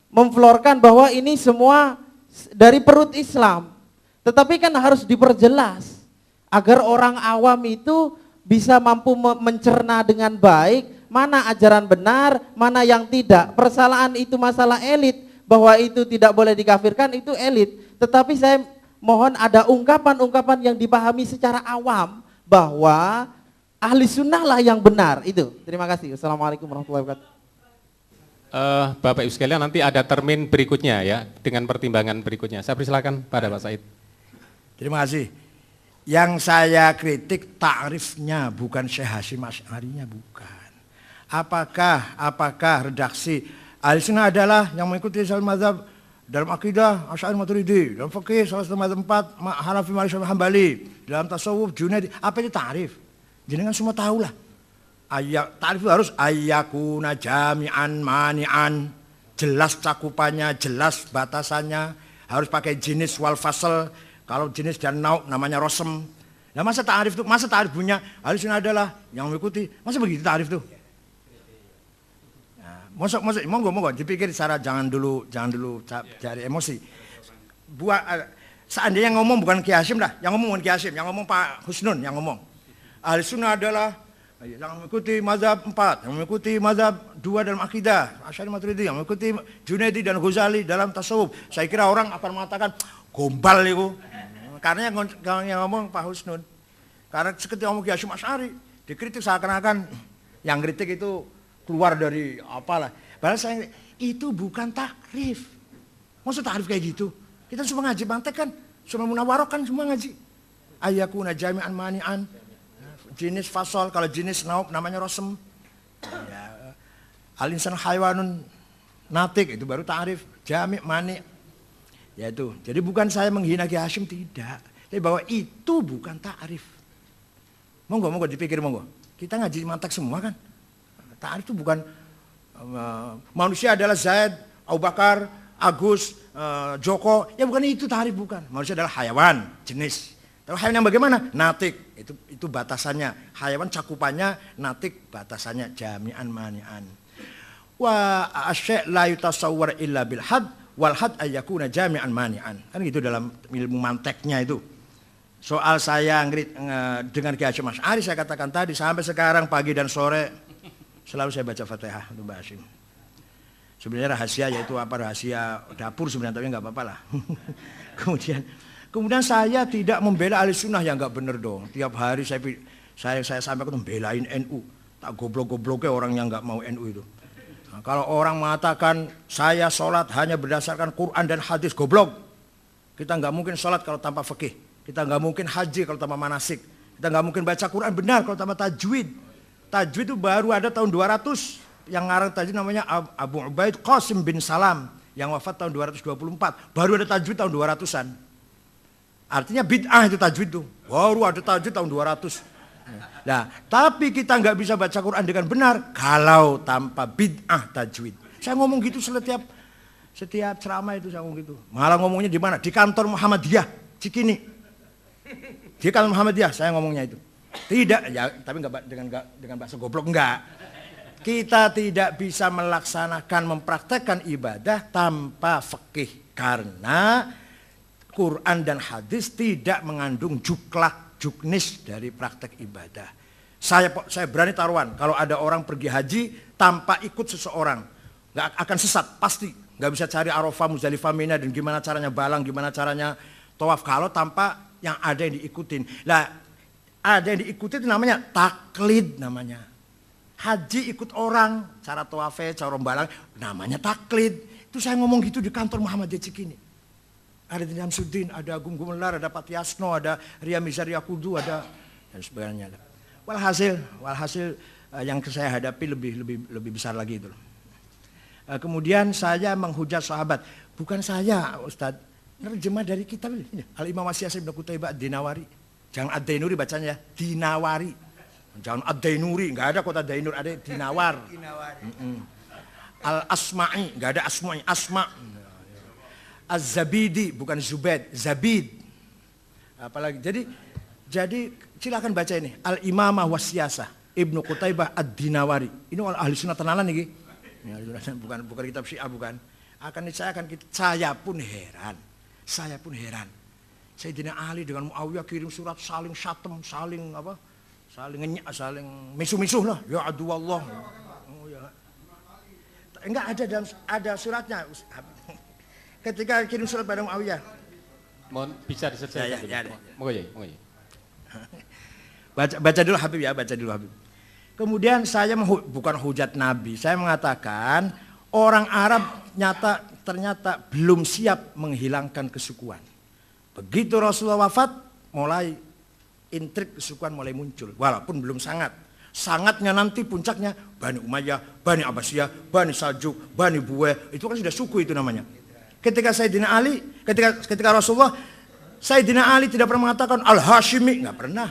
memflorkan bahwa ini semua dari perut Islam. Tetapi kan harus diperjelas agar orang awam itu bisa mampu mencerna dengan baik mana ajaran benar, mana yang tidak. Persalahan itu masalah elit, bahwa itu tidak boleh dikafirkan, itu elit. Tetapi saya mohon ada ungkapan-ungkapan yang dipahami secara awam bahwa ahli sunnah lah yang benar. Itu. Terima kasih. Assalamualaikum warahmatullahi wabarakatuh. Bapak Ibu sekalian, nanti ada termin berikutnya ya, dengan pertimbangan berikutnya. Saya persilakan pada Pak Said. Terima kasih. Yang saya kritik takrifnya, bukan Syekh Hasyim Asy'arinya, bukan. Apakah redaksi Ahlussunnah adalah yang mengikuti salah mazhab dalam akidah Asy'ari Maturidi, dalam fikih salah satu mazhab 4 Hanafi Maliki Hambali, dalam tasawuf Junaidi. Apa itu takrif? Jenengan semua tahulah. Takrif itu harus ayyakuna jami'an mani'an, jelas cakupannya, jelas batasannya, harus pakai jenis wal fasl. Kalau jenis dan nau namanya rosem. Nah masa ta'arif punya Ahlussunnah adalah yang mengikuti, masa begitu ta'arif tuh? Nah, monggo dipikir secara jangan dulu cari emosi. Seandainya yang ngomong bukan Kiai Hasyim dah, yang ngomong bukan Kiai Hasyim, yang ngomong Pak Husnun yang ngomong. Ahlussunnah adalah yang mengikuti mazhab 4, yang mengikuti mazhab 2 dalam akidah, Asy'ari Maturidi, yang mengikuti Junaidi dan Ghazali dalam tasawuf. Saya kira orang akan mengatakan gombal itu. Karena yang ngomong Pak Husnun. Karena ketika ngomong Kiai Hasyim Asy'ari, dikritik seakan-akan yang kritik itu keluar dari apalah. Padahal itu bukan takrif. Maksud takrif kayak gitu? Kita semua ngaji mantek kan, semua munawarok kan semua ngaji. Ayyakuna jami'an mani'an, jenis fasol, kalau jenis naub namanya rosem. Ya, al-insan haywanun natik, itu baru takrif. Jami' mani'. Ya itu, jadi bukan saya menghina Kiai Hasyim, tidak. Tapi bahwa itu bukan ta'rif. Monggo dipikir monggo. Kita ngaji mantek semua kan. Ta'rif itu bukan manusia adalah Zaid, Abu Bakar, Agus, Joko. Ya bukan itu ta'rif, bukan. Manusia adalah hayawan, jenis. Tapi hayawan yang bagaimana? Natik, itu batasannya. Hayawan cakupannya, natik batasannya, jami'an mani'an. Wa asy' la yutasawwar illa bil had. Walhad ayyakuna jami'an mani'an. Kan gitu dalam ilmu manteknya itu. Soal saya dengan Kiai Hasyim Asy'ari, saya katakan tadi sampai sekarang pagi dan sore selalu saya baca Fatihah untuk Mbak Hasyim. Sebenarnya rahasia, yaitu rahasia dapur sebenarnya, tapi nggak apa-apa lah. Kemudian saya tidak membela ahli sunnah yang nggak bener dong. Tiap hari saya sampaikan membelain NU. Tak goblok-gobloknya orang yang nggak mau NU itu. Nah, kalau orang mengatakan saya sholat hanya berdasarkan Quran dan hadis, goblok. Kita nggak mungkin sholat kalau tanpa fikih. Kita nggak mungkin haji kalau tanpa manasik. Kita nggak mungkin baca Quran benar kalau tanpa tajwid. Tajwid itu baru ada tahun 200. yang ngarang tajwid namanya Abu Ubaid Qasim bin Salam yang wafat tahun 224. Baru ada tajwid tahun 200-an. Artinya bid'ah itu tajwid tuh. Baru ada tajwid tahun 200. Nah, tapi kita nggak bisa baca Quran dengan benar kalau tanpa bid'ah tajwid. Saya ngomong gitu setiap ceramah itu saya ngomong gitu. Malah ngomongnya di mana? Di kantor Muhammadiyah, Cikini. Di kantor Muhammadiyah saya ngomongnya itu. Tidak, ya, tapi nggak dengan bahasa goblok enggak. Kita tidak bisa melaksanakan, mempraktekkan ibadah tanpa fikih karena Quran dan hadis tidak mengandung juknis dari praktek ibadah. Saya berani taruhan kalau ada orang pergi haji tanpa ikut seseorang, nggak akan sesat pasti. Nggak bisa cari Arafah, Muzdalifah, Mina dan gimana caranya balang, gimana caranya tawaf kalau tanpa yang ada yang diikutin. Lah, ada yang diikuti itu namanya taklid namanya. Haji ikut orang, cara tawafnya, cara balang, namanya taklid. Itu saya ngomong gitu di kantor Muhammadiyah Cikini. Ada Dini Hamsuddin, ada Agung Gumelar, ada Pat Yasno, ada Ria Mizar Yakudu, ada dan sebagainya. Walhasil yang saya hadapi lebih besar lagi itu. Kemudian saya menghujat sahabat, bukan saya Ustadz, nerjemah dari kitab ini. Al-Imam Asy'ari bin Qutaibah Ad-Dinawari. Jangan Ad-Dainuri bacanya, Dinawari. Jangan Ad-Dainuri, enggak ada kota Dainur, ada Dinawar. Al-Asma'i, enggak ada Asma'i, Asma'. Az-Zabidi bukan Zubaid, Zabid. Apalagi jadi silakan baca ini Al-Imamah Wasyasah Ibnu Qutaibah Ad-Dinawari. Ini ahli sunnah tenanan nih. Bukan kitab Syiah bukan. Saya pun heran. Sayyidina Ali dengan Muawiyah kirim surat saling syatem, saling ngenyak, saling misuh-misuh lah. Ya aduwallah. Oh ya. Enggak ada suratnya. Ketika kirim surat pada Muawiyah. Mohon bisa diselesaikan dulu. Ya. Moga ya. Baca dulu Habib ya, baca dulu Habib. Kemudian saya bukan hujat Nabi, saya mengatakan orang Arab ternyata belum siap menghilangkan kesukuan. Begitu Rasulullah wafat, mulai intrik kesukuan mulai muncul, walaupun belum sangat. Sangatnya nanti puncaknya Bani Umayyah, Bani Abbasiyah, Bani Saljuk, Bani Buweh, itu kan sudah suku itu namanya. Ketika Sayyidina Ali, ketika Rasulullah, Sayyidina Ali tidak pernah mengatakan Al-Hashimi, nggak pernah.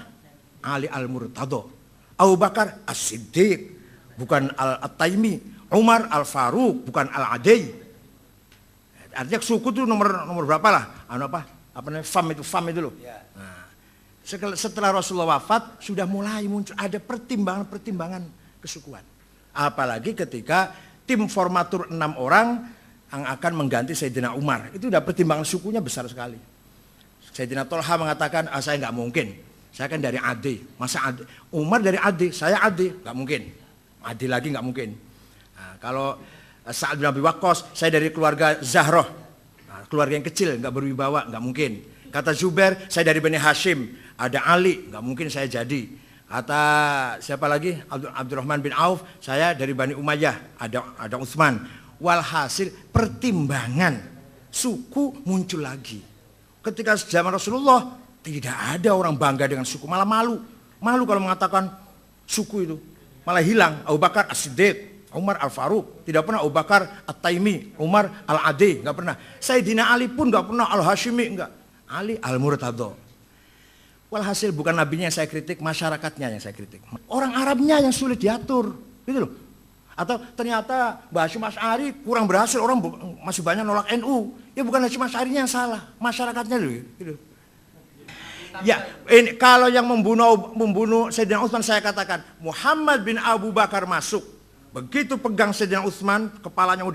Ali Al-Murtado, Abu Bakar As-Siddiq, bukan Al-Taimi, Umar Al-Faruq, bukan Al-Adai. Artinya suku itu nomor berapa lah? Apa namanya? Fam itu loh. Nah, setelah Rasulullah wafat sudah mulai muncul ada pertimbangan kesukuan. Apalagi ketika tim formatur 6 orang yang akan mengganti Sayyidina Umar. Itu udah pertimbangan sukunya besar sekali. Sayyidina Tolha mengatakan, saya nggak mungkin. Saya kan dari Adi. Masa Adi? Umar dari Adi, saya Adi. Nggak mungkin. Adi lagi nggak mungkin. Nah, kalau Sa'ad bin Abi Waqqas, saya dari keluarga Zahroh. Nah, keluarga yang kecil, nggak berwibawa, nggak mungkin. Kata Zubair, saya dari Bani Hashim. Ada Ali, nggak mungkin saya jadi. Kata siapa lagi? Abdurrahman bin Auf, saya dari Bani Umayyah. Ada Utsman. Walhasil pertimbangan suku muncul lagi. Ketika zaman Rasulullah tidak ada orang bangga dengan suku, malah malu kalau mengatakan suku itu, malah hilang. Abu Bakar As-Siddiq, Umar Al-Faruq, tidak pernah Abu Bakar At-Taimi, Umar Al-Adi, nggak pernah. Sayyidina Ali pun nggak pernah Al-Hashimi, nggak. Ali Al-Murtado. Walhasil bukan nabinya yang saya kritik, masyarakatnya yang saya kritik. Orang Arabnya yang sulit diatur, gitu loh. Atau ternyata Mbah Hasyim Asy'ari kurang berhasil, orang masih banyak nolak NU. Ya bukan Hasyim Asy'arinya yang salah, masyarakatnya loh. Gitu. Ya, ini kalau yang membunuh Sayyidina Utsman saya katakan Muhammad bin Abu Bakar masuk. Begitu pegang Sayyidina Utsman, kepalanya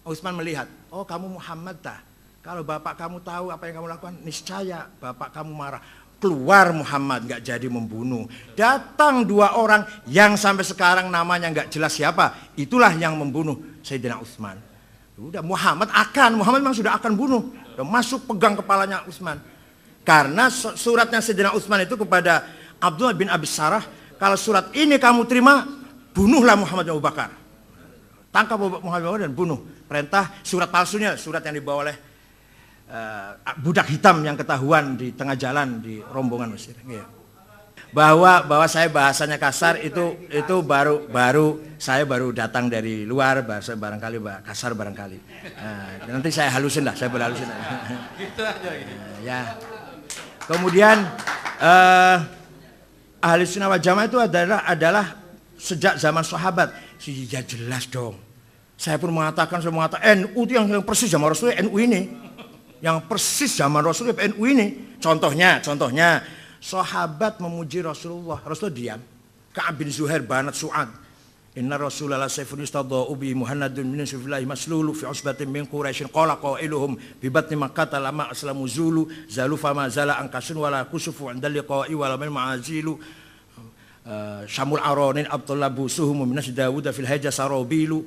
Utsman melihat, oh kamu Muhammad tah. Kalau bapak kamu tahu apa yang kamu lakukan, niscaya bapak kamu marah. Keluar Muhammad, nggak jadi membunuh. Datang 2 orang yang sampai sekarang namanya nggak jelas siapa. Itulah yang membunuh Sayyidina Utsman. Udah Muhammad memang sudah akan bunuh. Udah masuk pegang kepalanya Utsman. Karena suratnya Sayyidina Utsman itu kepada Abdullah bin Abi Sarah, kalau surat ini kamu terima, bunuhlah Muhammad bin Abu Bakar. Tangkap Muhammad bin Abu Bakar dan bunuh. Perintah surat palsunya, surat yang dibawa oleh budak hitam yang ketahuan di tengah jalan di rombongan Mesir. bahwa saya bahasanya kasar itu saya baru datang dari luar, bahasa barangkali kasar barangkali. Nah, nanti saya halusin lah, saya berhalusin. Gitu aja ini. Ya. Kemudian ahli sunnah wal jamaah itu adalah sejak zaman sahabat. Ya jelas dong. Saya pun mengatakan NU itu yang persis zaman Rasulullah, NU ini. Yang persis zaman Rasulullah, NU ini. Contohnya sahabat memuji Rasulullah diam. Ka'ab bin Zuhair banat Su'ad. Inna Rasulullah sayfun yustadha'u bi Muhammadun min sifillah maslulu fi usbatin min Quraisyin qala qailuhum bi batni Makkah lama aslamu zulu zalu fama zala ankasun wala kusufu 'inda liqa'i wala min ma'azilu syamul aronin Abdullah busuhum min Dawud fil haja sarabilu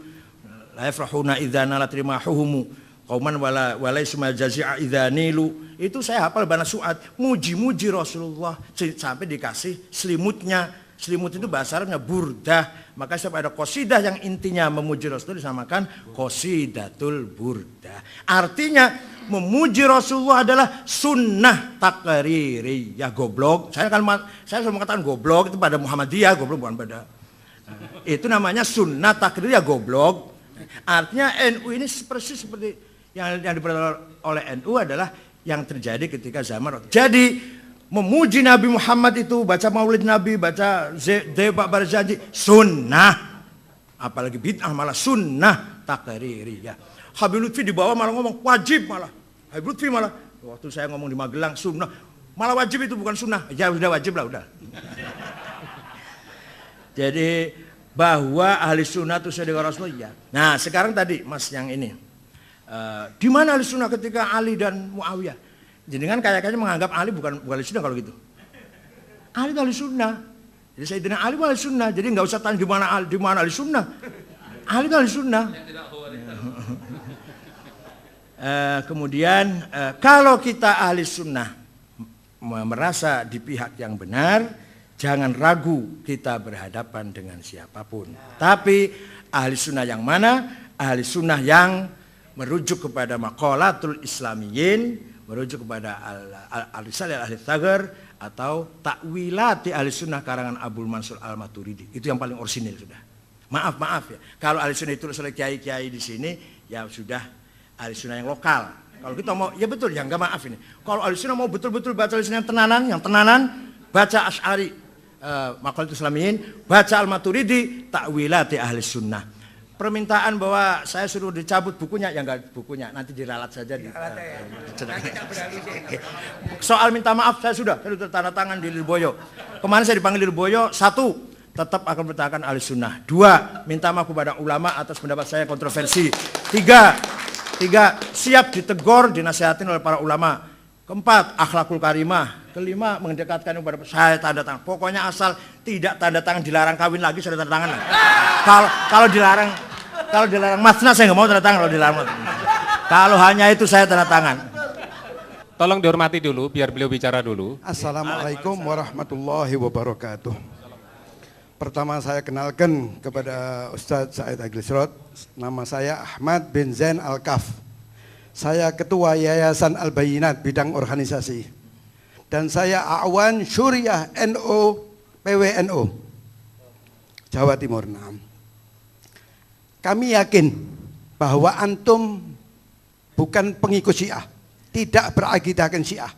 la yafrahuna idza nalat rimahuhum qauman wala ismal jazi'a idza nilu. Itu saya hafal banat Su'ad, muji-muji Rasulullah sampai dikasih selimutnya. Selimut itu bahasa Arabnya burdah. Maka setiap ada qasidah yang intinya memuji Rasulullah disamakan qasidatul burdah. Artinya memuji Rasulullah adalah sunnah takririyah. Goblok. Saya selalu mengatakan goblok itu pada Muhammadiyah, goblok bukan pada. Itu namanya sunnah takririyah goblok. Artinya NU ini persis seperti yang diperoleh oleh NU adalah yang terjadi ketika zaman Rasul. Jadi memuji Nabi Muhammad itu, baca maulid Nabi, baca Deba Barzanji, sunnah. Apalagi bid'ah malah sunnah takririyah. Habib Lutfi di bawah malah ngomong wajib malah. Habib Lutfi malah, waktu saya ngomong di Magelang sunnah, malah wajib itu bukan sunnah. Ya udah wajib lah udah. Jadi bahwa ahli sunnah itu sesuai dengan Rasulullah. Ya. Nah sekarang tadi mas yang ini, di mana ahli sunnah ketika Ali dan Muawiyah? Jadi kan kayaknya menganggap Ali bukan ahli sunnah kalau gitu. Ali itu ahli sunnah. Jadi Sayyidina Ali ahli sunnah. Jadi nggak usah tanya di mana ahli sunnah. Ali itu ahli sunnah. Kemudian kalau kita ahli sunnah merasa di pihak yang benar, jangan ragu kita berhadapan dengan siapapun. Tapi ahli sunnah yang mana? Ahli sunnah yang merujuk kepada maqalatul islamiyin, merujuk kepada al-risalah ahli thagar atau takwilati ahli sunnah karangan Abdul Mansur al-Maturidi. Itu yang paling orisinil sudah. Maaf ya. Kalau ahli sunnah itu oleh kiai-kiai di sini ya sudah ahli sunnah yang lokal. Kalau kita mau ya betul ya enggak maaf ini. Kalau ahli sunnah mau betul-betul baca ahli sunnah yang tenanan, baca Asy'ari maqalatul islamiyin, baca al-Maturidi, takwilati ahli sunnah. Permintaan bahwa saya suruh dicabut bukunya, ya enggak bukunya, nanti diralat saja. Soal minta maaf saya sudah tanda tangan di Lirboyo. Kemarin saya dipanggil Lirboyo, 1, tetap akan bertahan ahli sunnah. 2, minta maaf kepada ulama atas pendapat saya kontroversi. 3, siap ditegur, dinasihatin oleh para ulama. 4, akhlakul karimah. 5, mendekatkan kepada saya tanda tangan. Pokoknya asal tidak tanda tangan dilarang kawin lagi, saya tanda tangan lah. Kalau dilarang masna saya nggak mau tanda tangan kalau dilarang. Kalau hanya itu saya tanda tangan. Tolong dihormati dulu biar beliau bicara dulu. Assalamualaikum warahmatullahi wabarakatuh. Pertama saya kenalkan kepada Ustadz Said Agil Syiraj. Nama saya Ahmad bin Zain Al-Kaf. Saya Ketua Yayasan Al-Bayinat bidang organisasi. Dan saya Awan Syuriah NU PWNU Jawa Timur. Kami yakin bahwa antum bukan pengikut Syiah, tidak berakidahkan Syiah.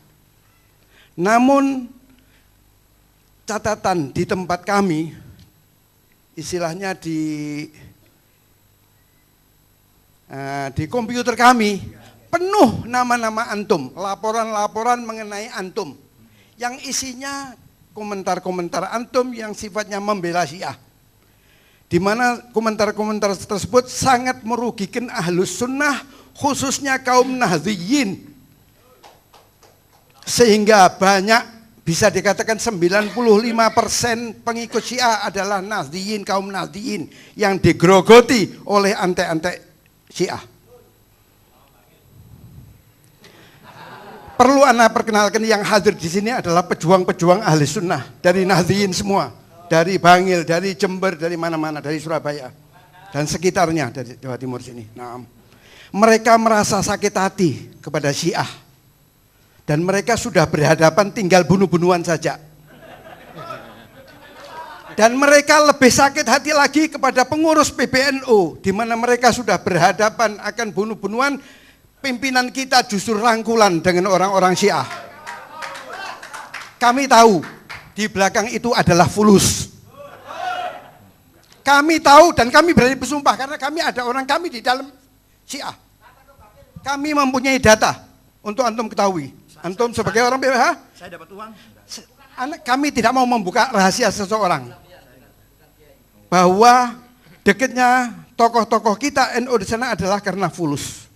Namun catatan di tempat kami, istilahnya di komputer kami penuh nama-nama antum, laporan-laporan mengenai antum, yang isinya komentar-komentar antum yang sifatnya membela Syiah. Di mana komentar-komentar tersebut sangat merugikan ahlus sunnah, khususnya kaum Nahdliyin. Sehingga banyak, bisa dikatakan 95% pengikut Syiah adalah Nahdliyin, kaum Nahdliyin yang digerogoti oleh antek-antek Syiah. Perlu Anda perkenalkan yang hadir di sini adalah pejuang-pejuang ahli sunnah dari Nahdliyin semua. Dari Bangil, dari Jember, dari mana-mana, dari Surabaya dan sekitarnya dari Jawa Timur sini. Nah, mereka merasa sakit hati kepada Syiah dan mereka sudah berhadapan tinggal bunuh-bunuhan saja. Dan mereka lebih sakit hati lagi kepada pengurus PBNU, di mana mereka sudah berhadapan akan bunuh-bunuhan, pimpinan kita justru rangkulan dengan orang-orang Syiah. Kami tahu di belakang itu adalah fulus. Kami tahu dan kami berani bersumpah karena kami ada orang kami di dalam Syiah. Kami mempunyai data untuk antum ketahui. Antum sebagai orang BWH, Saya dapat uang. kami tidak mau membuka rahasia seseorang. Bahwa dekatnya tokoh-tokoh kita NU di sana adalah karena fulus.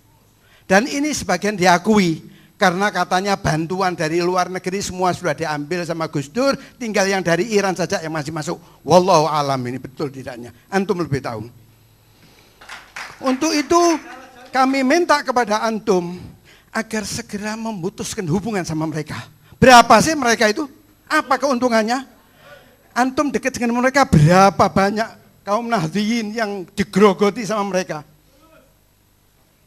Dan ini sebagian diakui karena katanya bantuan dari luar negeri semua sudah diambil sama Gus Dur, tinggal yang dari Iran saja yang masih masuk. Wallahu alam, ini betul tidaknya. Antum lebih tahu. Untuk itu kami minta kepada antum agar segera memutuskan hubungan sama mereka. Berapa sih mereka itu? Apa keuntungannya? Antum dekat dengan mereka, berapa banyak kaum Nahdliyin yang digerogoti sama mereka.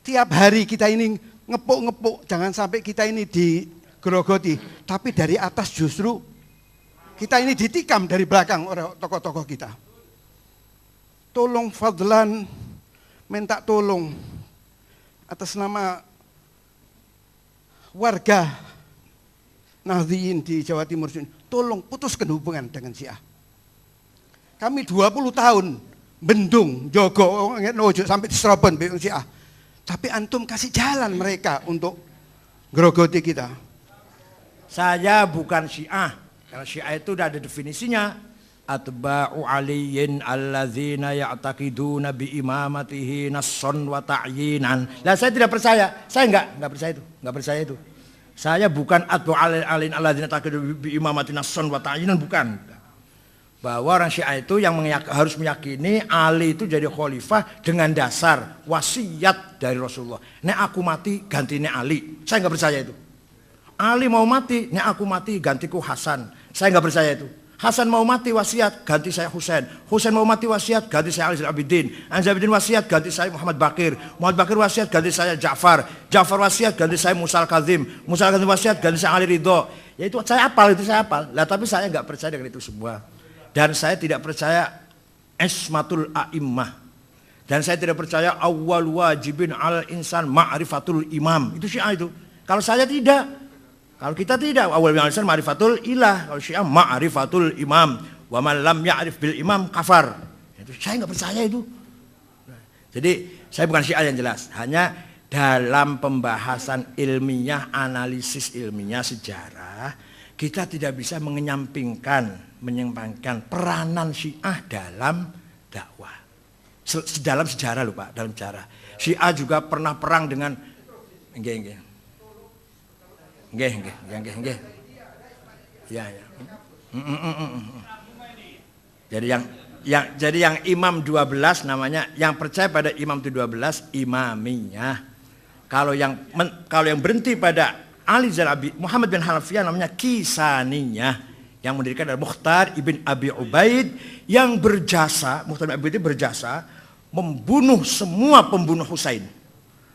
Tiap hari kita ini ngepuk-ngepuk, jangan sampai kita ini digerogoti. Tapi dari atas justru kita ini ditikam dari belakang oleh tokoh-tokoh kita. Tolong fadlan, minta tolong atas nama warga Nahdliyin di Jawa Timur, tolong putuskan hubungan dengan Syiah. Kami 20 tahun bendung, jogo, sampai di Serobon Syiah. Tapi antum kasih jalan mereka untuk gerogoti kita. Saya bukan Syiah, karena Syiah itu udah ada definisinya. Atba'u aliyin alladzina ya'taqiduna bi imamatihi nasson wa ta'yinan. Lah saya tidak percaya, saya enggak percaya itu, enggak percaya itu. Saya bukan atba'u aliyin alladzina ya'taqiduna bi imamatihi nasson wa ta'yinan, bukan. Bahwa orang Syiah itu yang harus meyakini Ali itu jadi khalifah dengan dasar wasiat dari Rasulullah. Nek aku mati gantinya Ali. Saya nggak percaya itu. Ali mau mati, nek aku mati gantiku Hasan. Saya nggak percaya itu. Hasan mau mati wasiat ganti saya Husain. Husain mau mati wasiat ganti saya Ali Zainal Abidin. Ali Zainal Abidin wasiat ganti saya Muhammad Bakir. Muhammad Bakir wasiat ganti saya Ja'far. Ja'far wasiat ganti saya Musa Al-Kazim. Musa Al-Kazim wasiat ganti saya Ali Ridho. Ya itu saya hafal, itu saya hafal. Lah tapi saya nggak percaya dengan itu semua. Dan saya tidak percaya ismatul a'immah. Dan saya tidak percaya awwal wajibin al insan ma'rifatul imam. Itu Syiah itu. Kalau saya tidak. Kalau kita tidak. Awwal wajibin al insan ma'rifatul ilah. Kalau Syiah ma'rifatul imam. Wa man lam ya'rif bil imam kafar. Itu saya nggak percaya itu. Jadi saya bukan Syiah yang jelas. Hanya dalam pembahasan ilmiah, analisis ilmiah sejarah, kita tidak bisa menyampingkan peranan Syiah dalam dakwah. Dalam sejarah loh Pak, dalam sejarah. Syiah juga pernah perang dengan nggih. Ya. Jadi yang imam 12 namanya, yang percaya pada imam itu 12 imamiyah. Kalau yang berhenti pada Ali Zainal Abidin, Muhammad bin Hanafiyah namanya kisaniyah. Yang mendirikan adalah Mukhtar ibn Abi Ubaid yang berjasa, Mukhtar ibn Abi Ubaid berjasa membunuh semua pembunuh Husain.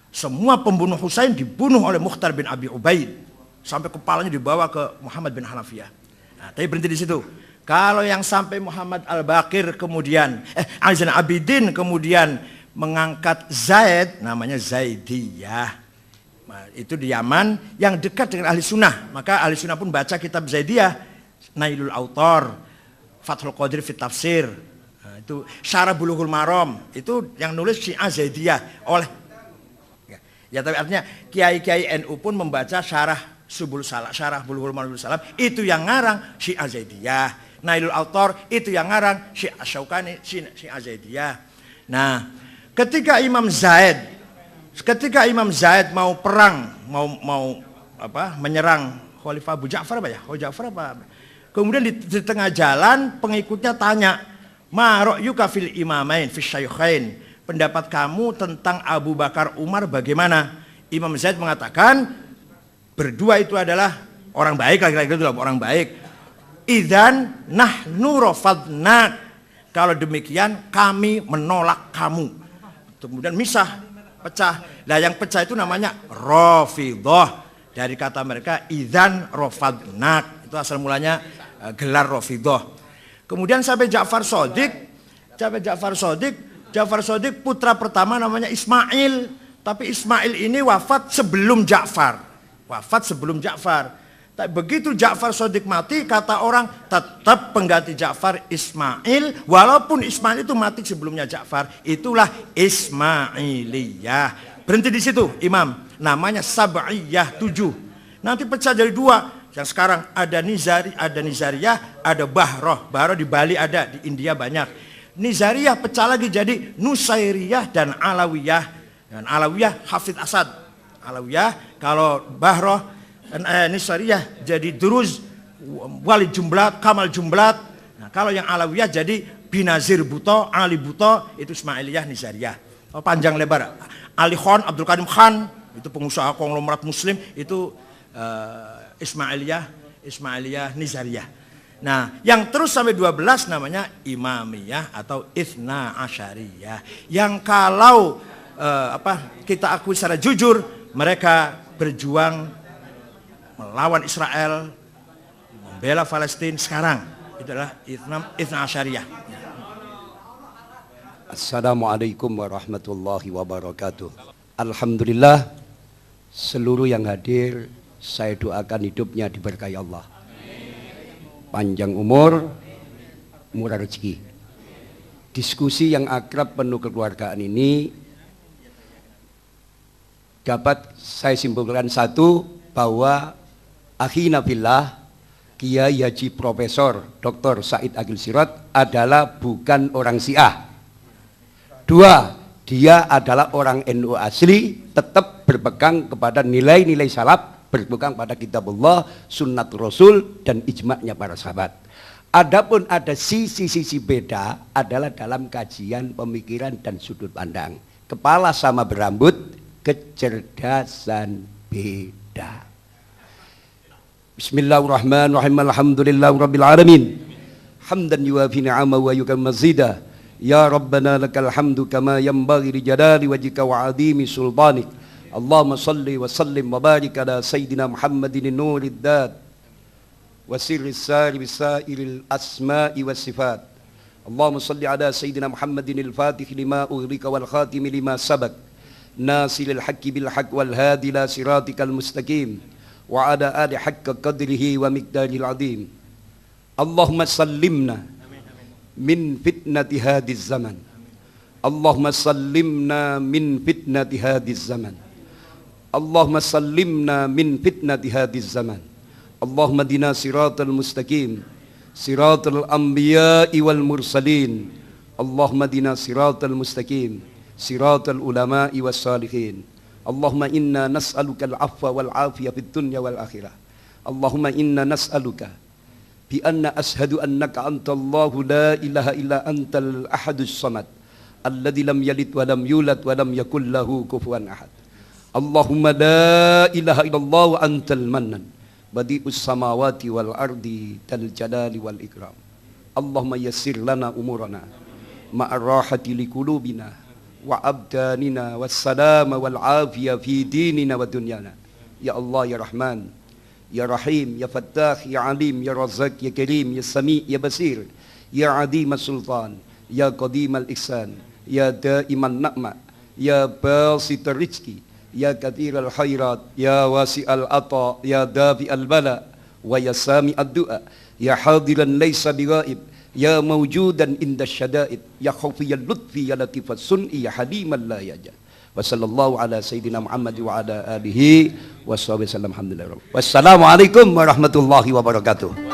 Semua pembunuh Husain dibunuh oleh Mukhtar bin Abi Ubaid sampai kepalanya dibawa ke Muhammad bin Hanafiyah. Nah, tapi berhenti di situ. Kalau yang sampai Muhammad Al-Baqir kemudian Ali Zainal Abidin kemudian mengangkat Zaid, namanya Zaidiyah. Nah, itu di Yaman yang dekat dengan ahli sunnah. Maka ahli sunnah pun baca kitab Zaidiyah, Nailul Autor, Fathul Qadir fit Tafsir, nah, itu Syarah Bulughul Maram, itu yang nulis Syiah Zaidiyah oleh ya, tapi artinya kiai-kiai NU pun membaca Syarah Subul Salam, Syarah Bulughul Maram itu yang ngarang Syiah Zaidiyah. Nailul Autor itu yang ngarang Syiah Syaukani, Syiah Zaidiyah. Nah, ketika Imam Zaid mau perang, mau menyerang Khalifah Abu Ja'far apa ya? Ja'far apa? Kemudian di tengah jalan pengikutnya tanya, "Ma ra'yuka fil imamain fis syaykhain?" Pendapat kamu tentang Abu Bakar Umar bagaimana? Imam Zaid mengatakan berdua itu adalah orang baik, laki-laki itu adalah orang baik. Idzan nahnu rafadnak. Kalau demikian kami menolak kamu. Kemudian misah, pecah. Nah, yang pecah itu namanya Rafidhah. Dari kata mereka idzan rafadnak. Itu asal mulanya gelar Rafidhah. Kemudian sampai Ja'far Shadiq, Ja'far Shadiq putra pertama namanya Ismail, tapi Ismail ini wafat sebelum Ja'far. Tapi begitu Ja'far Shadiq mati, kata orang tetap pengganti Ja'far Ismail, walaupun Ismail itu mati sebelumnya Ja'far, itulah Ismailiyah. Berhenti di situ, Imam. Namanya Sab'iyah 7. Nanti pecah jadi 2. Yang sekarang ada Nizariyah, ada Bahroh. Bahroh di Bali ada, di India banyak. Nizariyah pecah lagi jadi Nusairiyah dan Alawiyah. Dan Alawiyah Hafidh Asad. Alawiyah, kalau Bahroh Nizariyah jadi Duruz, Walid Jumblat, Kamal Jumblat. Nah, kalau yang Alawiyah jadi Binazir Buto, Ali Buto, itu Ismailiyah Nizariyah. Oh, panjang lebar. Ali Khan, Abdul Karim Khan, itu pengusaha konglomerat muslim, itu Ismailiyah Nizariyah. Nah, yang terus sampai 12 namanya Imamiyah atau Ithna Asyariyah. Yang kalau kita akui secara jujur, mereka berjuang melawan Israel, membela Palestina sekarang. Itu adalah Ithna Asyariyah. Assalamualaikum warahmatullahi wabarakatuh. Alhamdulillah, seluruh yang hadir saya doakan hidupnya diberkahi Allah. Panjang umur, murah rezeki. Diskusi yang akrab penuh kekeluargaan ini dapat saya simpulkan satu, bahwa akhina fillah Kiai Haji Profesor Dr. Said Agil Sirot adalah bukan orang Syiah. 2, dia adalah orang NU asli, tetap berpegang kepada nilai-nilai salaf, berpegang pada kitabullah, sunnat Rasul, dan ijma'nya para sahabat. Adapun ada sisi-sisi beda adalah dalam kajian pemikiran dan sudut pandang. Kepala sama berambut, kecerdasan beda. Bismillahirrahmanirrahim. Alhamdulillahirabbil alamin. Hamdan yuwafi ni'amahu wa yukammilu mazidah. Ya Rabbana lakal hamdu kama yanbaghi li jalali wajhika wa 'azimi sultanik. Allahumma salli wa sallim wa barik ala sayyidina Muhammadin nurid dad wa sirri sari bisairil asma'i was sifat. Allahumma salli ala sayyidina Muhammadin al-fatih lima ughliqa wal khatim lima sabaq. Nasilil haqqi bil haqq wal hadi ila siratikal mustaqim wa ala ali haqqa qadrihi wa miqdaril azim. Allahumma sallimna min fitnati hadhiz zaman. Allahumma sallimna min fitnati hadhiz zaman. Allahumma sallimna min fitnati hadhiz zaman. Allahumma dina siratal mustaqim, siratal anbiya'i wal mursalin. Allahumma dina siratal mustaqim, siratal ulama'i was salihin. Allahumma inna nas'aluka al-'afwa wal 'afiyah fid dunya wal akhirah. Allahumma inna nas'aluka bi anna ashhadu annaka antallahu la ilaha illa antal ahadus samad alladzi lam yalid wa lam yulad wa lam yakul lahu kufuwan ahad. Allahumma la ilaha illallah wa antal mannan badi'us samawati wal ardi dal jalali wal ikram. Allahumma yassir lana umurana ma'ar rahati liqulubina wa abdanina wassalama wal afiyah fi dinina wa dunyana. Ya Allah ya Rahman, Ya Rahim, Ya Fattah, Ya Alim, Ya Razak, Ya Karim, Ya Sami, Ya Basir, Ya Adim Sultan, Ya Qadim Al-Ihsan, Ya Daiman Na'ma, Ya Basit Rizki, Ya Kathir Al-Khairat, Ya Wasi Al-Ata, Ya Dafi Al-Bala, Wa Ya Sami Ad-Du'a, Ya Hadiran Laysa Bighaib, Ya Mawjudan Inda Syada'id, Ya Khawfiyal Lutfi, Ya Latifat Sun'i, Ya Haliman La Yajah. Wa sallallahu ala sayyidina Muhammad wa ala alihi wa sahbihi sallam. Alhamdulillah. Wassalamualaikum warahmatullahi wabarakatuh.